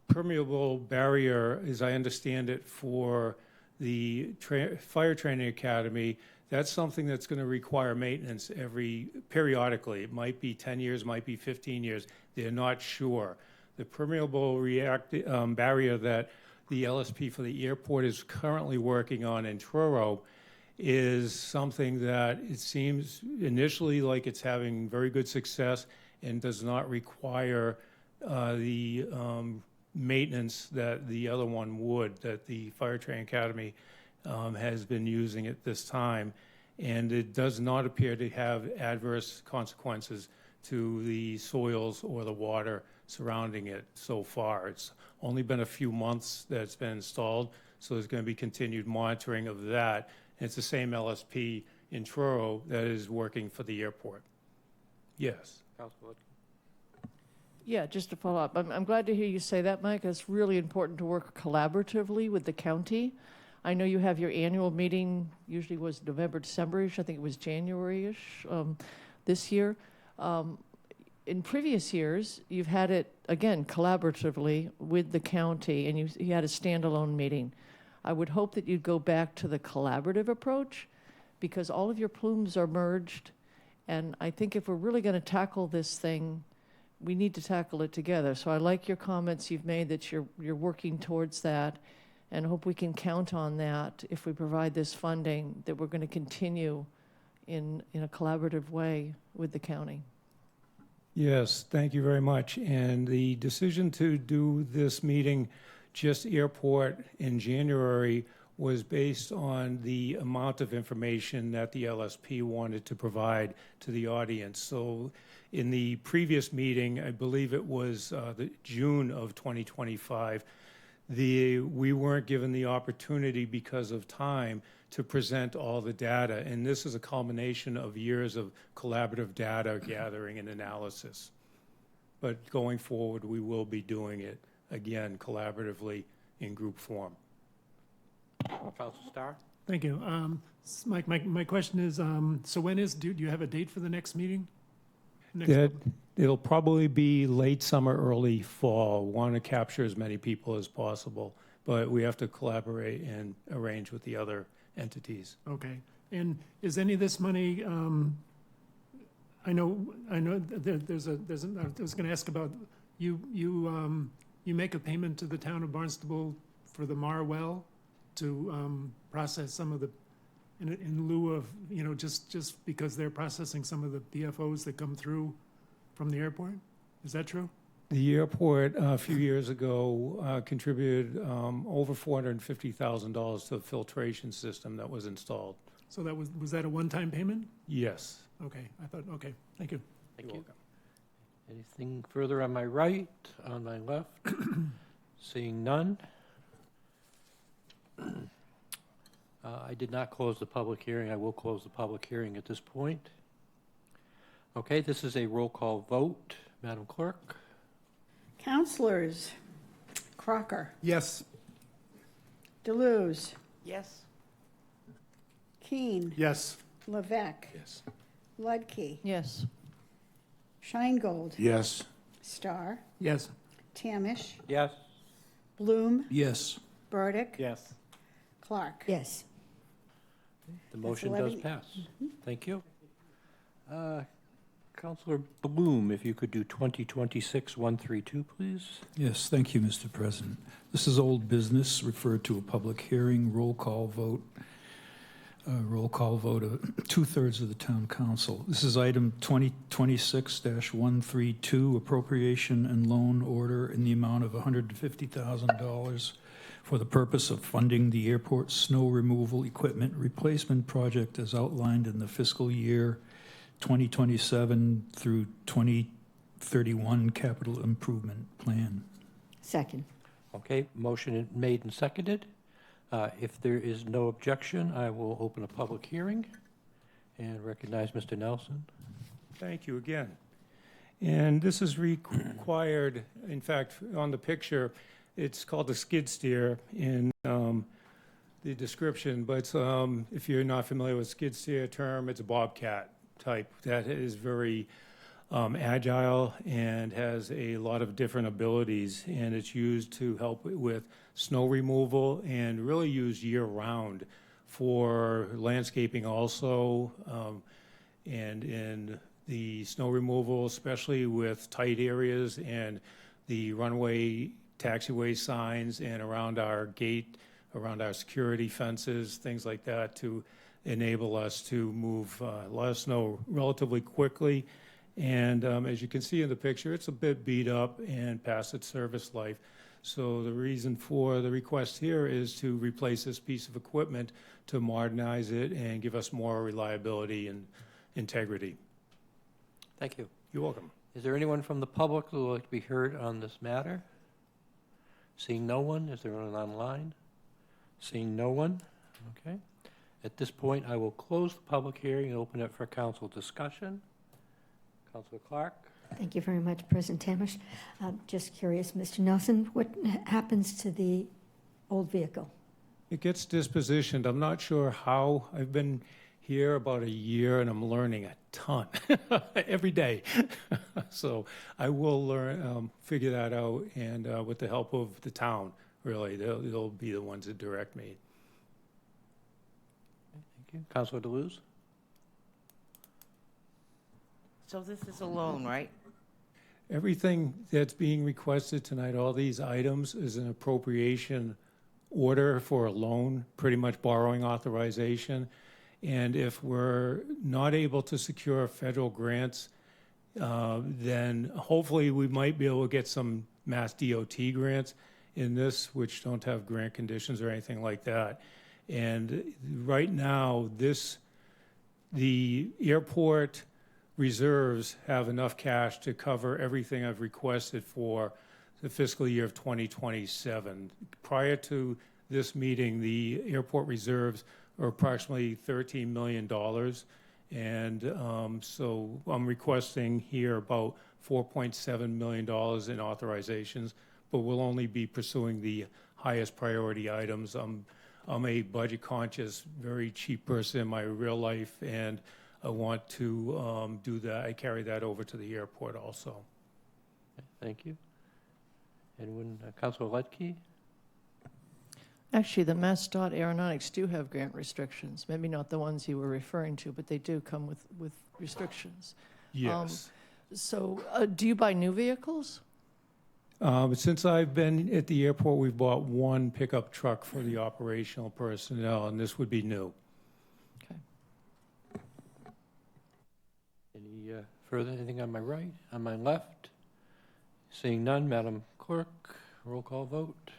permeable barrier, as I understand it, for the Fire Training Academy, that's something that's going to require maintenance periodically. It might be 10 years, might be 15 years. They're not sure. The permeable barrier that the LSP for the airport is currently working on in Truro is something that it seems initially like it's having very good success and does not require the maintenance that the other one would, that the Fire Training Academy has been using at this time. And it does not appear to have adverse consequences to the soils or the water surrounding it so far. It's only been a few months that it's been installed, so there's going to be continued monitoring of that. And it's the same LSP in Truro that is working for the airport. Yes. Yeah, just to follow up, I'm glad to hear you say that, Mike. It's really important to work collaboratively with the county. I know you have your annual meeting, usually was November, December-ish. I think it was January-ish this year. In previous years, you've had it, again, collaboratively with the county, and you had a standalone meeting. I would hope that you'd go back to the collaborative approach, because all of your plumes are merged, and I think if we're really going to tackle this thing, we need to tackle it together. So I like your comments you've made that you're working towards that, and hope we can count on that if we provide this funding, that we're going to continue in a collaborative way with the county. Yes, thank you very much. And the decision to do this meeting, just airport in January, was based on the amount of information that the LSP wanted to provide to the audience. So in the previous meeting, I believe it was the June of 2025, we weren't given the opportunity because of time to present all the data. And this is a culmination of years of collaborative data gathering and analysis. But going forward, we will be doing it, again, collaboratively in group form. Councilor Starr? Thank you. Mike, my question is, so do you have a date for the next meeting? It'll probably be late summer, early fall. Want to capture as many people as possible, but we have to collaborate and arrange with the other entities. Okay. And is any of this money, I know I was going to ask about, you make a payment to the town of Barnstable for the Mar well to process some of the, in lieu of, just because they're processing some of the PFOs that come through from the airport? Is that true? The airport a few years ago contributed over $450,000 to the filtration system that was installed. So that was that a one-time payment? Yes. Okay, okay, thank you. Thank you. Anything further on my right, on my left? Seeing none. I did not close the public hearing. I will close the public hearing at this point. Okay, this is a roll call vote. Madam Clerk? Councilors, Crocker, Yes. Deleuze, Yes. Keene, Yes. Levesque, Yes. Ludke, Yes. Scheingold, Yes. Starr, Yes. Tamish, Yes. Bloom, Yes. Burdick, Yes. Clark. Yes. The motion does 11. pass. Thank you. Councilor Bloom, if you could do 2026-132, please. Yes, thank you, Mr. President. This is old business, referred to a public hearing, roll call vote of 2/3 of the town council. This is item 2026-132, appropriation and loan order in the amount of $150,000 for the purpose of funding the airport snow removal equipment replacement project as outlined in the fiscal year 2027 through 2031 capital improvement plan. Second. Okay, motion made and seconded. If there is no objection, I will open a public hearing and recognize Mr. Nelson. Thank you again. And this is required, in fact, on the picture, it's called a skid steer in the description, but if you're not familiar with skid steer term, it's a bobcat type that is very agile and has a lot of different abilities, and it's used to help with snow removal and really used year-round for landscaping also, and in the snow removal, especially with tight areas and the runway, taxiway signs, and around our gate, around our security fences, things like that, to enable us to move a lot of snow relatively quickly. And as you can see in the picture, it's a bit beat up and past its service life. So the reason for the request here is to replace this piece of equipment to modernize it and give us more reliability and integrity. Thank you. You're welcome. Is there anyone from the public who would like to be heard on this matter? Seeing no one, is there anyone online? Seeing no one, okay. At this point, I will close the public hearing and open it for council discussion. Councilor Clark? Thank you very much, President Tamish. Just curious, Mr. Nelson, what happens to the old vehicle? It gets dispositioned. I'm not sure how. I've been here about a year and I'm learning a ton every day. So I will learn, figure that out, and with the help of the town, really, they'll be the ones that direct me. Thank you. Councilor Deleuze? So this is a loan, right? Everything that's being requested tonight, all these items, is an appropriation order for a loan, pretty much borrowing authorization. And if we're not able to secure federal grants, then hopefully we might be able to get some Mass DOT grants in this, which don't have grant conditions or anything like that. And right now, the airport reserves have enough cash to cover everything I've requested for the fiscal year of 2027. Prior to this meeting, the airport reserves are approximately $13 million. And so I'm requesting here about $4.7 million in authorizations, but we'll only be pursuing the highest priority items. I'm a budget conscious, very cheap person in my real life, and I want to do that. I carry that over to the airport also. Okay, thank you. Anyone, Councilor Ledke? Actually, the MassDOT Aeronautics do have grant restrictions. Maybe not the ones you were referring to, but they do come with restrictions. Yes. So do you buy new vehicles? Since I've been at the airport, we've bought one pickup truck for the operational personnel, and this would be new. Okay. Any further, anything on my right, on my left? Seeing none, Madam Clerk, roll call vote.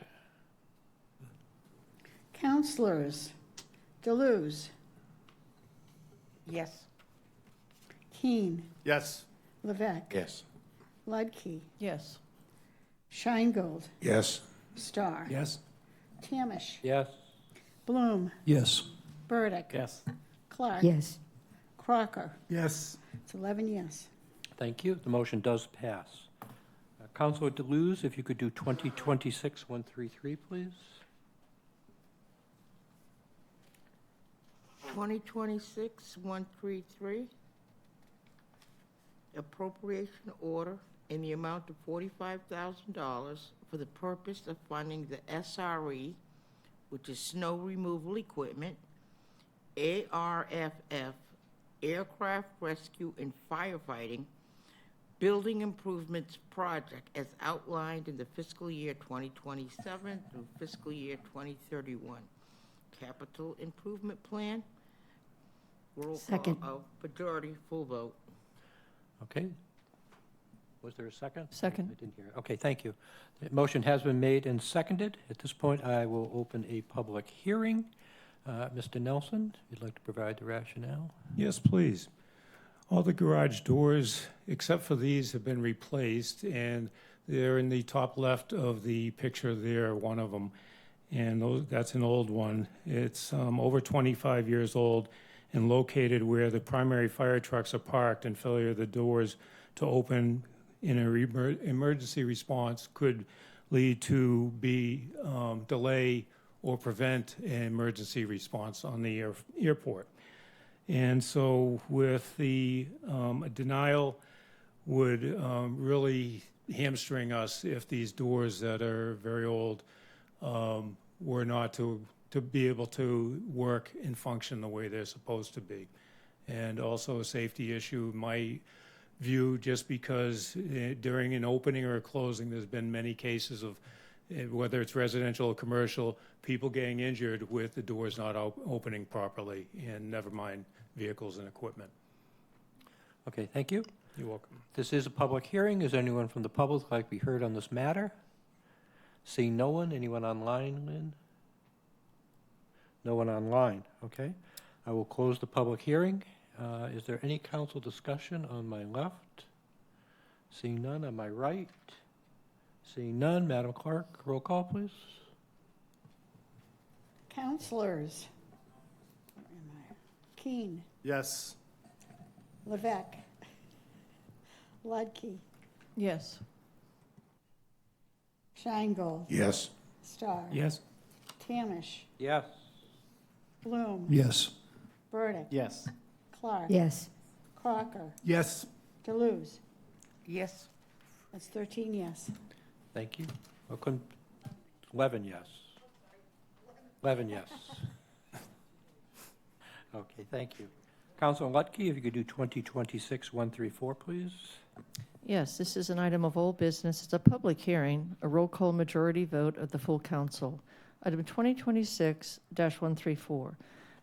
Councilors Deleuze, Yes. Keene, Yes. Levesque, Yes. Ludke, Yes. Scheingold, Yes. Starr, Yes. Tamish, Yes. Bloom, Yes. Burdick, Yes. Clark, Yes. Crocker. Yes. It's 11 yes. Thank you. The motion does pass. Councilor Deleuze, if you could do 2026-133, please. 2026-133, appropriation order in the amount of $45,000 for the purpose of funding the SRE, which is snow removal equipment, ARFF, aircraft rescue and firefighting, building improvements project as outlined in the fiscal year 2027 through fiscal year 2031. Capital improvement plan. Roll Second. call of majority, full vote. Okay. Was there a second? Second. I didn't hear. Okay, thank you. The motion has been made and seconded. At this point, I will open a public hearing. Mr. Nelson, if you'd like to provide the rationale. Yes, please. All the garage doors, except for these, have been replaced, and they're in the top left of the picture there, one of them. And that's an old one. It's over 25 years old and located where the primary fire trucks are parked, and failure of the doors to open in an emergency response could lead to delay or prevent an emergency response on the airport. And so with the denial would really hamstring us if these doors that are very old were not to be able to work and function the way they're supposed to be. And also a safety issue, my view, just because during an opening or a closing, there's been many cases of whether it's residential or commercial, people getting injured with the doors not opening properly, and never mind vehicles and equipment. Okay, thank you. You're welcome. This is a public hearing. Is anyone from the public like to be heard on this matter? Seeing no one. Anyone online, Lynn? No one online. Okay. I will close the public hearing. Is there any council discussion on my left? Seeing none. On my right? Seeing none. Madam Clerk, roll call, please. Counselors. Where am I? Keene. Yes. Levesque. Ludke. Yes. Scheingold. Yes. Starr. Yes. Tamish. Yes. Bloom. Yes. Burdick. Yes. Clark. Yes. Crocker. Yes. Deleuze. Yes. That's 13 yes. Thank you. 11 yes. 11 yes. Okay, thank you. Councilor Lutke, if you could do 2026-134, please. Yes, this is an item of old business. It's a public hearing, a roll call majority vote of the full council. Item 2026-134,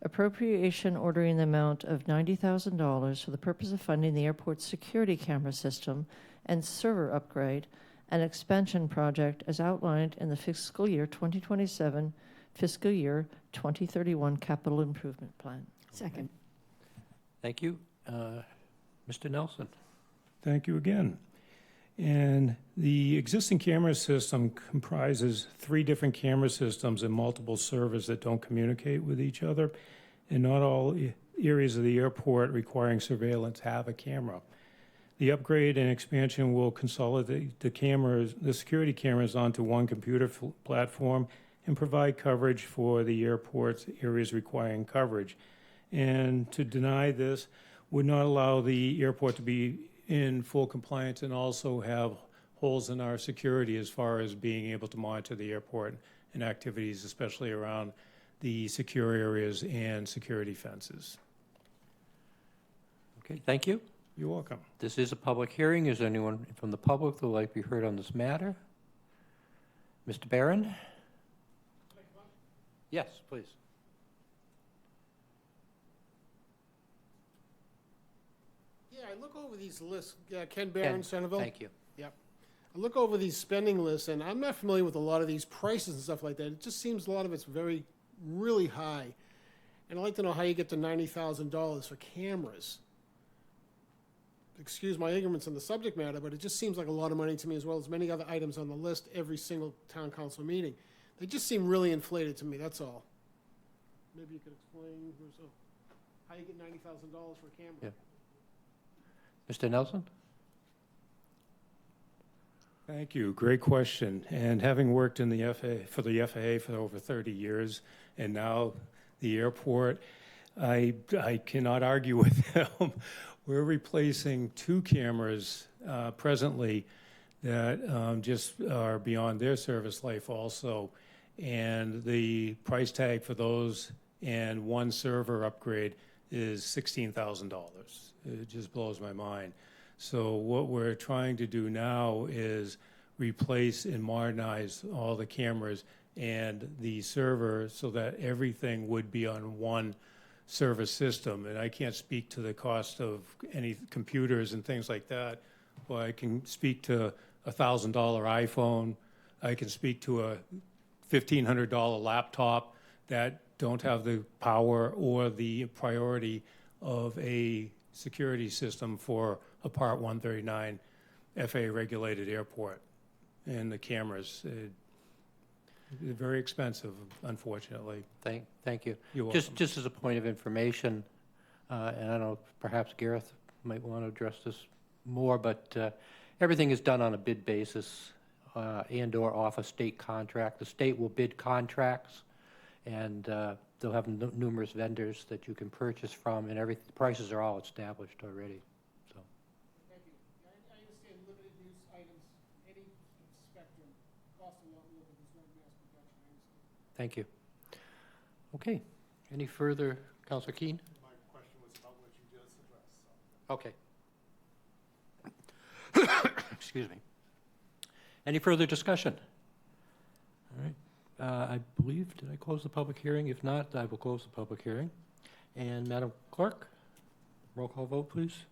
appropriation ordering the amount of $90,000 for the purpose of funding the airport's security camera system and server upgrade and expansion project as outlined in the fiscal year 2027, fiscal year 2031 capital improvement plan. Second. Thank you. Mr. Nelson. Thank you again. And the existing camera system comprises 3 different camera systems and multiple servers that don't communicate with each other. And not all areas of the airport requiring surveillance have a camera. The upgrade and expansion will consolidate the security cameras onto one computer platform and provide coverage for the airport's areas requiring coverage. And to deny this would not allow the airport to be in full compliance and also have holes in our security as far as being able to monitor the airport and activities, especially around the secure areas and security fences. Okay, thank you. You're welcome. This is a public hearing. Is there anyone from the public who would like to be heard on this matter? Mr. Barron? Yes, please. Yeah, I look over these lists. Ken Barron, Centerville. Thank you. Yep. I look over these spending lists, and I'm not familiar with a lot of these prices and stuff like that. It just seems a lot of it's really high. And I'd like to know how you get to $90,000 for cameras. Excuse my ignorance on the subject matter, but it just seems like a lot of money to me, as well as many other items on the list every single town council meeting. They just seem really inflated to me, that's all. Maybe you could explain how you get $90,000 for a camera. Yeah. Mr. Nelson? Thank you. Great question. And having worked in the FAA for over 30 years, and now the airport, I cannot argue with them. We're replacing 2 cameras presently that just are beyond their service life also. And the price tag for those and 1 server upgrade is $16,000. It just blows my mind. So what we're trying to do now is replace and modernize all the cameras and the server so that everything would be on one service system. And I can't speak to the cost of any computers and things like that, but I can speak to a $1,000 iPhone. I can speak to a $1,500 laptop that don't have the power or the priority of a security system for a Part 139 FAA-regulated airport. And the cameras, they're very expensive, unfortunately. Thank you. You're welcome. Just as a point of information, and I don't know, perhaps Gareth might want to address this more, but everything is done on a bid basis and/or off a state contract. The state will bid contracts And they'll have numerous vendors that you can purchase from, and the prices are all established already, so. Thank you. I understand limited use items, any spectrum, cost a lot more, but there's no mass production, I understand. Thank you. Okay, any further, Councilor Keene? My question was about what you just addressed. Okay. Excuse me. Any further discussion? All right. I believe, did I close the public hearing? If not, I will close the public hearing. And Madam Clerk, roll call vote, please.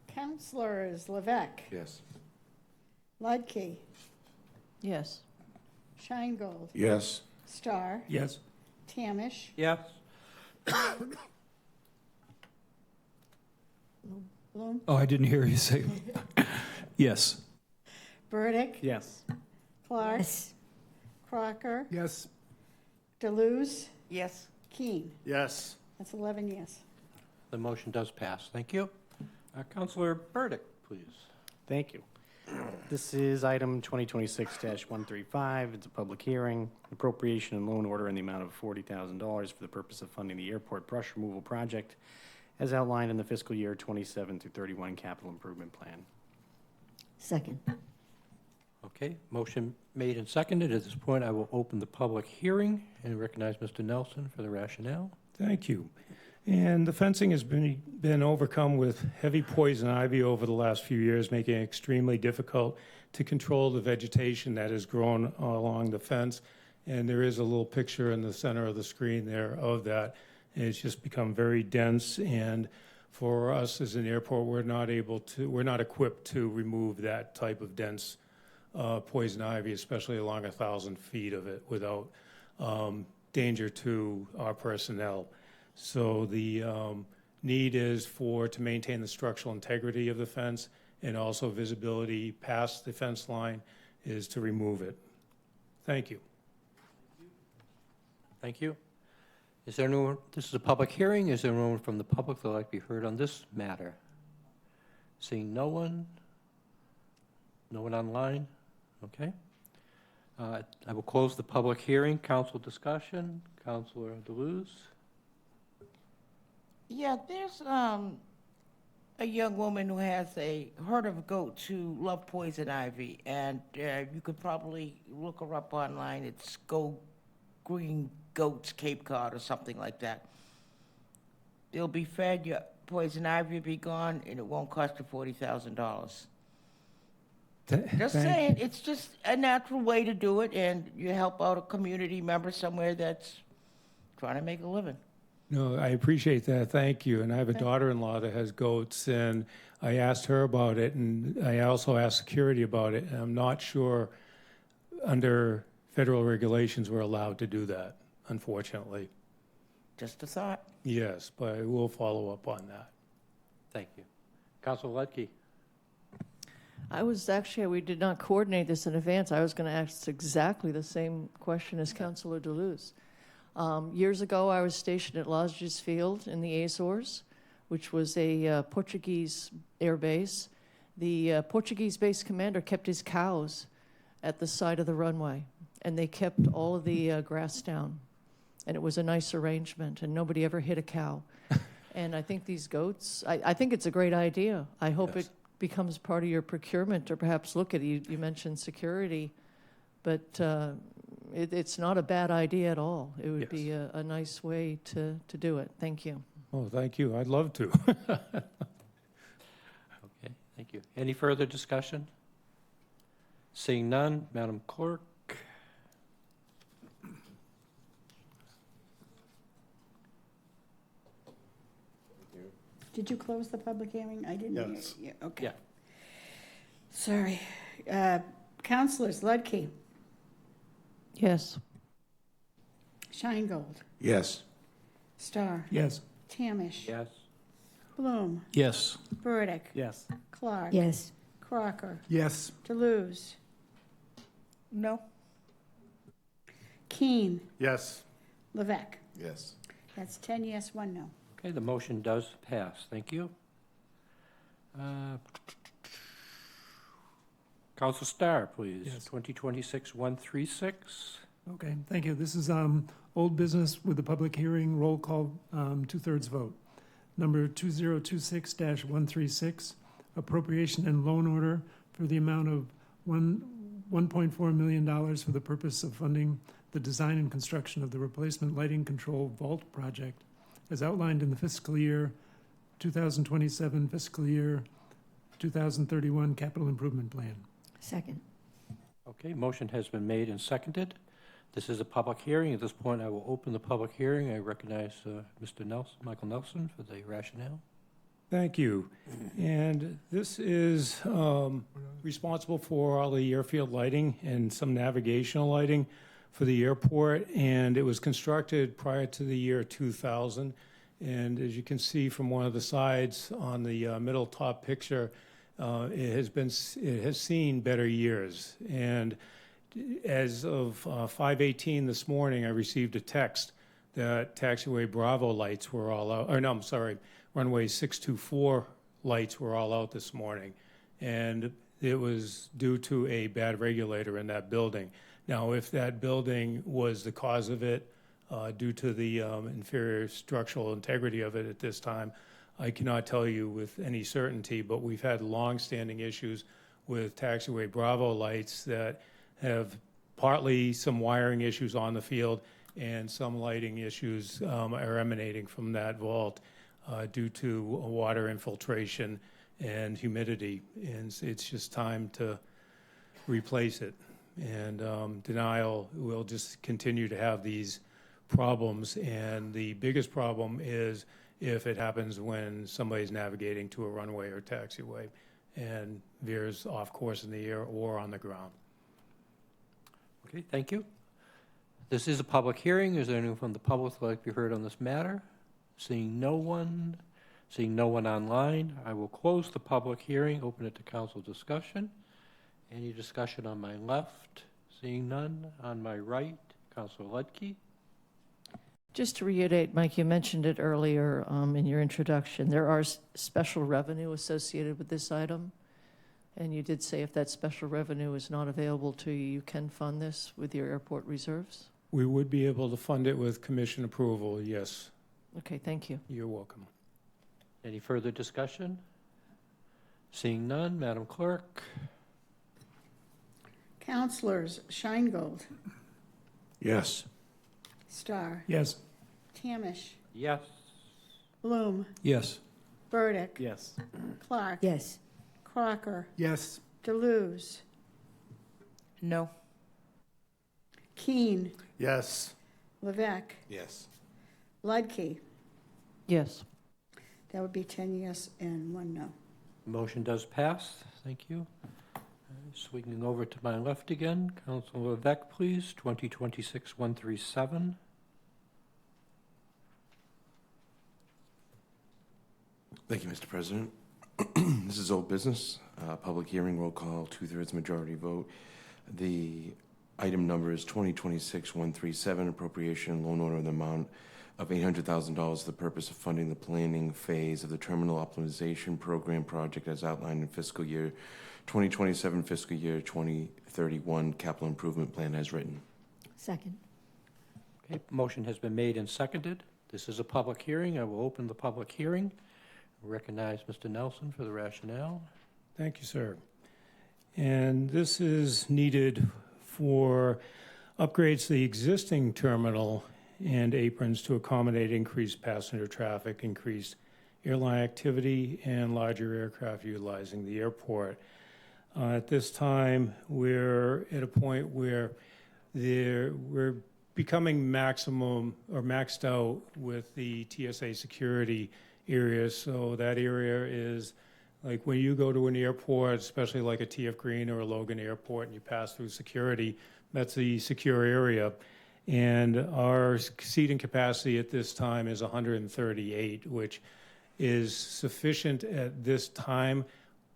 Councilors Levesque, Yes. Ludke, Yes. Scheingold, Yes. Starr, Yes. Tamish, Yes. Bloom, Oh, I didn't hear you say, yes. Burdick, Yes. Clark, Yes. Crocker, Yes. Deleuze, Yes. Keene. Yes. That's 11 yes. The motion does pass. Thank you. Councilor Burdick, please. Thank you. This is item 2026-135. It's a public hearing, appropriation and loan order in the amount of $40,000 for the purpose of funding the airport brush removal project as outlined in the fiscal year 27 through 31 capital improvement plan. Second. Okay, motion made and seconded. At this point, I will open the public hearing and recognize Mr. Nelson for the rationale. Thank you. And the fencing has been overcome with heavy poison ivy over the last few years, making it extremely difficult to control the vegetation that has grown along the fence. And there is a little picture in the center of the screen there of that. And it's just become very dense. And for us as an airport, we're not equipped to remove that type of dense poison ivy, especially along 1,000 feet of it without danger to our personnel. So the need is to maintain the structural integrity of the fence and also visibility past the fence line is to remove it. Thank you. Thank you. Is there anyone, this is a public hearing, is there anyone from the public that would like to be heard on this matter? Seeing no one? No one online? Okay. I will close the public hearing. Council discussion. Councilor Deleuze. Yeah, there's a young woman who has a herd of goats who love poison ivy, and you could probably look her up online. It's Go Green Goats Cape Cod or something like that. They'll be fed, your poison ivy will be gone, and it won't cost you $40,000. Just saying, it's just a natural way to do it, and you help out a community member somewhere that's trying to make a living. No, I appreciate that. Thank you. And I have a daughter-in-law that has goats, and I asked her about it, and I also asked security about it, and I'm not sure under federal regulations we're allowed to do that, unfortunately. Just a thought. Yes, but I will follow up on that. Thank you. Councilor Ledke. We did not coordinate this in advance. I was going to ask exactly the same question as Councilor Deleuze. Years ago, I was stationed at Lodges Field in the Azores, which was a Portuguese air base. The Portuguese base commander kept his cows at the side of the runway, and they kept all of the grass down. And it was a nice arrangement, and nobody ever hit a cow. And I think these goats, I think it's a great idea. I hope it becomes part of your procurement, or perhaps look at it. You mentioned security, but it's not a bad idea at all. It would be a nice way to do it. Thank you. Oh, thank you. I'd love to. Okay, thank you. Any further discussion? Seeing none, Madam Clerk. Did you close the public hearing? I didn't hear. Yes. Yeah, okay. Yeah. Sorry. Councilors Ludke, Yes. Scheingold, Yes. Starr, Yes. Tamish, Yes. Bloom, Yes. Burdick, Yes. Clark, Yes. Crocker, Yes. Deleuze, No. Keene, Yes. Levesque. Yes. That's 10 yes, 1 no. Okay, the motion does pass. Thank you. Council Starr, please. Yes. 2026-136. Okay, thank you. This is old business with the public hearing, roll call, 2/3 vote. Number 2026-136, appropriation and loan order for the amount of $1.4 million for the purpose of funding the design and construction of the replacement lighting control vault project as outlined in the fiscal year 2027, fiscal year 2031 capital improvement plan. Second. Okay, motion has been made and seconded. This is a public hearing. At this point, I will open the public hearing. I recognize Mr. Nelson, Michael Nelson, for the rationale. Thank you. And this is responsible for all the airfield lighting and some navigational lighting for the airport. And it was constructed prior to the year 2000. And as you can see from one of the sides on the middle top picture, it has seen better years. And as of 5/18 this morning, I received a text that taxiway Bravo lights were all out, or no, I'm sorry, runway 624 lights were all out this morning. And it was due to a bad regulator in that building. Now, if that building was the cause of it, due to the inferior structural integrity of it at this time, I cannot tell you with any certainty, but we've had long-standing issues with taxiway Bravo lights that have partly some wiring issues on the field and some lighting issues are emanating from that vault due to water infiltration and humidity. And it's just time to replace it. And denial will just continue to have these problems. And the biggest problem is if it happens when somebody's navigating to a runway or taxiway and veers off course in the air or on the ground. Okay, thank you. This is a public hearing. Is there anyone from the public who would like to be heard on this matter? Seeing no one online, I will close the public hearing, open it to council discussion. Any discussion on my left? Seeing none. On my right, Councilor Ledke. Just to reiterate, Mike, you mentioned it earlier in your introduction. There are special revenue associated with this item. And you did say if that special revenue is not available to you, you can fund this with your airport reserves? We would be able to fund it with commission approval, yes. Okay, thank you. You're welcome. Any further discussion? Seeing none, Madam Clerk. Councilors Scheingold, Yes. Starr, Yes. Tamish, Yes. Bloom, Yes. Burdick, Yes. Clark, Yes. Crocker, Yes. Deleuze, No. Keen, Yes. Levesque, Yes. Ludke. Yes. That would be 10 yes and 1 no. Motion does pass. Thank you. Swinging over to my left again, Councilor Levesque, please, 2026-137. Thank you, Mr. President. This is old business, public hearing, roll call, 2/3 majority vote. The item number is 2026-137, appropriation loan order in the amount of $800,000 for the purpose of funding the planning phase of the terminal optimization program project as outlined in fiscal year 2027, fiscal year 2031 capital improvement plan as written. Second. Okay, motion has been made and seconded. This is a public hearing. I will open the public hearing. Recognize Mr. Nelson for the rationale. Thank you, sir. And this is needed for upgrades to the existing terminal and aprons to accommodate increased passenger traffic, increased airline activity, and larger aircraft utilizing the airport. At this time, we're at a point where we're becoming maximum or maxed out with the TSA security area. So that area is like when you go to an airport, especially like a TF Green or a Logan Airport, and you pass through security, that's the secure area. And our seating capacity at this time is 138, which is sufficient at this time,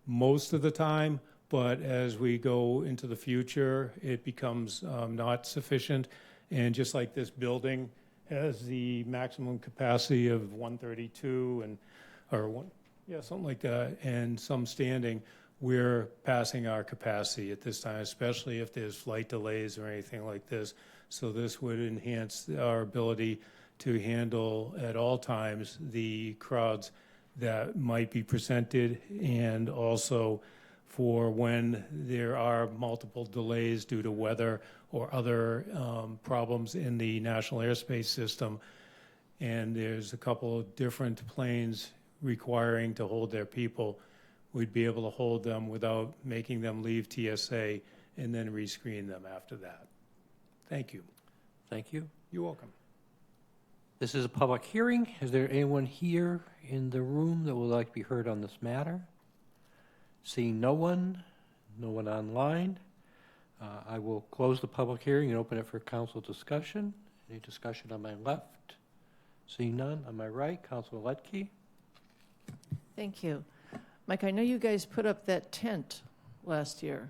most of the time. But as we go into the future, it becomes not sufficient. And just like this building has the maximum capacity of 132 something like that, and some standing, we're passing our capacity at this time, especially if there's flight delays or anything like this. So this would enhance our ability to handle at all times the crowds that might be presented, and also for when there are multiple delays due to weather or other problems in the national airspace system, and there's a couple of different planes requiring to hold their people, we'd be able to hold them without making them leave TSA and then rescreen them after that. Thank you. Thank you. You're welcome. This is a public hearing. Is there anyone here in the room that would like to be heard on this matter? Seeing no one online, I will close the public hearing and open it for council discussion. Any discussion on my left? Seeing none, on my right, Councilor Ledke. Thank you. Mike, I know you guys put up that tent last year,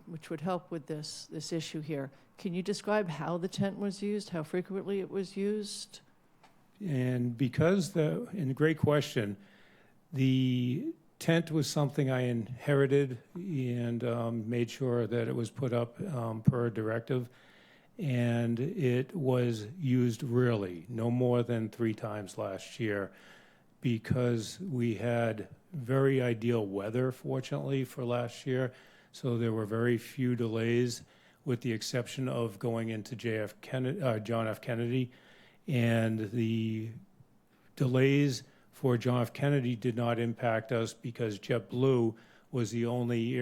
which would help with this issue here. Can you describe how the tent was used, how frequently it was used? And because and great question, the tent was something I inherited and made sure that it was put up per directive, and it was used really no more than 3 times last year, because we had very ideal weather, fortunately, for last year, so there were very few delays, with the exception of going into John F. Kennedy, and the delays for John F. Kennedy did not impact us because JetBlue was the only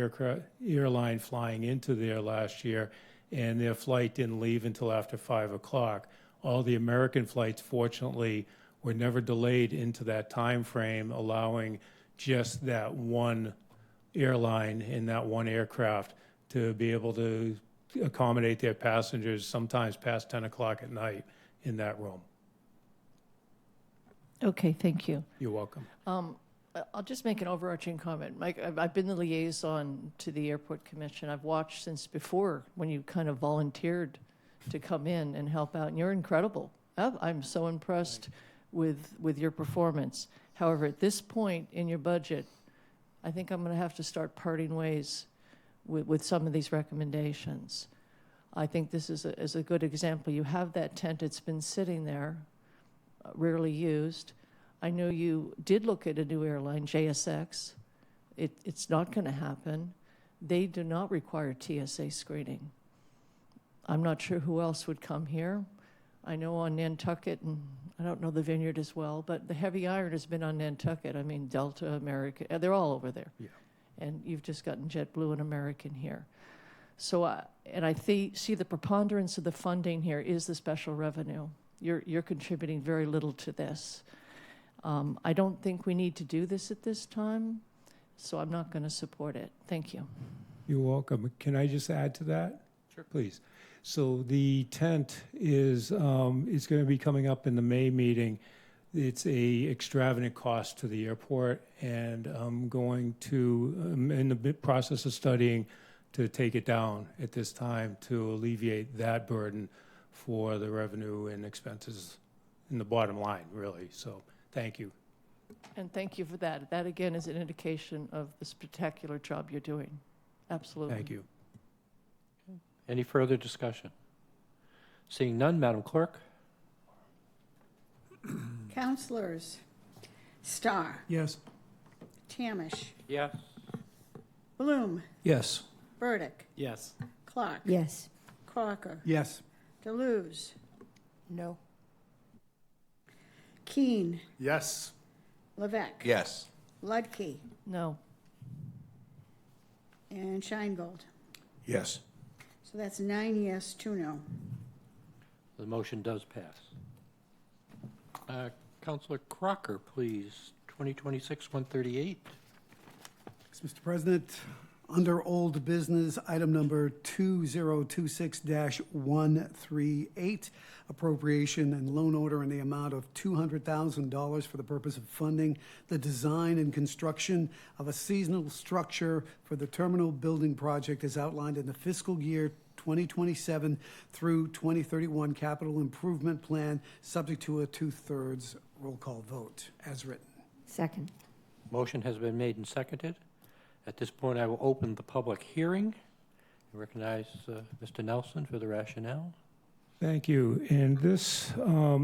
airline flying into there last year, and their flight didn't leave until after 5 o'clock. All the American flights, fortunately, were never delayed into that time frame, allowing just that one airline in that one aircraft to be able to accommodate their passengers sometimes past 10 o'clock at night in that room. Okay, thank you. You're welcome. I'll just make an overarching comment. Mike, I've been the liaison to the Airport Commission. I've watched since before when you kind of volunteered to come in and help out, and you're incredible. I'm so impressed with your performance. However, at this point in your budget, I think I'm going to have to start parting ways with some of these recommendations. I think this is a good example. You have that tent, it's been sitting there, rarely used. I know you did look at a new airline, JSX. It's not going to happen. They do not require TSA screening. I'm not sure who else would come here. I know on Nantucket, and I don't know the Vineyard as well, but the heavy iron has been on Nantucket. I mean, Delta, American, they're all over there. Yeah. And you've just gotten JetBlue and American here. So, and I see the preponderance of the funding here is the special revenue. You're contributing very little to this. I don't think we need to do this at this time, so I'm not going to support it. Thank you. You're welcome. Can I just add to that? Sure. Please. So the tent is going to be coming up in the May meeting. It's a extravagant cost to the airport, and I'm going to, in the process of studying, to take it down at this time to alleviate that burden for the revenue and expenses in the bottom line, really. So thank you. And thank you for that. That, again, is an indication of the spectacular job you're doing. Absolutely. Thank you. Any further discussion? Seeing none, Madam Clerk. Councilors Starr, Yes. Tamish, Yes. Bloom, Yes. Burdick, Yes. Clark, Yes. Crocker, Yes. Deleuze, No. Keene, Yes. Levesque, Yes. Ludke, No. and Scheingold. Yes. So that's 9 yes, 2 no. The motion does pass. Councilor Crocker, please. 2026-138. Thanks, Mr. President. Under old business, item number 2026-138, appropriation and loan order in the amount of $200,000 for the purpose of funding the design and construction of a seasonal structure for the terminal building project as outlined in the fiscal year 2027 through 2031 capital improvement plan, subject to a 2/3 roll call vote, as written. Second. Motion has been made and seconded. At this point, I will open the public hearing. I recognize Mr. Nelson for the rationale. Thank you. And this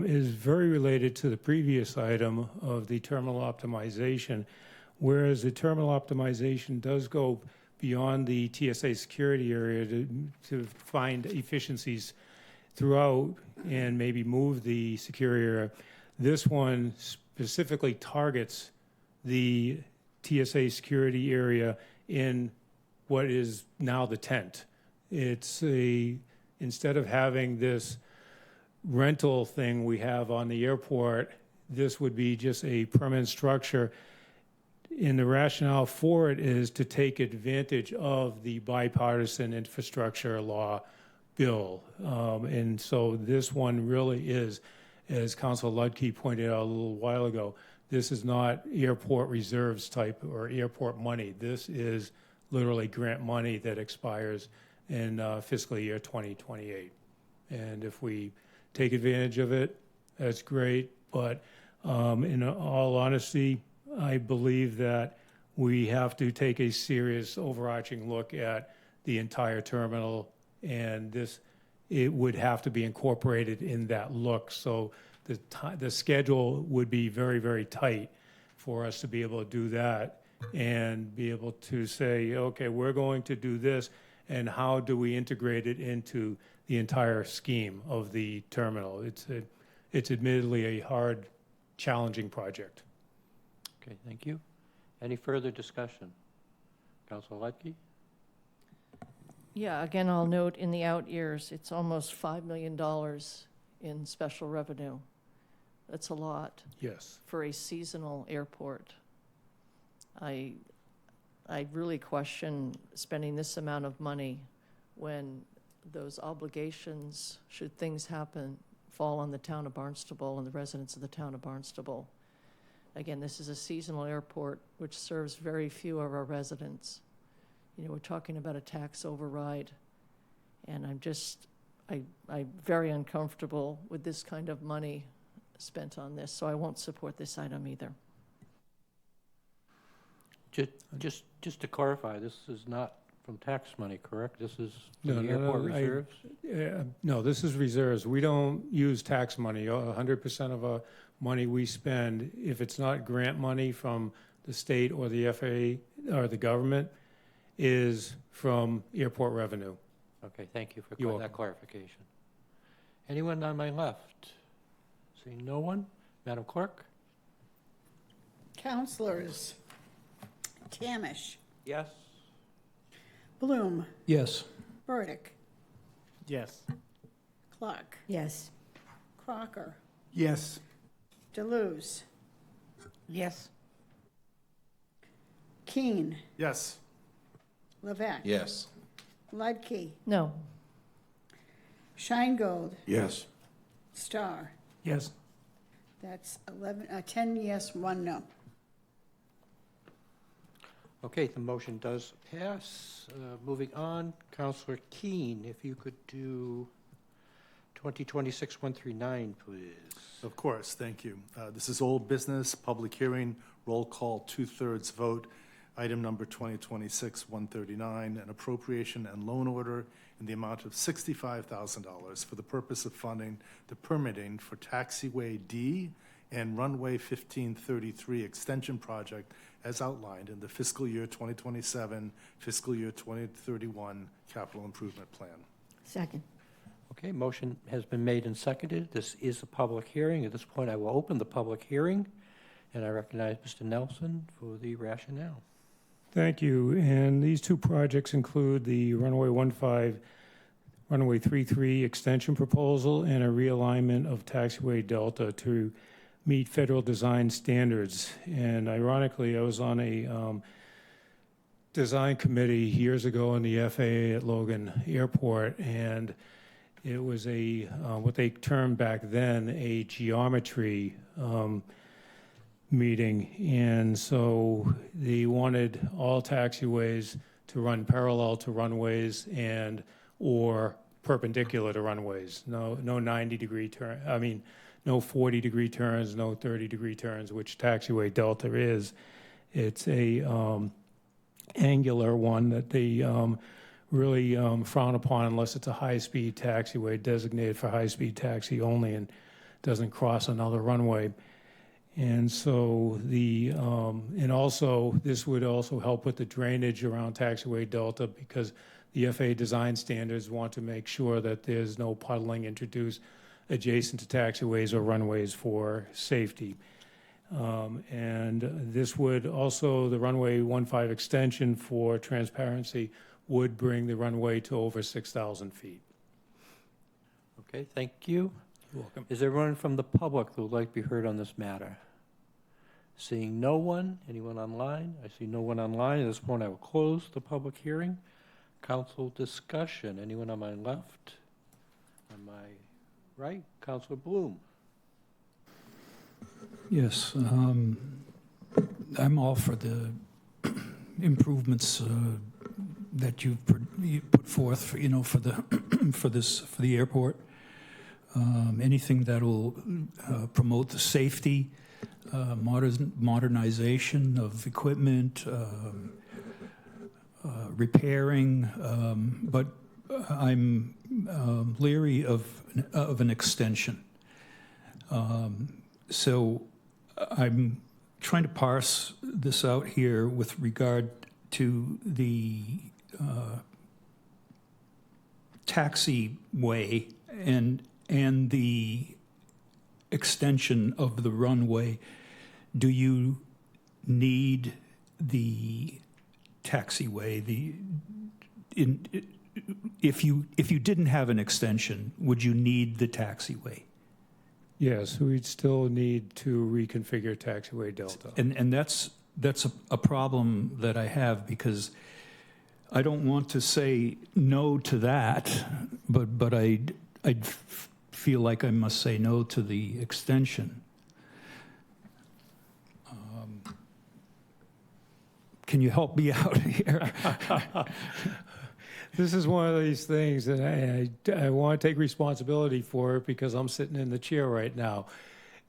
is very related to the previous item of the terminal optimization, whereas the terminal optimization does go beyond the TSA security area to find efficiencies throughout and maybe move the security area. This one specifically targets the TSA security area in what is now the tent. It's instead of having this rental thing we have on the airport, this would be just a permanent structure. And the rationale for it is to take advantage of the bipartisan infrastructure law bill. And so this one really is, as Councilor Ludke pointed out a little while ago, this is not airport reserves type or airport money. This is literally grant money that expires in fiscal year 2028. And if we take advantage of it, that's great. But in all honesty, I believe that we have to take a serious overarching look at the entire terminal, and it would have to be incorporated in that look. So the schedule would be very, very tight for us to be able to do that and be able to say, okay, we're going to do this, and how do we integrate it into the entire scheme of the terminal? It's admittedly a hard, challenging project. Okay, thank you. Any further discussion? Councilor Ludke? Yeah, again, I'll note in the out years, it's almost $5 million in special revenue. That's a lot. Yes. For a seasonal airport. I really question spending this amount of money when those obligations, should things happen, fall on the town of Barnstable and the residents of the town of Barnstable. Again, this is a seasonal airport which serves very few of our residents. You know, we're talking about a tax override, and I'm very uncomfortable with this kind of money spent on this, so I won't support this item either. Just to clarify, this is not from tax money, correct? This is from No, the airport reserves? No, this is reserves. We don't use tax money. 100% of our money we spend, if it's not grant money from the state or the FAA or the government, is from airport revenue. Okay, thank you for You're that clarification. Anyone on my left? Seeing no one? Madam Clerk? Councilors Tamish, Yes. Bloom, Yes. Burdick, Yes. Clark, Yes. Crocker, Yes. Deleuze, Yes. Keene, Yes. Levesque. Yes. Ludke, No. Scheingold, Yes. Starr. Yes. That's 10 yes, 1 no. Okay, the motion does pass. Moving on, Councilor Keene, if you could do 2026-139, please. Of course, thank you. This is old business, public hearing, roll call, 2/3 vote. Item number 2026-139, an appropriation and loan order in the amount of $65,000 for the purpose of funding the permitting for Taxiway D and Runway 1533 extension project as outlined in the fiscal year 2027, fiscal year 2031 capital improvement plan. Second. Okay, motion has been made and seconded. This is a public hearing. At this point, I will open the public hearing, and I recognize Mr. Nelson for the rationale. Thank you. And these two projects include the Runway 15, Runway 33 extension proposal and a realignment of Taxiway Delta to meet federal design standards. And ironically, I was on a design committee years ago in the FAA at Logan Airport, and it was what they termed back then a geometry meeting. And so they wanted all taxiways to run parallel to runways and or perpendicular to runways. No 90-degree turn. I mean, no 40-degree turns, no 30-degree turns, which Taxiway Delta is. It's a angular one that they really frowned upon unless it's a high-speed taxiway designated for high-speed taxi only and doesn't cross another runway. And so and also, this would also help with the drainage around taxiway delta, because the FAA design standards want to make sure that there's no puddling introduced adjacent to taxiways or runways for safety. And this would also, the runway 15 extension for transparency would bring the runway to over 6,000 feet. Okay, thank you. You're welcome. Is there anyone from the public who would like to be heard on this matter? Seeing no one, anyone online? I see no one online. At this point, I will close the public hearing. Council discussion. Anyone on my left? On my right? Councilor Bloom. Yes, I'm all for the improvements that you put forth, for the for the airport. Anything that will promote the safety, modernization of equipment, repairing, but I'm leery of an extension. So I'm trying to parse this out here with regard to the taxiway and the extension of the runway. Do you need the taxiway? If you didn't have an extension, would you need the taxiway? Yes, we'd still need to reconfigure taxiway delta. And that's a problem that I have, because I don't want to say no to that, but I'd feel like I must say no to the extension. Can you help me out here? This is one of these things that I want to take responsibility for, it because I'm sitting in the chair right now.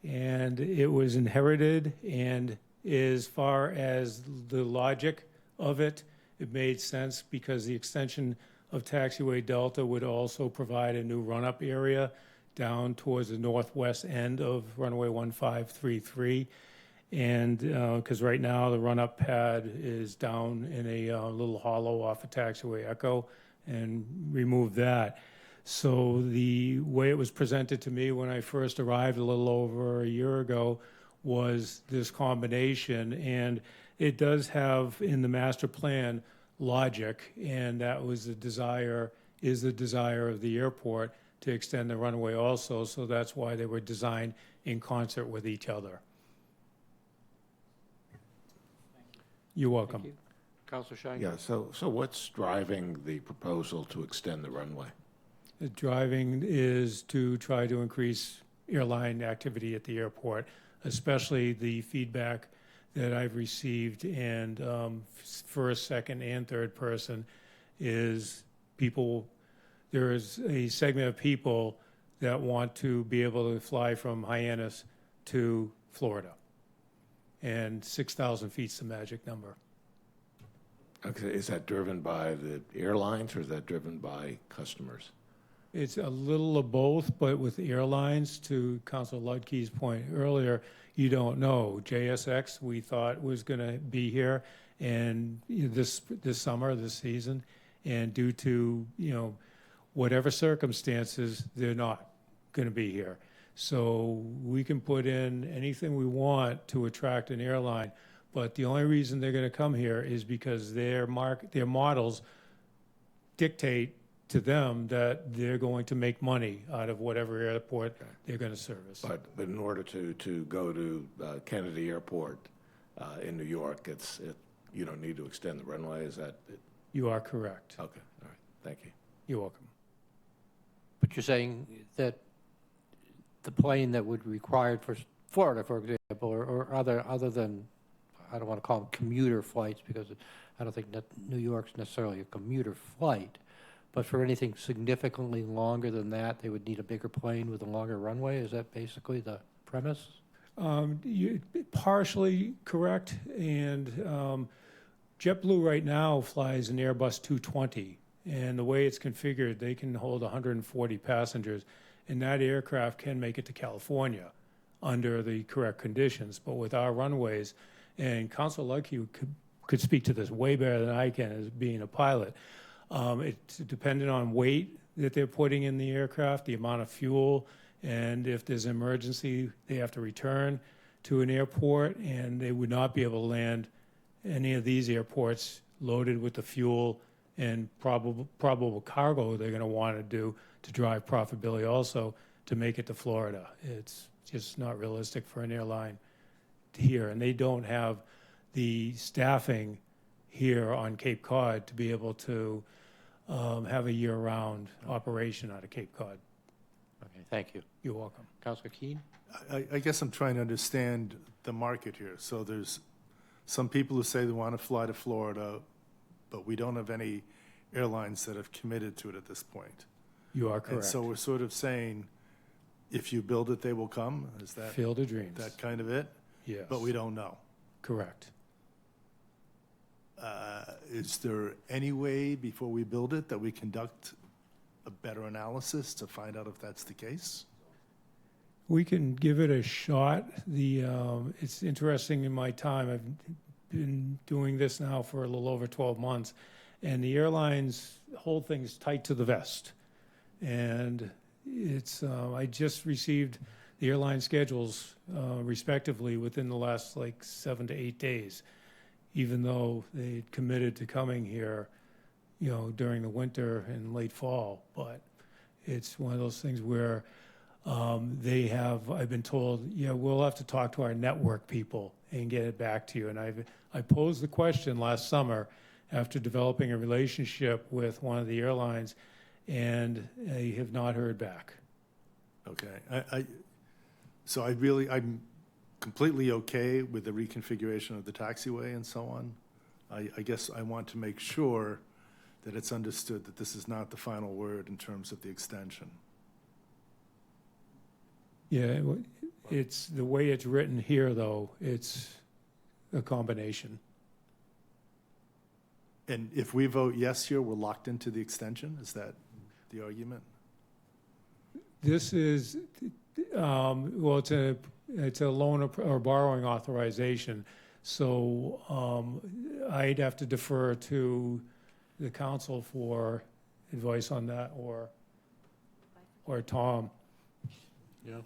And it was inherited, and as far as the logic of it, it made sense, because the extension of taxiway delta would also provide a new run-up area down towards the northwest end of runway 1533. And because right now the run-up pad is down in a little hollow off of taxiway Echo, and remove that. So the way it was presented to me when I first arrived a little over a year ago was this combination, and it does have in the master plan logic, and that was the desire of the airport to extend the runway also, so that's why they were designed in concert with each other. You're welcome. Thank you. Councilor Shine. Yeah, so what's driving the proposal to extend the runway? The driving is to try to increase airline activity at the airport, especially the feedback that I've received, and first, second, and third person is there is a segment of people that want to be able to fly from Hyannis to Florida. And 6,000 feet's the magic number. Okay, is that driven by the airlines, or is that driven by customers? It's a little of both, but with airlines, to Councilor Ludke's point earlier, you don't know. JSX, we thought was going to be here, and this summer, this season, and due to whatever circumstances, they're not going to be here. So we can put in anything we want to attract an airline, but the only reason they're going to come here is because their models dictate to them that they're going to make money out of whatever airport they're going to service. But in order to go to Kennedy Airport in New York, you don't need to extend the runway, is that it? You are correct. Okay, all right, thank you. You're welcome. But you're saying that the plane that would be required for Florida, for example, or other than, I don't want to call them commuter flights, because I don't think that New York's necessarily a commuter flight, but for anything significantly longer than that, they would need a bigger plane with a longer runway? Is that basically the premise? You're partially correct, and JetBlue right now flies an Airbus 220, And the way it's configured, they can hold 140 passengers, and that aircraft can make it to California under the correct conditions. But with our runways, and Council Luckey could speak to this way better than I can as being a pilot, it's dependent on weight that they're putting in the aircraft, the amount of fuel, and if there's an emergency, they have to return to an airport, and they would not be able to land any of these airports loaded with the fuel and probable cargo they're going to want to do to drive profitability also to make it to Florida. It's just not realistic for an airline here, and they don't have the staffing here on Cape Cod to be able to have a year-round operation out of Cape Cod. Okay, thank you. You're welcome. Councilor Keene? I guess I'm trying to understand the market here. So there's some people who say they want to fly to Florida, but we don't have any airlines that have committed to it at this point. You are correct. And so we're sort of saying, if you build it, they will come? Is that Field of dreams. that kind of it? Yes. But we don't know. Correct. Is there any way before we build it that we conduct a better analysis to find out if that's the case? We can give it a shot. It's interesting in my time. I've been doing this now for a little over 12 months, and the airlines hold things tight to the vest. And I just received the airline schedules respectively within the last 7 to 8 days, even though they committed to coming here, during the winter and late fall. But it's one of those things where I've been told, we'll have to talk to our network people and get it back to you. And I posed the question last summer after developing a relationship with one of the airlines, and I have not heard back. Okay. I'm completely okay with the reconfiguration of the taxiway and so on. I guess I want to make sure that it's understood that this is not the final word in terms of the extension. Yeah, it's the way it's written here, though, it's a combination. And if we vote yes here, we're locked into the extension? Is that the argument? This is, it's a loan or borrowing authorization. So I'd have to defer to the council for advice on that, or Tom. Yeah.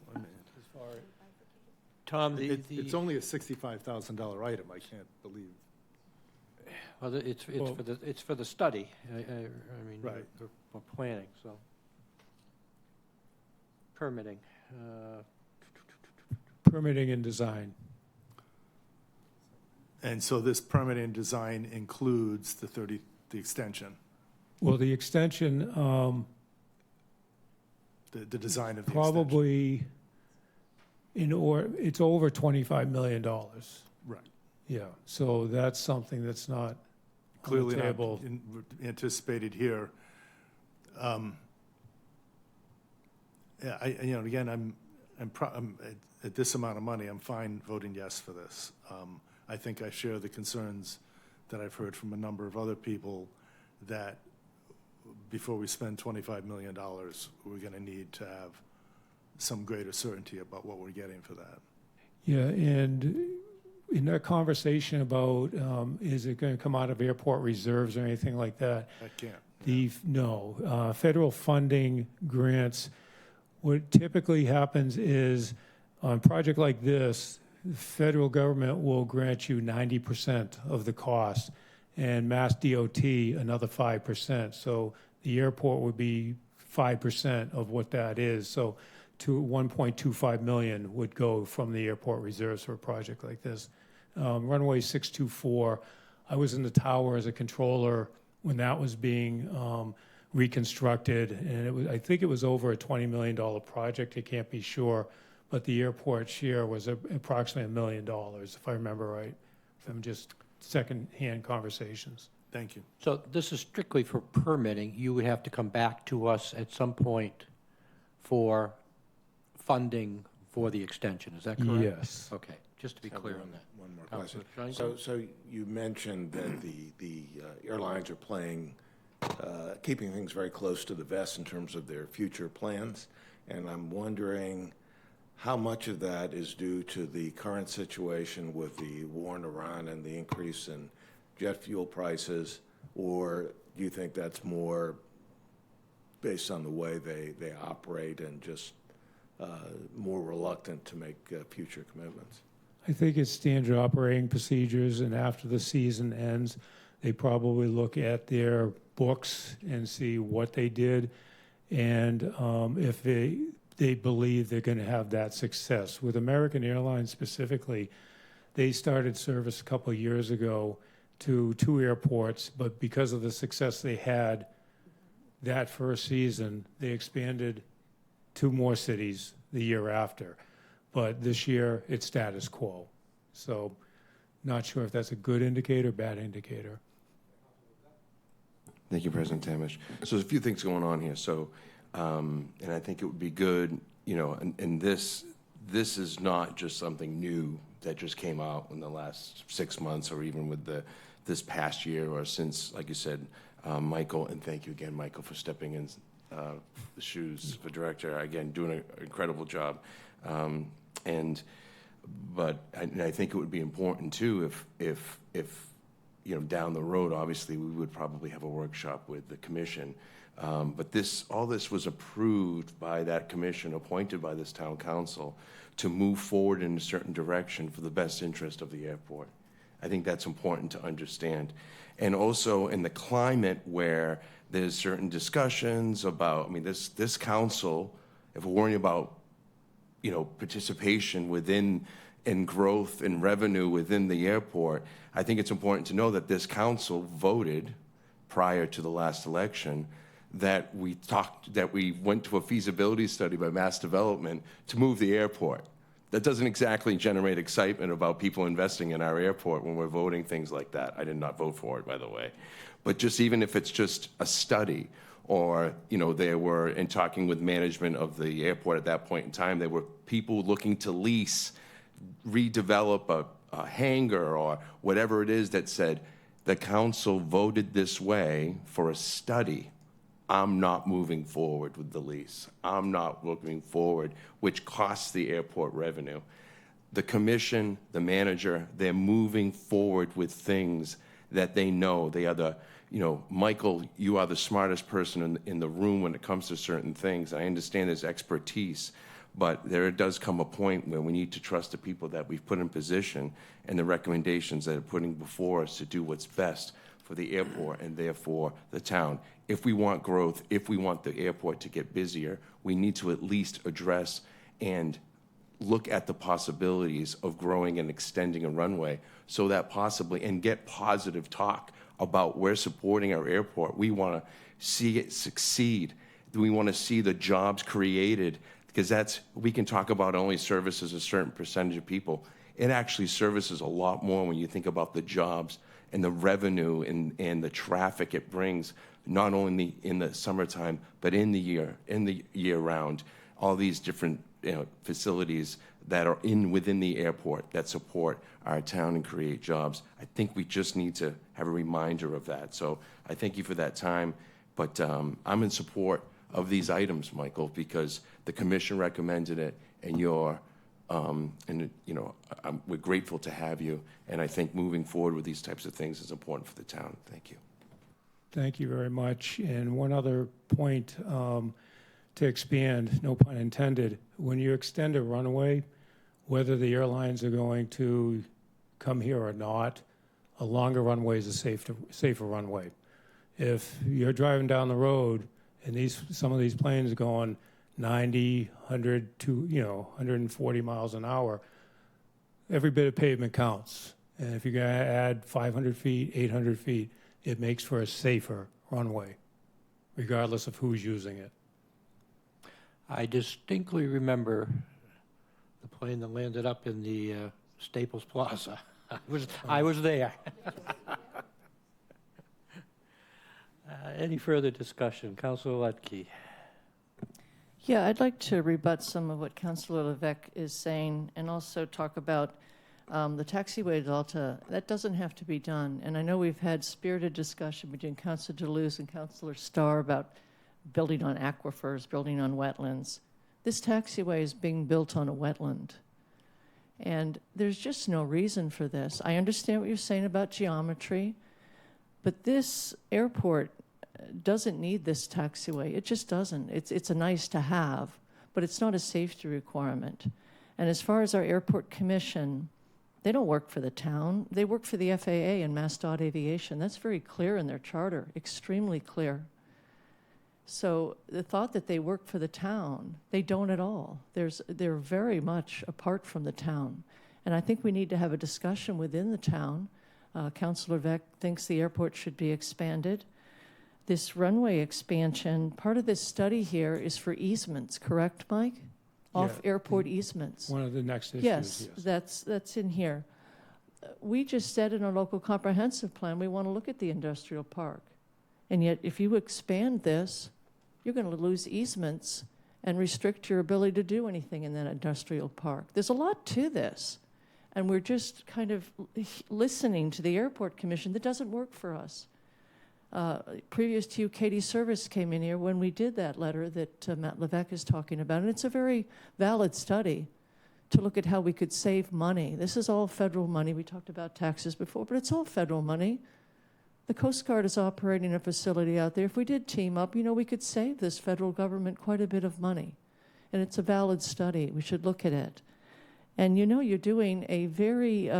Tom, it's only a $65,000 item. I can't believe. Well, it's for the study. I mean, right. We're planning, so. Permitting. Permitting and design. And so this permitting and design includes the extension? Well, the extension, the design of the probably it's over $25 million. Right. Yeah, so that's something that's not clearly on the table. not anticipated here. Again, I'm at this amount of money, I'm fine voting yes for this. I think I share the concerns that I've heard from a number of other people that before we spend $25 million, we're going to need to have some greater certainty about what we're getting for that. Yeah, and in that conversation about is it going to come out of airport reserves or anything like that? I can't. No, federal funding grants, what typically happens is on a project like this, the federal government will grant you 90% of the cost, and Mass DOT another 5%. So the airport would be 5% of what that is. So to 1.25 million would go from the airport reserves for a project like this. Runway 624, I was in the tower as a controller when that was being reconstructed, and I think it was over a $20 million project. I can't be sure, but the airport share was approximately $1 million, if I remember right, from just second-hand conversations. Thank you. So this is strictly for permitting. You would have to come back to us at some point for funding for the extension. Is that correct? Yes. Okay, just to be clear on that. One more Councilor question. Shine? So you mentioned that the airlines are playing keeping things very close to the vest in terms of their future plans. And I'm wondering how much of that is due to the current situation with the war in Iran and the increase in jet fuel prices, or do you think that's more based on the way they operate and just more reluctant to make future commitments? I think it's standard operating procedures, and after the season ends, they probably look at their books and see what they did, and if they believe they're going to have that success. With American Airlines specifically, they started service a couple of years ago to 2 airports, but because of the success they had that first season, they expanded 2 more cities the year after. But this year, it's status quo. So not sure if that's a good indicator, bad indicator. Thank you, President Tamish. So there's a few things going on here. So, and I think it would be good, you know, and this is not just something new that just came out in the last 6 months or even with this past year or since, like you said, Michael, and thank you again, Michael, for stepping in the shoes for director. Again, doing an incredible job. But I think it would be important too if you know, down the road, obviously we would probably have a workshop with the commission. But all this was approved by that commission appointed by this town council to move forward in a certain direction for the best interest of the airport. I think that's important to understand. And also in the climate where there's certain discussions about, I mean, this council, if we're worrying about, you know, participation within and growth and revenue within the airport, I think it's important to know that this council voted prior to the last election that we went to a feasibility study by Mass Development to move the airport. That doesn't exactly generate excitement about people investing in our airport when we're voting things like that. I did not vote for it, by the way. But just even if it's just a study, or, you know, they were in talking with management of the airport at that point in time, there were people looking to lease, redevelop a hangar or whatever it is that said, the council voted this way for a study. I'm not moving forward with the lease. I'm not moving forward, which costs the airport revenue. The commission, the manager, they're moving forward with things that they know. They are the, you know, Michael, you are the smartest person in the room when it comes to certain things. I understand there's expertise, but there does come a point where we need to trust the people that we've put in position and the recommendations that are putting before us to do what's best for the airport and therefore the town. If we want growth, if we want the airport to get busier, we need to at least address and look at the possibilities of growing and extending a runway so that possibly, and get positive talk about we're supporting our airport. We want to see it succeed. We want to see the jobs created, because we can talk about only services a certain percentage of people. It actually services a lot more when you think about the jobs and the revenue and the traffic it brings, not only in the summertime, but in the year round. All these different, you know, facilities that are within the airport that support our town and create jobs. I think we just need to have a reminder of that. So I thank you for that time, but I'm in support of these items, Michael, because the commission recommended it, and we're grateful to have you. And I think moving forward with these types of things is important for the town. Thank you. Thank you very much. And one other point to expand, no pun intended, when you extend a runway, whether the airlines are going to come here or not, a longer runway is a safer runway. If you're driving down the road and some of these planes are going 90, 100 to 140 miles an hour, every bit of pavement counts. And if you're going to add 500 feet, 800 feet, it makes for a safer runway, regardless of who's using it. I distinctly remember the plane that landed up in the Staples Plaza. I was there. Any further discussion? Councilor Lutke. Yeah, I'd like to rebut some of what Councilor Levesque is saying and also talk about The taxiway delta, that doesn't have to be done. And I know we've had spirited discussion between Councilor Deleuze and Councilor Starr about building on aquifers, building on wetlands. This taxiway is being built on a wetland. And there's just no reason for this. I understand what you're saying about geometry, but this airport doesn't need this taxiway. It just doesn't. It's a nice to have, but it's not a safety requirement. And as far as our airport commission, they don't work for the town. They work for the FAA and MassDOT Aviation. That's very clear in their charter, extremely clear. So the thought that they work for the town, they don't at all. They're very much apart from the town. And I think we need to have a discussion within the town. Councillor Vec thinks the airport should be expanded. This runway expansion, part of this study here is for easements, correct, Mike? Off-airport easements. One of the next issues, Yes, that's in here. We just said in our local comprehensive plan, we want to look at the industrial park. And yet, if you expand this, you're going to lose easements and restrict your ability to do anything in that industrial park. There's a lot to this. And we're just kind of listening to the airport commission that doesn't work for us. Previous to you, Katie Service came in here when we did that letter that Matt Levesque is talking about. And it's a very valid study to look at how we could save money. This is all federal money. We talked about taxes before, but it's all federal money. The Coast Guard is operating a facility out there. If we did team up, we could save this federal government quite a bit of money. And it's a valid study. We should look at it. And you're doing a very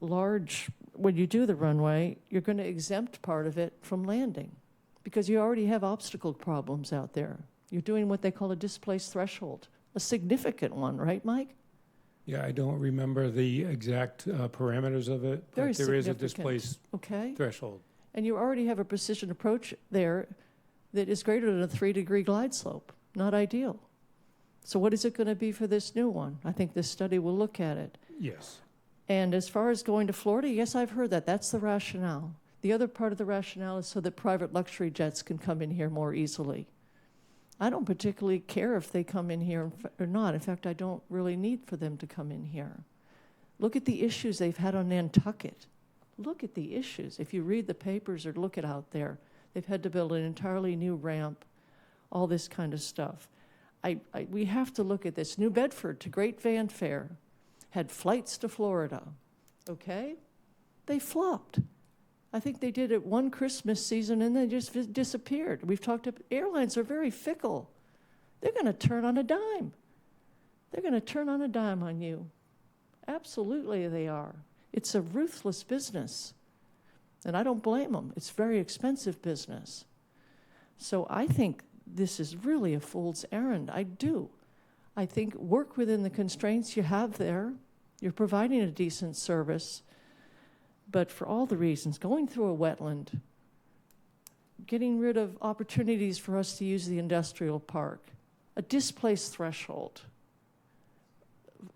large, when you do the runway, you're going to exempt part of it from landing because you already have obstacle problems out there. You're doing what they call a displaced threshold, a significant one, right, Mike? Yeah, I don't remember the exact parameters of it, Very but there is a significant. displaced threshold. And you already have a precision approach there that is greater than a 3-degree glide slope. Not ideal. So what is it going to be for this new one? I think this study will look at it. Yes. And as far as going to Florida, yes, I've heard that. That's the rationale. The other part of the rationale is so that private luxury jets can come in here more easily. I don't particularly care if they come in here or not. In fact, I don't really need for them to come in here. Look at the issues they've had on Nantucket. Look at the issues. If you read the papers or look at out there, they've had to build an entirely new ramp, all this kind of stuff. We have to look at this. New Bedford to Great Fanfare had flights to Florida, okay? They flopped. I think they did it one Christmas season and then just disappeared. We've talked about airlines are very fickle. They're going to turn on a dime. They're going to turn on a dime on you. Absolutely they are. It's a ruthless business. And I don't blame them. It's very expensive business. So I think this is really a fool's errand. I do. I think work within the constraints you have there. You're providing a decent service. But for all the reasons, going through a wetland, getting rid of opportunities for us to use the industrial park, a displaced threshold,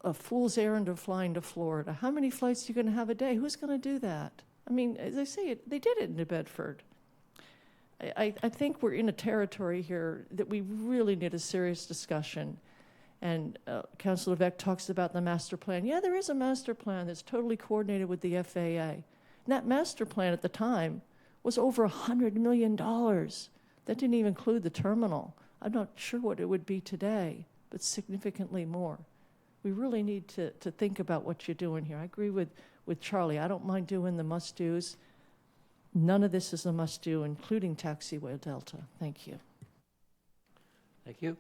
a fool's errand of flying to Florida. How many flights are you going to have a day? Who's going to do that? I mean, as I say, they did it in New Bedford. I think we're in a territory here that we really need a serious discussion. And Councilor Vec talks about the master plan. Yeah, there is a master plan that's totally coordinated with the FAA. And that master plan at the time was over $100 million. That didn't even include the terminal. I'm not sure what it would be today, but significantly more. We really need to think about what you're doing here. I agree with Charlie. I don't mind doing the must-dos. None of this is a must-do, including taxiway delta. Thank you. Thank you.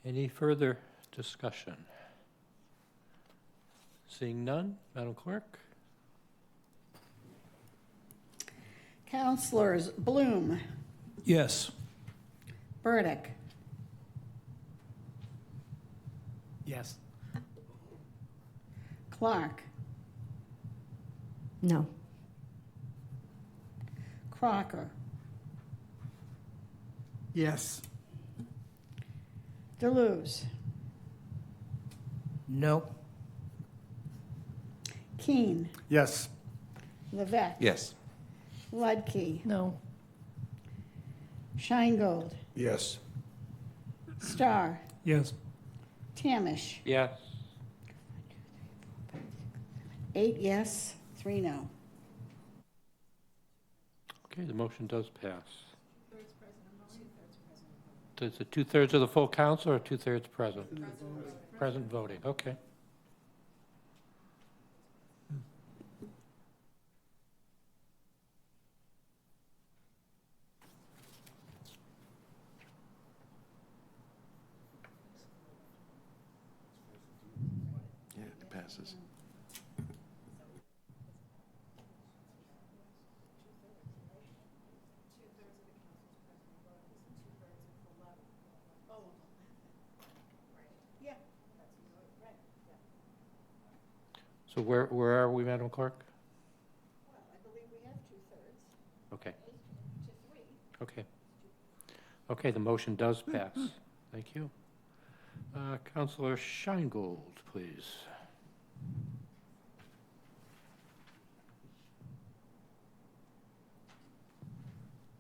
Any further discussion? Seeing none, Madam Clerk? Councilors Bloom, Yes. Burdick, Yes. Clark, No. Crocker, Yes. Deleuze, No. Keene, Yes. Levesque, Yes. Ludke, No. Scheingold, Yes. Starr, Yes. Tamish, Yes. 8 yes, 3 no. Okay, the motion does pass. Is it two-thirds of the full council or two-thirds present? Present voting, okay. Yeah, it passes. So where are we, Madam Clerk? Well, I believe we have 2/3. Okay. 8 to 3. Okay. Okay, the motion does pass. Thank you. Councilor Scheingold, please.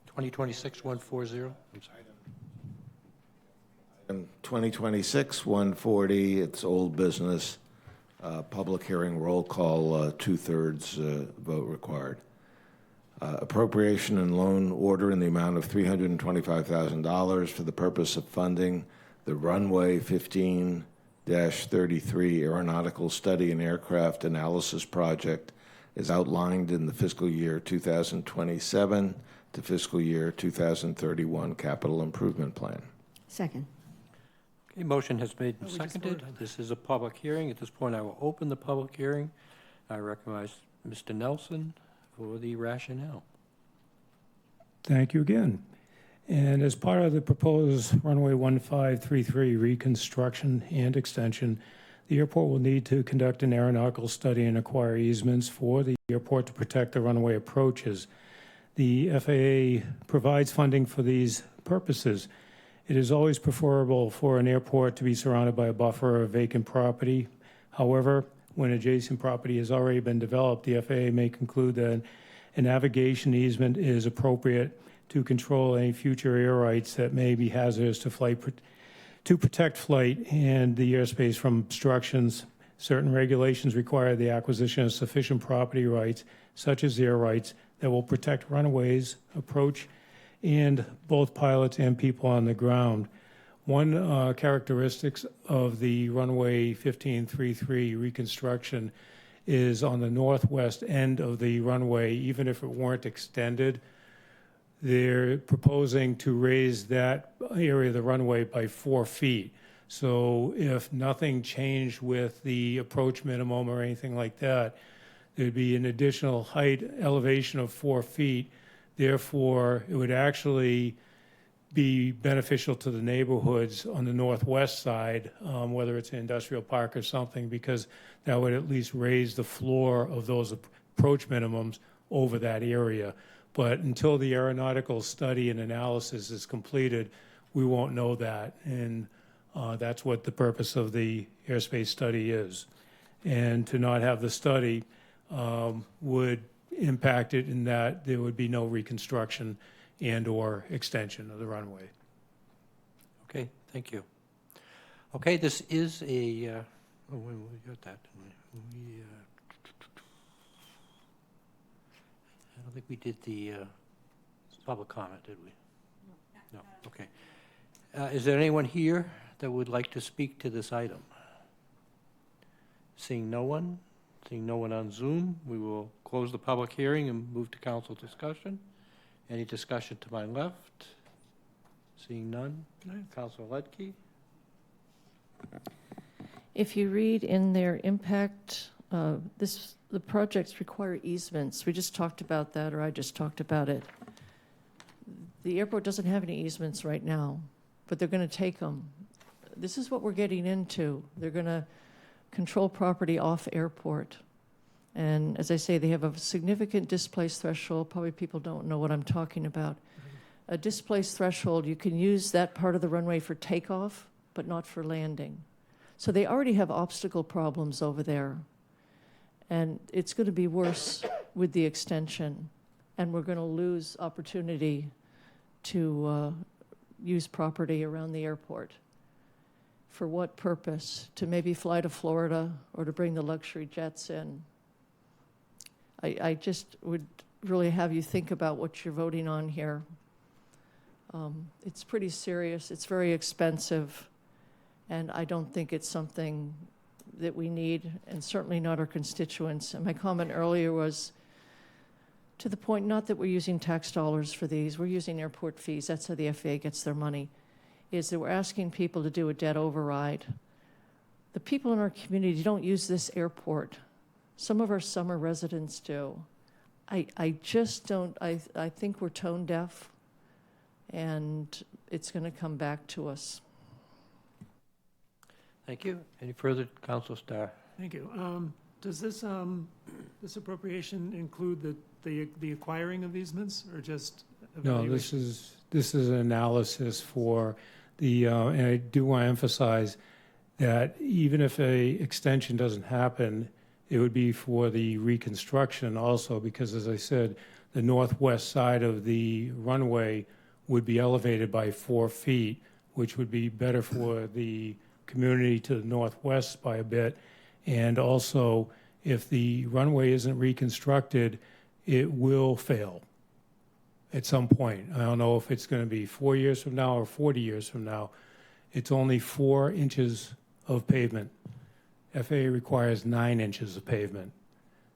Twenty 140. I'm sorry. Item 2026-140, it's old business. Public hearing, roll call, two-thirds vote required. Appropriation and loan order in the amount of $325,000 for the purpose of funding the Runway 15-33 Aeronautical Study and Aircraft Analysis Project is outlined in the fiscal year 2027 to fiscal year 2031 Capital Improvement Plan. Second. Okay, motion has made and seconded. This is a public hearing. At this point, I will open the public hearing. I recognize Mr. Nelson for the rationale. Thank you again. And as part of the proposed runway 1533 reconstruction and extension, the airport will need to conduct an aeronautical study and acquire easements for the airport to protect the runway approaches. The FAA provides funding for these purposes. It is always preferable for an airport to be surrounded by a buffer of vacant property. However, when adjacent property has already been developed, the FAA may conclude that a navigation easement is appropriate to control any future air rights that may be hazardous to flight, to protect flight and the airspace from obstructions. Certain regulations require the acquisition of sufficient property rights, such as air rights, that will protect runways, approach, and both pilots and people on the ground. One characteristics of the runway 1533 reconstruction is on the northwest end of the runway. Even if it weren't extended, they're proposing to raise that area of the runway by 4 feet. So if nothing changed with the approach minimum or anything like that, there'd be an additional height elevation of 4 feet. Therefore, it would actually be beneficial to the neighborhoods on the northwest side, whether it's an industrial park or something, because that would at least raise the floor of those approach minimums over that area. But until the aeronautical study and analysis is completed, we won't know that. And that's what the purpose of the airspace study is. And to not have the study would impact it in that there would be no reconstruction and or extension of the runway. Okay, thank you. Okay, this is a, oh, we got that, didn't we? I don't think we did the public comment, did we? No, okay. Is there anyone here that would like to speak to this item? Seeing no one on Zoom, we will close the public hearing and move to council discussion. Any discussion to my left? Seeing none. Councilor Ledke? If you read in their impact, the projects require easements. We just talked about that, or I just talked about it. The airport doesn't have any easements right now, but they're going to take them. This is what we're getting into. They're going to control property off airport. And as I say, they have a significant displaced threshold. Probably people don't know what I'm talking about. A displaced threshold, you can use that part of the runway for takeoff, but not for landing. So they already have obstacle problems over there. And it's going to be worse with the extension. And we're going to lose opportunity to use property around the airport. For what purpose? To maybe fly to Florida or to bring the luxury jets in. I just would really have you think about what you're voting on here. It's pretty serious, it's very expensive, and I don't think it's something that we need, and certainly not our constituents. And my comment earlier was to the point, not that we're using tax dollars for these, we're using airport fees, that's how the FAA gets their money, is that we're asking people to do a debt override. The people in our community don't use this airport. Some of our summer residents do. I just don't, I think we're tone deaf, and it's going to come back to us. Thank you. Any further, Councilor Starr? Thank you. Does this this appropriation include the acquiring of easements, or just No, evaluation? this is an analysis for the, and I do want to emphasize that even if a extension doesn't happen, it would be for the reconstruction also, because as I said, the northwest side of the runway would be elevated by 4 feet, which would be better for the community to the northwest by a bit. And also, if the runway isn't reconstructed, it will fail at some point. I don't know if it's going to be 4 years from now or 40 years from now. It's only 4 inches of pavement. FAA requires 9 inches of pavement.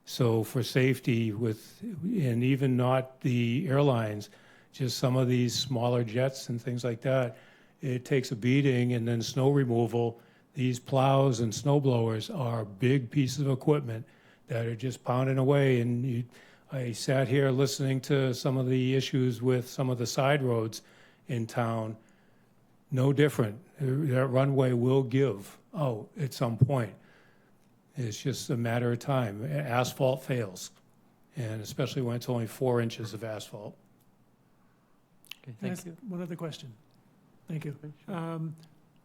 So for safety and even not the airlines, just some of these smaller jets and things like that, it takes a beating. And then snow removal, these plows and snow blowers are big pieces of equipment that are just pounding away. And I sat here listening to some of the issues with some of the side roads in town. No different. That runway will give out at some point. It's just a matter of time. Asphalt fails, and especially when it's only 4 inches of asphalt. Okay, Can I thank ask you. one other question? Thank you.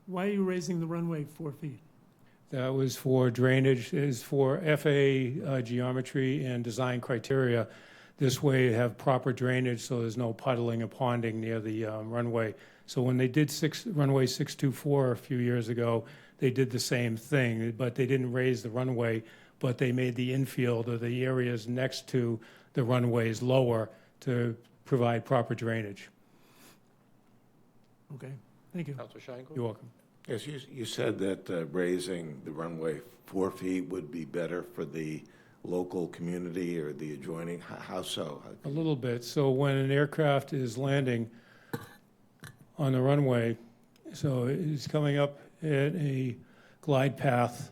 Why are you raising the runway 4 feet? That was for drainage, is for FAA geometry and design criteria. This way you have proper drainage so there's no puddling and ponding near the runway. So when they did runway 624 a few years ago, they did the same thing, but they didn't raise the runway, but they made the infield or the areas next to the runways lower to provide proper drainage. Okay, thank you. Councilor Sheingold? You're welcome. Yes, you said that raising the runway 4 feet would be better for the local community or the adjoining. How so? A little bit. So when an aircraft is landing on the runway, so it's coming up at a glide path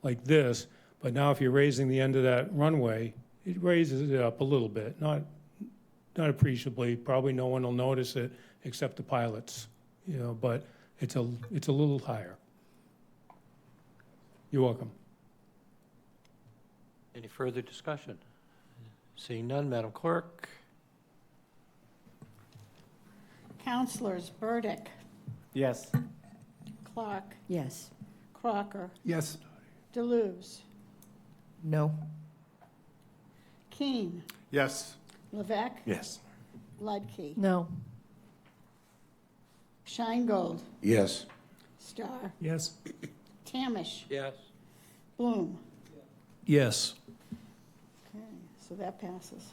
like this, but now if you're raising the end of that runway, it raises it up a little bit, not appreciably. Probably no one will notice it except the pilots, but it's a little higher. You're welcome. Any further discussion? Seeing none, Madam Clerk? Councilors Burdick, Yes. Clark, Yes. Crocker, Yes. Deleuze, No. Keen, Yes. Levesque, Yes. Ludke, No. Sheingold, Yes. Starr, Yes. Tamish, Yes. Bloom. Yes. Okay, so that passes.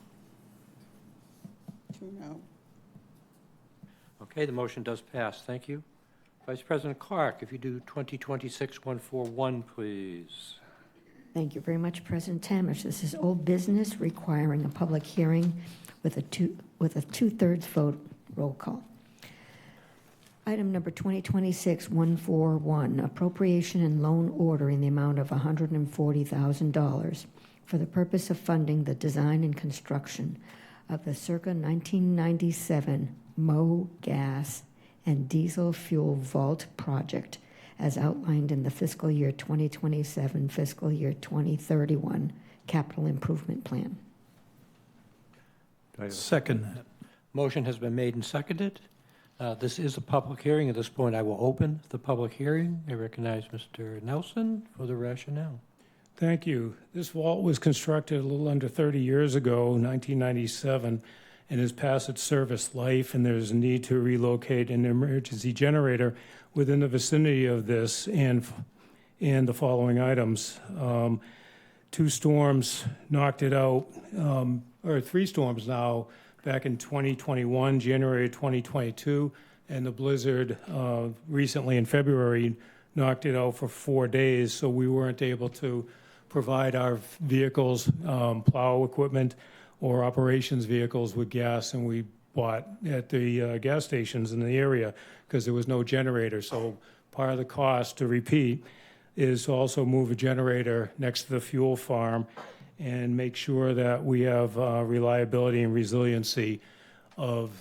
2-0. Okay, the motion does pass. Thank you. Vice President Clark, if you do 2026-141, please. Thank you very much, President Tamish. This is old business requiring a public hearing with a two-thirds vote. Roll call. Item number 2026-141, appropriation and loan order in the amount of $140,000 for the purpose of funding the design and construction of the circa 1997 Mo gas and diesel fuel vault project as outlined in the fiscal year 2027, fiscal year 2031 capital improvement plan. Second. Motion has been made and seconded. This is a public hearing. At this point, I will open the public hearing. I recognize Mr. Nelson for the rationale. Thank you. This vault was constructed a little under 30 years ago, 1997, and has passed its service life, and there's a need to relocate an emergency generator within the vicinity of this and the following items. 2 storms knocked it out, or 3 storms now, back in 2021, January 2022, and the blizzard recently in February knocked it out for 4 days, so we weren't able to provide our vehicles, plow equipment, or operations vehicles with gas, and we bought at the gas stations in the area because there was no generator. So part of the cost, to repeat, is to also move a generator next to the fuel farm and make sure that we have reliability and resiliency of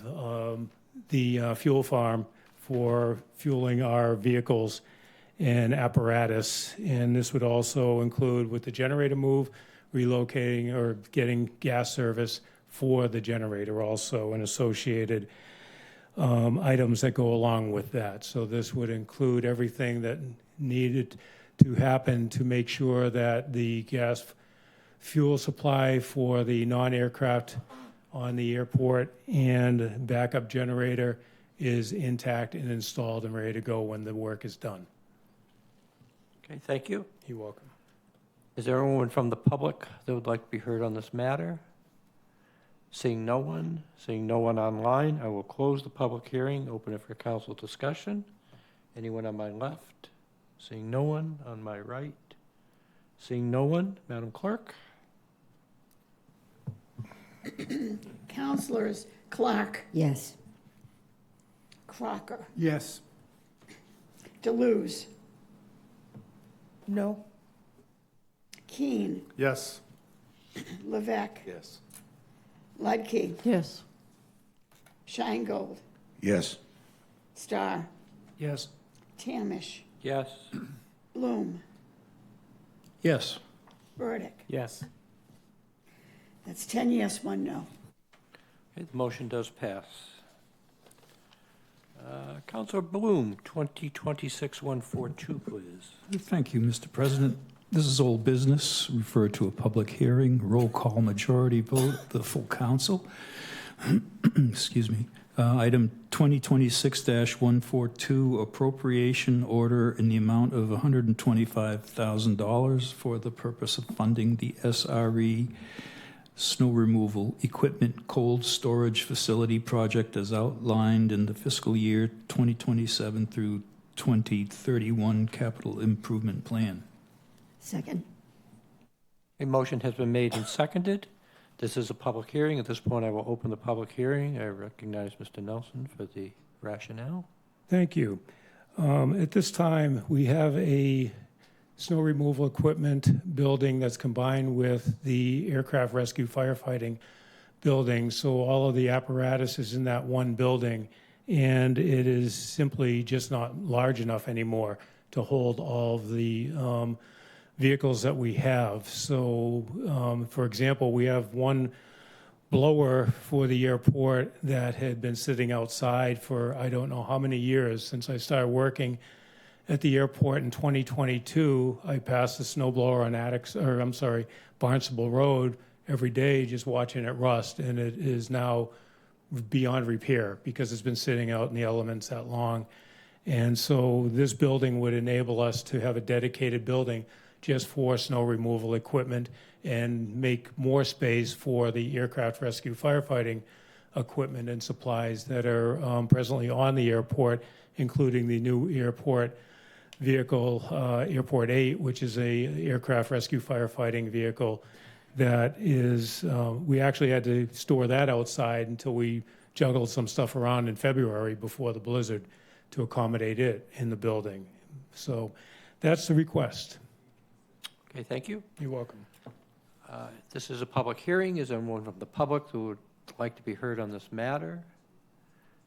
the fuel farm for fueling our vehicles and apparatus. And this would also include, with the generator move, relocating or getting gas service for the generator also, and associated items that go along with that. So this would include everything that needed to happen to make sure that the gas fuel supply for the non-aircraft on the airport and backup generator is intact and installed and ready to go when the work is done. Okay, thank you. You're welcome. Is there anyone from the public that would like to be heard on this matter? Seeing no one online, I will close the public hearing, open it for council discussion. Anyone on my left? Seeing no one. On my right? Seeing no one. Madam Clerk? Councilors Clark, Yes. Crocker, Yes. Deleuze, No. Keene, Yes. Levesque, Yes. Ludke, Yes. Scheingold, Yes. Starr, Yes. Tamish, Yes. Bloom, Yes. Burdick. Yes. That's 10 yes, 1 no. Okay, the motion does pass. Councilor Bloom, 2026-142, please. Thank you, Mr. President. This is old business, referred to a public hearing, roll call majority vote, the full council. Excuse me. Item 2026-142, appropriation order in the amount of $125,000 for the purpose of funding the SRE snow removal equipment cold storage facility project as outlined in the fiscal year 2027 through 2031 capital improvement plan. Second. A motion has been made and seconded. This is a public hearing. At this point, I will open the public hearing. I recognize Mr. Nelson for the rationale. Thank you. At this time, we have a snow removal equipment building that's combined with the aircraft rescue firefighting building. So all of the apparatus is in that one building, and it is simply just not large enough anymore to hold all of the vehicles that we have. So, for example, we have one blower for the airport that had been sitting outside for I don't know how many years. Since I started working at the airport in 2022, I passed the snow blower on Barnstable Road every day just watching it rust, and it is now beyond repair because it's been sitting out in the elements that long. And so this building would enable us to have a dedicated building just for snow removal equipment and make more space for the aircraft rescue firefighting equipment and supplies that are presently on the airport, including the new airport vehicle, Airport 8, which is a aircraft rescue firefighting vehicle that is, we actually had to store that outside until we juggled some stuff around in February before the blizzard to accommodate it in the building. So that's the request. Okay, thank you. You're welcome. This is a public hearing. Is there anyone from the public who would like to be heard on this matter?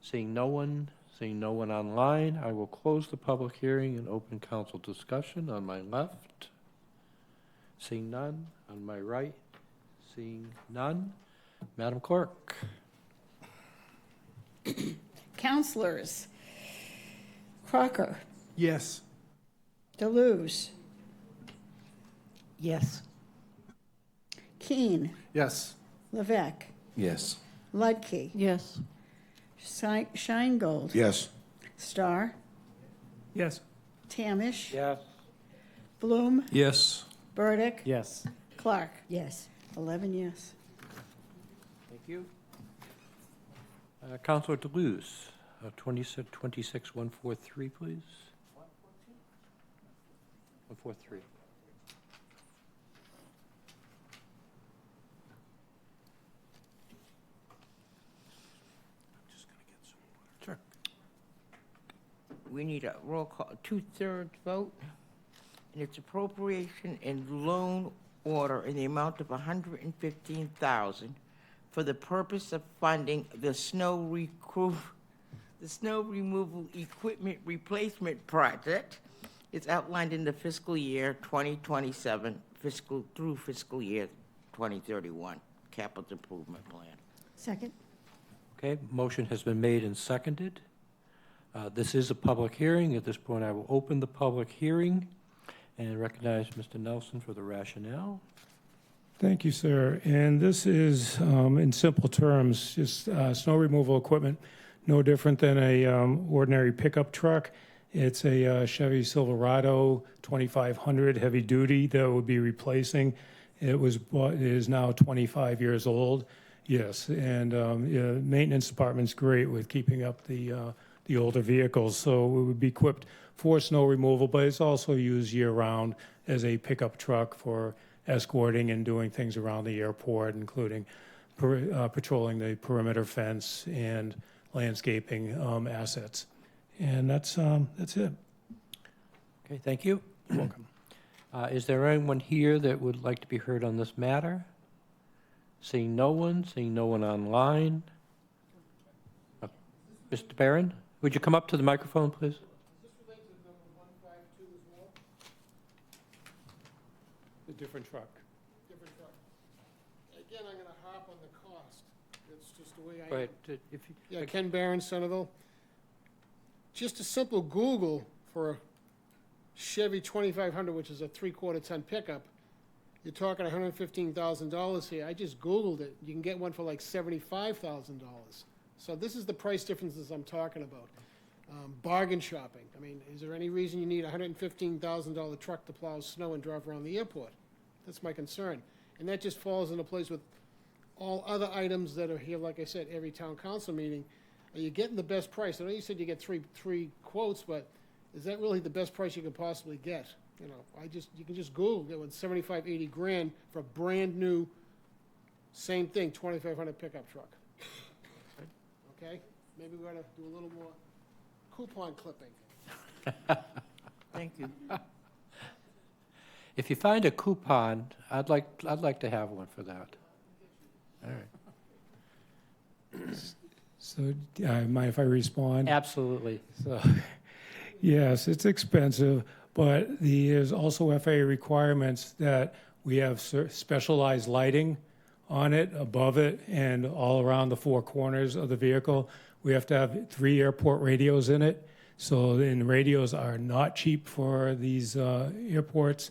Seeing no one online, I will close the public hearing and open council discussion. On my left, seeing none. On my right, seeing none. Madam Clerk. Councilors Crocker, Yes. Deleuze, Yes. Keene, Yes. Levesque, Yes. Ludke, Yes. Scheingold, Yes. Starr, Yes. Tamish, Yes. Bloom, Yes. Burdick, Yes. Clark. Yes. 11 yes. Thank you. Councilor Deleuze, 26143, please. 143. Sure. We need a roll call, 2/3 vote, and it's appropriation and loan order in the amount of $115,000 for the purpose of funding the snow removal equipment replacement project. It's outlined in the fiscal year 2027 through fiscal year 2031 capital improvement plan. Second? Okay, motion has been made and seconded. This is a public hearing. At this point, I will open the public hearing and recognize Mr. Nelson for the rationale. Thank you, sir. And this is, in simple terms, just snow removal equipment, no different than a ordinary pickup truck. It's a Chevy Silverado 2500 heavy duty that would be replacing. It is now 25 years old. Yes, and maintenance department's great with keeping up the older vehicles. So it would be equipped for snow removal, but it's also used year-round as a pickup truck for escorting and doing things around the airport, including patrolling the perimeter fence and landscaping assets. And that's it. Okay, thank you. You're welcome. Is there anyone here that would like to be heard on this matter? Seeing no one online. Mr. Barron, would you come up to the microphone, please? A different truck. Different truck. Again, I'm gonna harp on the cost. It's just the way I am. Right. Yeah, Ken Barron, Centerville. Just a simple Google for a Chevy 2500, which is a 3/4 ton pickup, you're talking $115,000 here. I just Googled it. You can get one for like $75,000. So this is the price differences I'm talking about. Bargain shopping. I mean, is there any reason you need a $115,000 truck to plow snow and drive around the airport? That's my concern. And that just falls into place with all other items that are here, like I said, every town council meeting. Are you getting the best price? I know you said you get three quotes, but is that really the best price you can possibly get? You know, you can just Google, get one 75, 80 grand for a brand new, same thing, 2500 pickup truck. Okay? Maybe we ought to do a little more coupon clipping. Thank you. If you find a coupon, I'd like to have one for that. All right. So, mind if I respond? Absolutely. So, yes, it's expensive, but there's also FAA requirements that we have specialized lighting on it, above it, and all around the four corners of the vehicle. We have to have 3 airport radios in it. So, and radios are not cheap for these airports.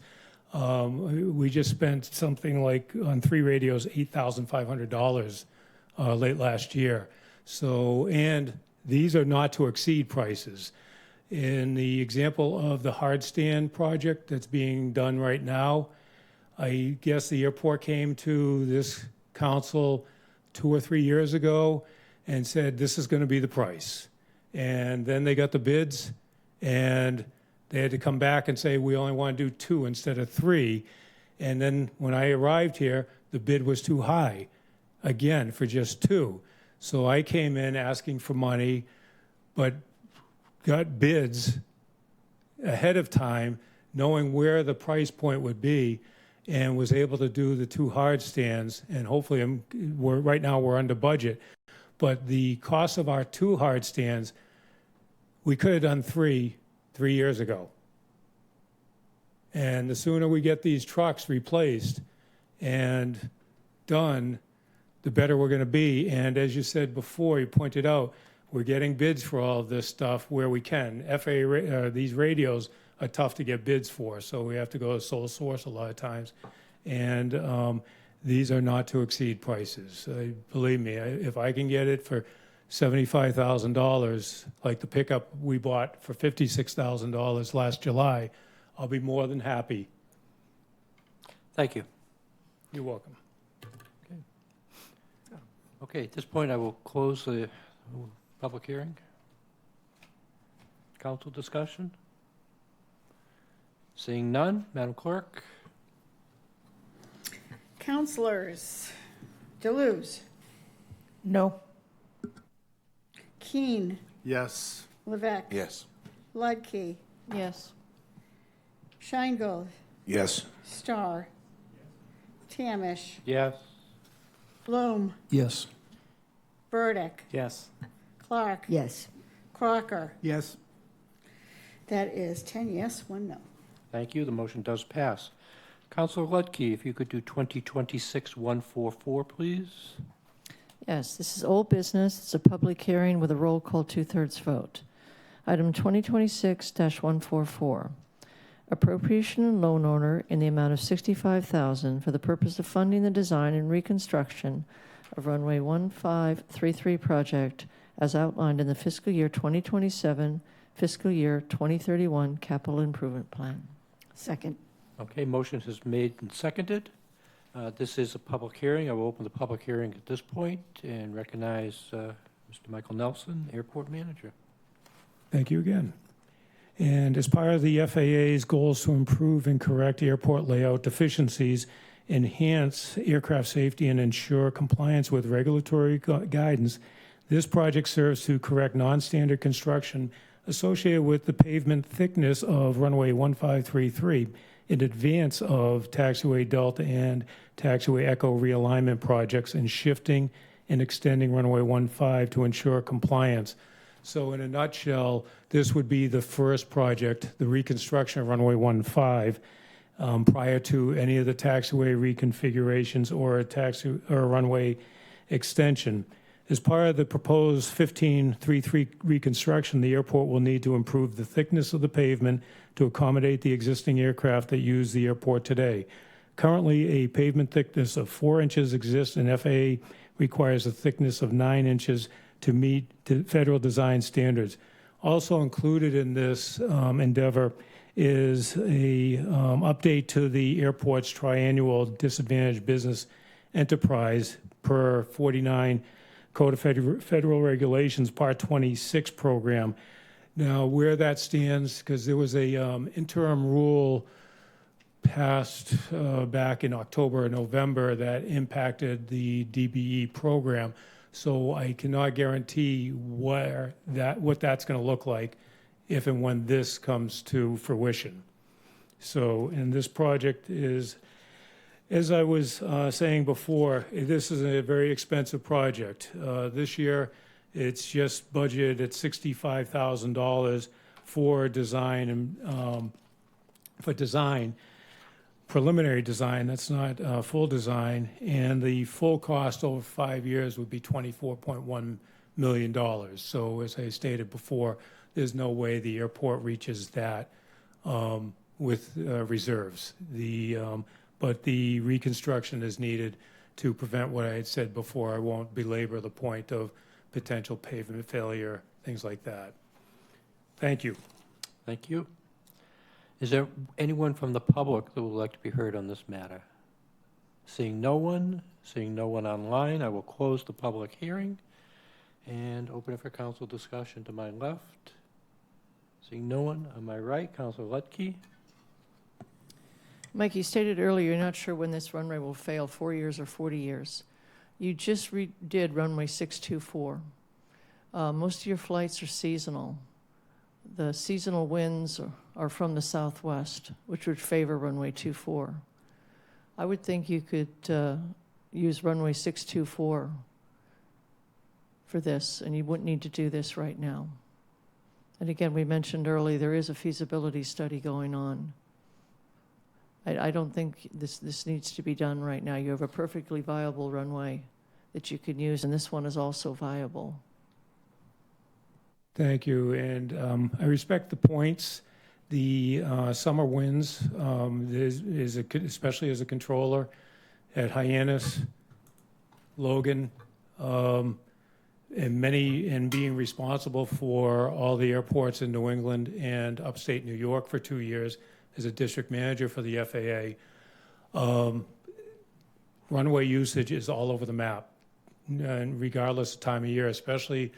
We just spent something like, on 3 radios, $8,500 late last year. So, and these are not to exceed prices. In the example of the hard stand project that's being done right now, I guess the airport came to this council 2 or 3 years ago and said, this is going to be the price. And then they got the bids, and they had to come back and say, we only want to do 2 instead of 3. And then when I arrived here, the bid was too high, again, for just 2. So I came in asking for money, but got bids ahead of time, knowing where the price point would be, and was able to do the 2 hard stands. And hopefully, right now we're under budget. But the cost of our 2 hard stands, we could have done 3 years ago. And the sooner we get these trucks replaced and done, the better we're going to be. And as you said before, you pointed out, we're getting bids for all of this stuff where we can. These radios are tough to get bids for, so we have to go to sole source a lot of times. And these are not to exceed prices. Believe me, if I can get it for $75,000, like the pickup we bought for $56,000 last July, I'll be more than happy. Thank you. You're welcome. Okay, at this point, I will close the public hearing. Council discussion? Seeing none, Madam Clerk? Counselors, Deleuze, No. Keen, Yes. Levesque. Yes. Ludke, Yes. Scheingold, Yes. Starr, Tamish, Yes. Bloom, Yes. Burdick, Yes. Clark, Yes. Crocker. Yes. That is 10 yes, 1 no. Thank you. The motion does pass. Councilor Lutke, if you could do 2026-144, please. Yes, this is old business. It's a public hearing with a roll call 2/3 vote. Item 2026-144, appropriation and loan order in the amount of $65,000 for the purpose of funding the design and reconstruction of runway 1533 project as outlined in the fiscal year 2027, fiscal year 2031 capital improvement plan. Second. Okay, motion is made and seconded. This is a public hearing. I will open the public hearing at this point and recognize Mr. Michael Nelson, Airport Manager. Thank you again. And as part of the FAA's goals to improve and correct airport layout deficiencies, enhance aircraft safety, and ensure compliance with regulatory guidance, this project serves to correct non-standard construction associated with the pavement thickness of runway 1533 in advance of taxiway Delta and taxiway Echo realignment projects and shifting and extending runway 15 to ensure compliance. So in a nutshell, this would be the first project, the reconstruction of runway 15, prior to any of the taxiway reconfigurations or a runway extension. As part of the proposed 1533 reconstruction, the airport will need to improve the thickness of the pavement to accommodate the existing aircraft that use the airport today. Currently, a pavement thickness of 4 inches exists, and FAA requires a thickness of 9 inches to meet federal design standards. Also included in this endeavor is a update to the airport's triannual disadvantaged business enterprise per 49 Code of Federal Regulations, Part 26 program. Now, where that stands, because there was a interim rule passed back in October or November that impacted the DBE program. So I cannot guarantee what that's going to look like if and when this comes to fruition. So, and this project is, as I was saying before, this is a very expensive project. This year, it's just budgeted at $65,000 for design and preliminary design. That's not full design, and the full cost over 5 years would be $24.1 million. So, as I stated before, there's no way the airport reaches that with reserves. But the reconstruction is needed to prevent what I had said before. I won't belabor the point of potential pavement failure, things like that. Thank you. Thank you. Is there anyone from the public that would like to be heard on this matter? Seeing no one online, I will close the public hearing and open it for council discussion to my left. Seeing no one on my right, Councilor Lutke. Mike, you stated earlier you're not sure when this runway will fail, 4 years or 40 years. You just redid runway 624. Most of your flights are seasonal. The seasonal winds are from the southwest, which would favor runway 24. I would think you could use runway 624 for this, and you wouldn't need to do this right now. And again, we mentioned earlier there is a feasibility study going on. I don't think this needs to be done right now. You have a perfectly viable runway that you can use, and this one is also viable. Thank you, and I respect the points. The summer winds, especially as a controller at Hyannis, Logan, and being responsible for all the airports in New England and upstate New York for 2 years as a district manager for the FAA. runway usage is all over the map, and regardless of time of year, especially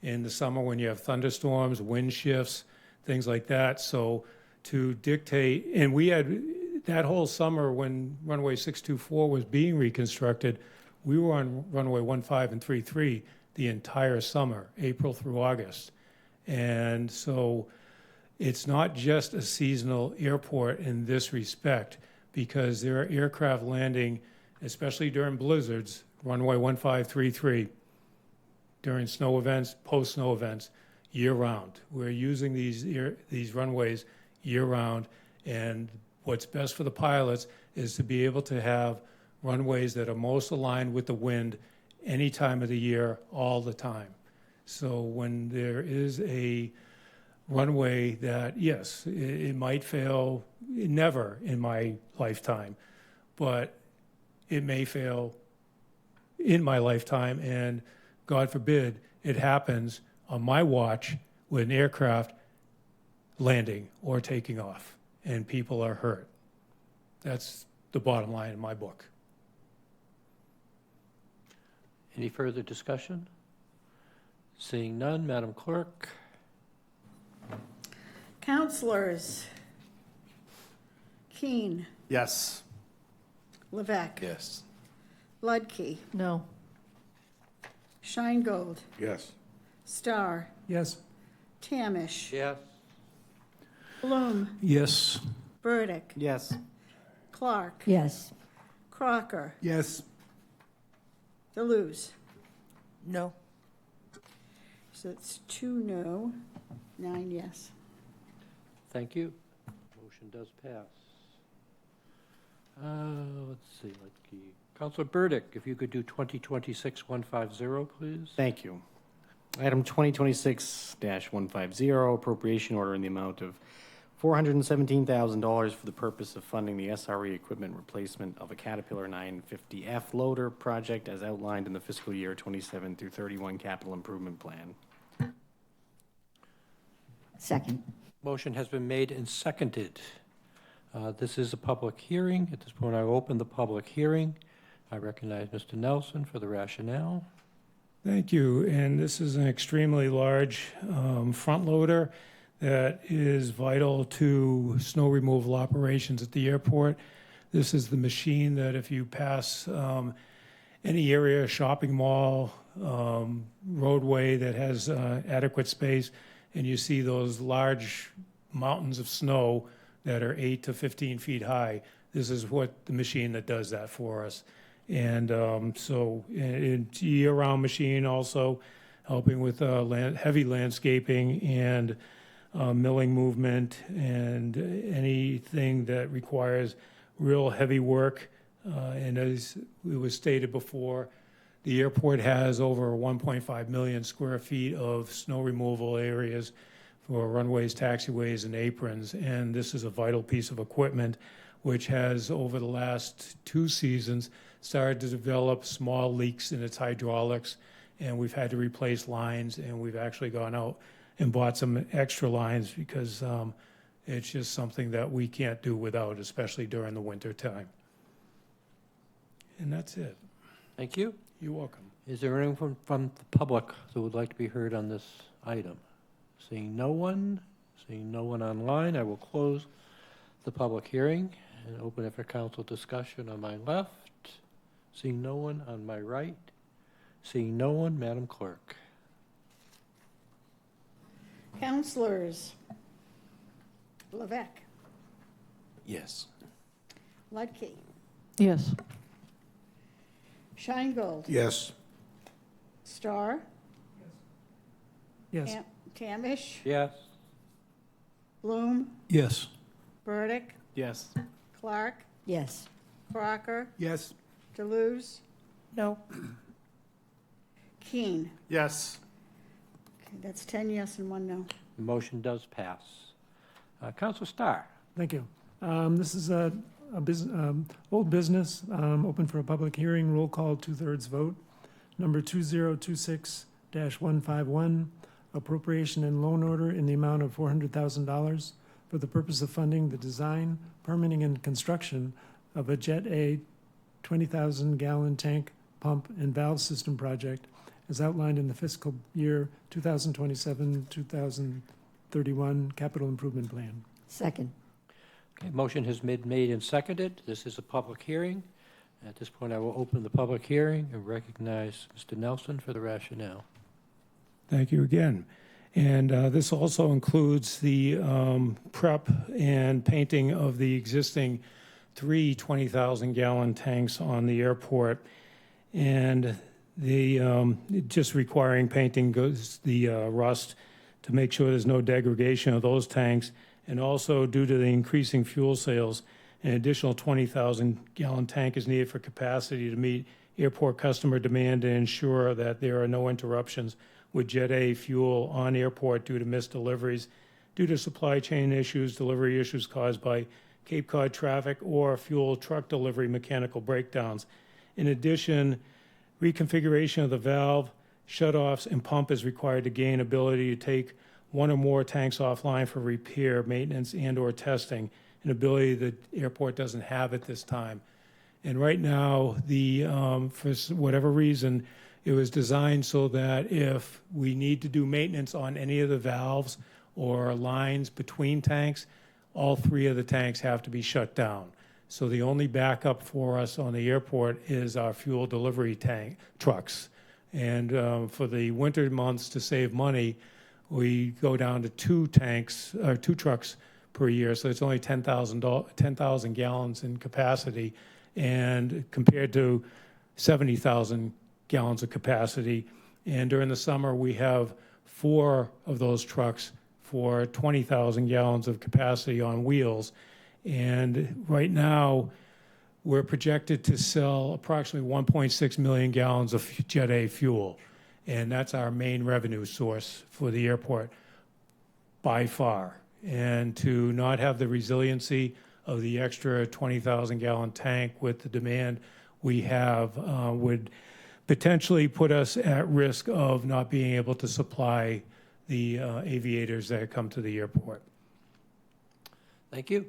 in the summer when you have thunderstorms, wind shifts, things like that. So to dictate, and we had that whole summer when runway 624 was being reconstructed, we were on runway 15 and 33 the entire summer, April through August. And so it's not just a seasonal airport in this respect, because there are aircraft landing, especially during blizzards, runway 1533, during snow events, post-snow events, year-round. We're using these runways year-round, and what's best for the pilots is to be able to have runways that are most aligned with the wind any time of the year, all the time. So when there is a runway that, yes, it might fail, never in my lifetime, but it may fail in my lifetime, and God forbid it happens on my watch with an aircraft landing or taking off and people are hurt. That's the bottom line in my book. Any further discussion? Seeing none, Madam Clerk? Counselors. Keen. Yes. Levesque. Yes. Ludke. No. Scheingold. Yes. Starr. Yes. Tamish. Yes. Bloom. Yes. Burdick. Yes. Clark. Yes. Crocker. Yes. Deleuze. No. So it's 2 no, 9 yes. Thank you. Motion does pass. Let's see, Councilor Burdick, if you could do 2026-150, please. Thank you. Item 2026-150, appropriation order in the amount of $417,000 for the purpose of funding the SRE equipment replacement of a Caterpillar 950F loader project as outlined in the fiscal year 27 through 31 capital improvement plan. Second. Motion has been made and seconded. This is a public hearing. At this point, I will open the public hearing. I recognize Mr. Nelson for the rationale. Thank you. And this is an extremely large front loader that is vital to snow removal operations at the airport. This is the machine that if you pass any area, shopping mall, roadway that has adequate space, and you see those large mountains of snow that are 8 to 15 feet high, this is what the machine that does that for us. And so it's a year-round machine, also helping with heavy landscaping and milling movement and anything that requires real heavy work. And as it was stated before, the airport has over 1.5 million square feet of snow removal areas for runways, taxiways, and aprons. And this is a vital piece of equipment which has, over the last 2 seasons, started to develop small leaks in its hydraulics. And we've had to replace lines, and we've actually gone out and bought some extra lines because it's just something that we can't do without, especially during the winter time. And that's it. Thank you. You're welcome. Is there anyone from the public that would like to be heard on this item? Seeing no one online, I will close the public hearing and open it for council discussion on my left. Seeing no one on my right. Seeing no one, Madam Clerk. Counselors. Levesque. Yes. Ludke. Yes. Scheingold. Yes. Starr. Yes. Tamish. Yes. Bloom. Yes. Burdick. Yes. Clark. Yes. Crocker. Yes. Deleuze. No. Keen. Yes. Okay, that's 10 yes and 1 no. The motion does pass. Councilor Starr. Thank you. This is a old business, open for a public hearing, roll call, 2/3 vote. Number 2026-151, appropriation and loan order in the amount of $400,000 for the purpose of funding the design, permitting, and construction of a Jet A 20,000-gallon tank, pump, and valve system project as outlined in the fiscal year 2027-2031 capital improvement plan. Second. Okay, motion has been made and seconded. This is a public hearing. At this point, I will open the public hearing and recognize Mr. Nelson for the rationale. Thank you again. And this also includes the prep and painting of the existing 3 20,000-gallon tanks on the airport. And the just requiring painting goes the rust to make sure there's no degradation of those tanks. And also, due to the increasing fuel sales, an additional 20,000-gallon tank is needed for capacity to meet airport customer demand and ensure that there are no interruptions with Jet A fuel on airport due to missed deliveries, due to supply chain issues, delivery issues caused by Cape Cod traffic, or fuel truck delivery mechanical breakdowns. In addition, reconfiguration of the valve, shutoffs, and pump is required to gain ability to take one or more tanks offline for repair, maintenance, and/or testing, an ability that the airport doesn't have at this time. And right now, for whatever reason, it was designed so that if we need to do maintenance on any of the valves or lines between tanks, all 3 of the tanks have to be shut down. So the only backup for us on the airport is our fuel delivery tank trucks. And for the winter months, to save money, we go down to 2 trucks per year. So it's only 10,000 gallons in capacity, and compared to 70,000 gallons of capacity. And during the summer, we have 4 of those trucks for 20,000 gallons of capacity on wheels. And right now, we're projected to sell approximately 1.6 million gallons of Jet A fuel. And that's our main revenue source for the airport by far. And to not have the resiliency of the extra 20,000-gallon tank with the demand we have would potentially put us at risk of not being able to supply the aviators that come to the airport. Thank you.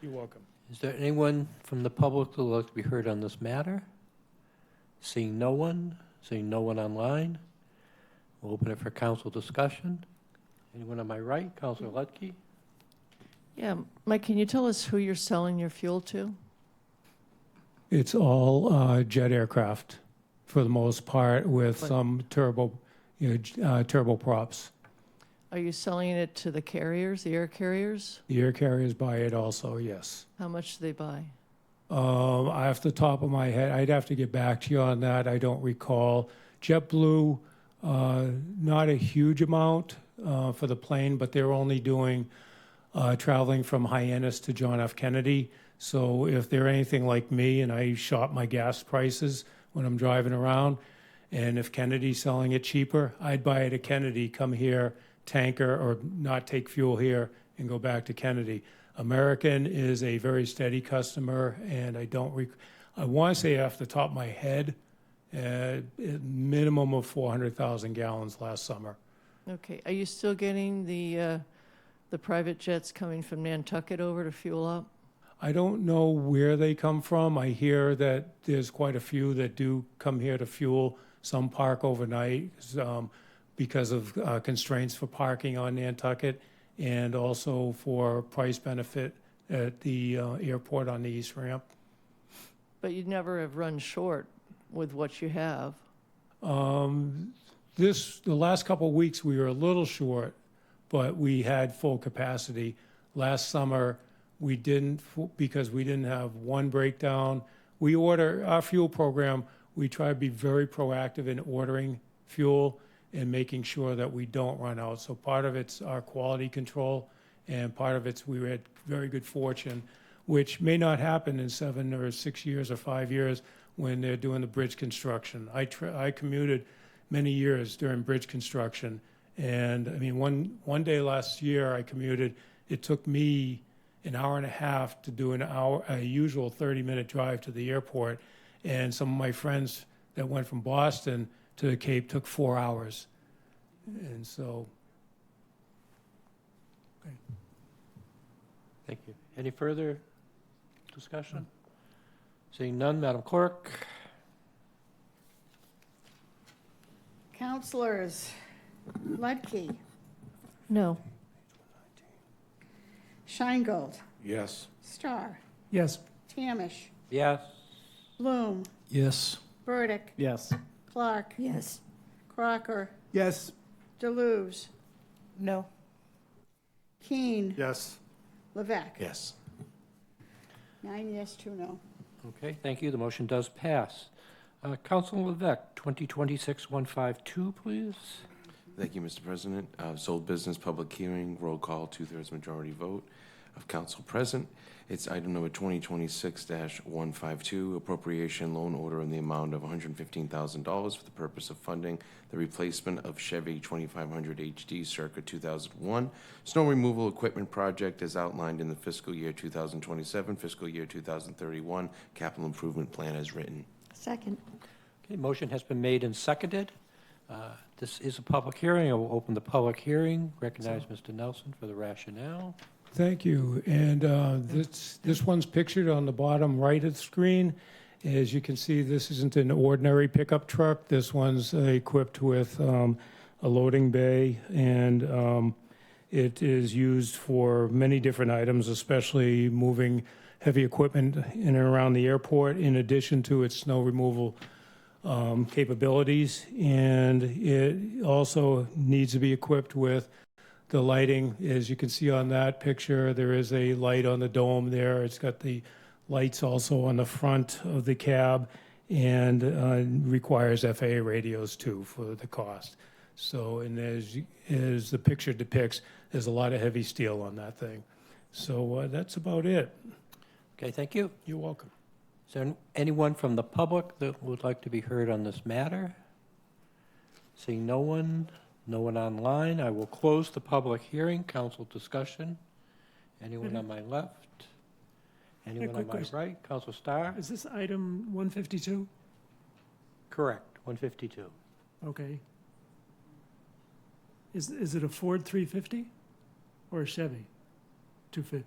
You're welcome. Is there anyone from the public who would like to be heard on this matter? Seeing no one online, we'll open it for council discussion. Anyone on my right? Councilor Lutke? Yeah, Mike, can you tell us who you're selling your fuel to? It's all jet aircraft for the most part, with some turboprops. Are you selling it to the carriers, the air carriers? The air carriers buy it also, yes. How much do they buy? Off the top of my head, I'd have to get back to you on that. I don't recall. JetBlue, not a huge amount for the plane, but they're only doing traveling from Hyannis to John F. Kennedy. So if they're anything like me and I shop my gas prices when I'm driving around, and if Kennedy's selling it cheaper, I'd buy it at Kennedy, come here, tanker, or not take fuel here and go back to Kennedy. American is a very steady customer, and I want to say off the top of my head, a minimum of 400,000 gallons last summer. Okay, are you still getting the private jets coming from Nantucket over to fuel up? I don't know where they come from. I hear that there's quite a few that do come here to fuel. Some park overnight because of constraints for parking on Nantucket, and also for price benefit at the airport on the East Ramp. But you'd never have run short with what you have. The last couple of weeks we were a little short, but we had full capacity. Last summer we didn't, because we didn't have one breakdown. We order our fuel program. We try to be very proactive in ordering fuel and making sure that we don't run out. So part of it's our quality control, and part of it's we had very good fortune, which may not happen in 7 or 6 years or 5 years when they're doing the bridge construction. I commuted many years during bridge construction, and I mean one day last year I commuted. It took me an hour and a half to do a usual 30-minute drive to the airport, and some of my friends that went from Boston to the Cape took 4 hours. And so, okay. Thank you. Any further discussion? Seeing none, Madam Clerk? Counselors, Ludke, No. Scheingold, Yes. Starr, Yes. Tamish, Yes. Bloom, Yes. Burdick, Yes. Clark, Yes. Crocker, Yes. Deleuze, No. Keene, Yes. Levesque. Yes. 9 yes, 2 no. Okay, thank you. The motion does pass. Councilor Levesque, 2026-152, please. Thank you, Mr. President. Old business, public hearing, roll call, 2/3 majority vote of council present. It's item number 2026-152, appropriation loan order in the amount of $115,000 for the purpose of funding the replacement of Chevy 2500 HD circa 2001 snow removal equipment project as outlined in the fiscal year 2027, fiscal year 2031 capital improvement plan as written. Second. Okay, motion has been made and seconded. This is a public hearing. I will open the public hearing. Recognize Mr. Nelson for the rationale. Thank you. And this one's pictured on the bottom right of the screen. As you can see, this isn't an ordinary pickup truck. This one's equipped with a loading bay, and it is used for many different items, especially moving heavy equipment in and around the airport, in addition to its snow removal capabilities. And it also needs to be equipped with the lighting. As you can see on that picture, there is a light on the dome there. It's got the lights also on the front of the cab, and requires FAA radios too for the cost. So, and as the picture depicts, there's a lot of heavy steel on that thing. So that's about it. Okay, thank you. You're welcome. Is there anyone from the public that would like to be heard on this matter? Seeing no one online, I will close the public hearing. Council discussion. Anyone on my left? Anyone on quick my question. right? Council Starr? Is this item 152? Correct, 152. Okay. Is it a Ford 350 or a Chevy 250?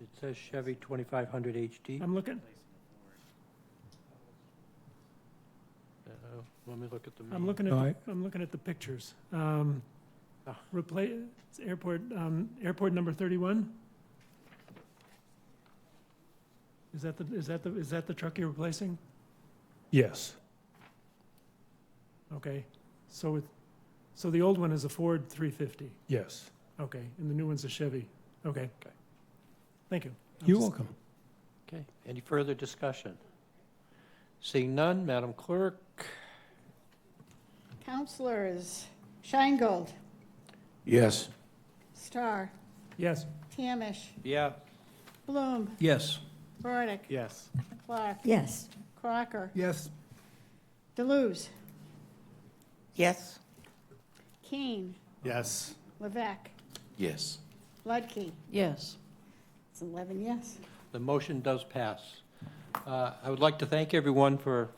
It says Chevy 2500 HD. I'm looking. Let me look at the. I'm looking at. I'm looking at the pictures. Replace airport. Airport number 31. Is that the truck you're replacing? Yes. Okay. So the old one is a Ford 350. Yes. Okay, and the new one's a Chevy. Okay. Okay. Thank you. You're welcome. Okay, any further discussion? Seeing none, Madam Clerk? Counselors, Scheingold, Yes. Starr, Yes. Tamish, Yeah. Bloom, Yes. Burdick, Yes. Clark, Yes. Crocker, Yes. Deleuze, Yes. Keene, Yes. Levesque, Yes. Ludke. Yes. It's 11 yes. The motion does pass. I would like to thank everyone for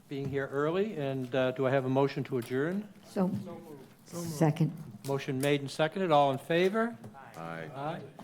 being here early, and do I have a motion to adjourn? So, second. Motion made and seconded, all in favor? Aye. Aye.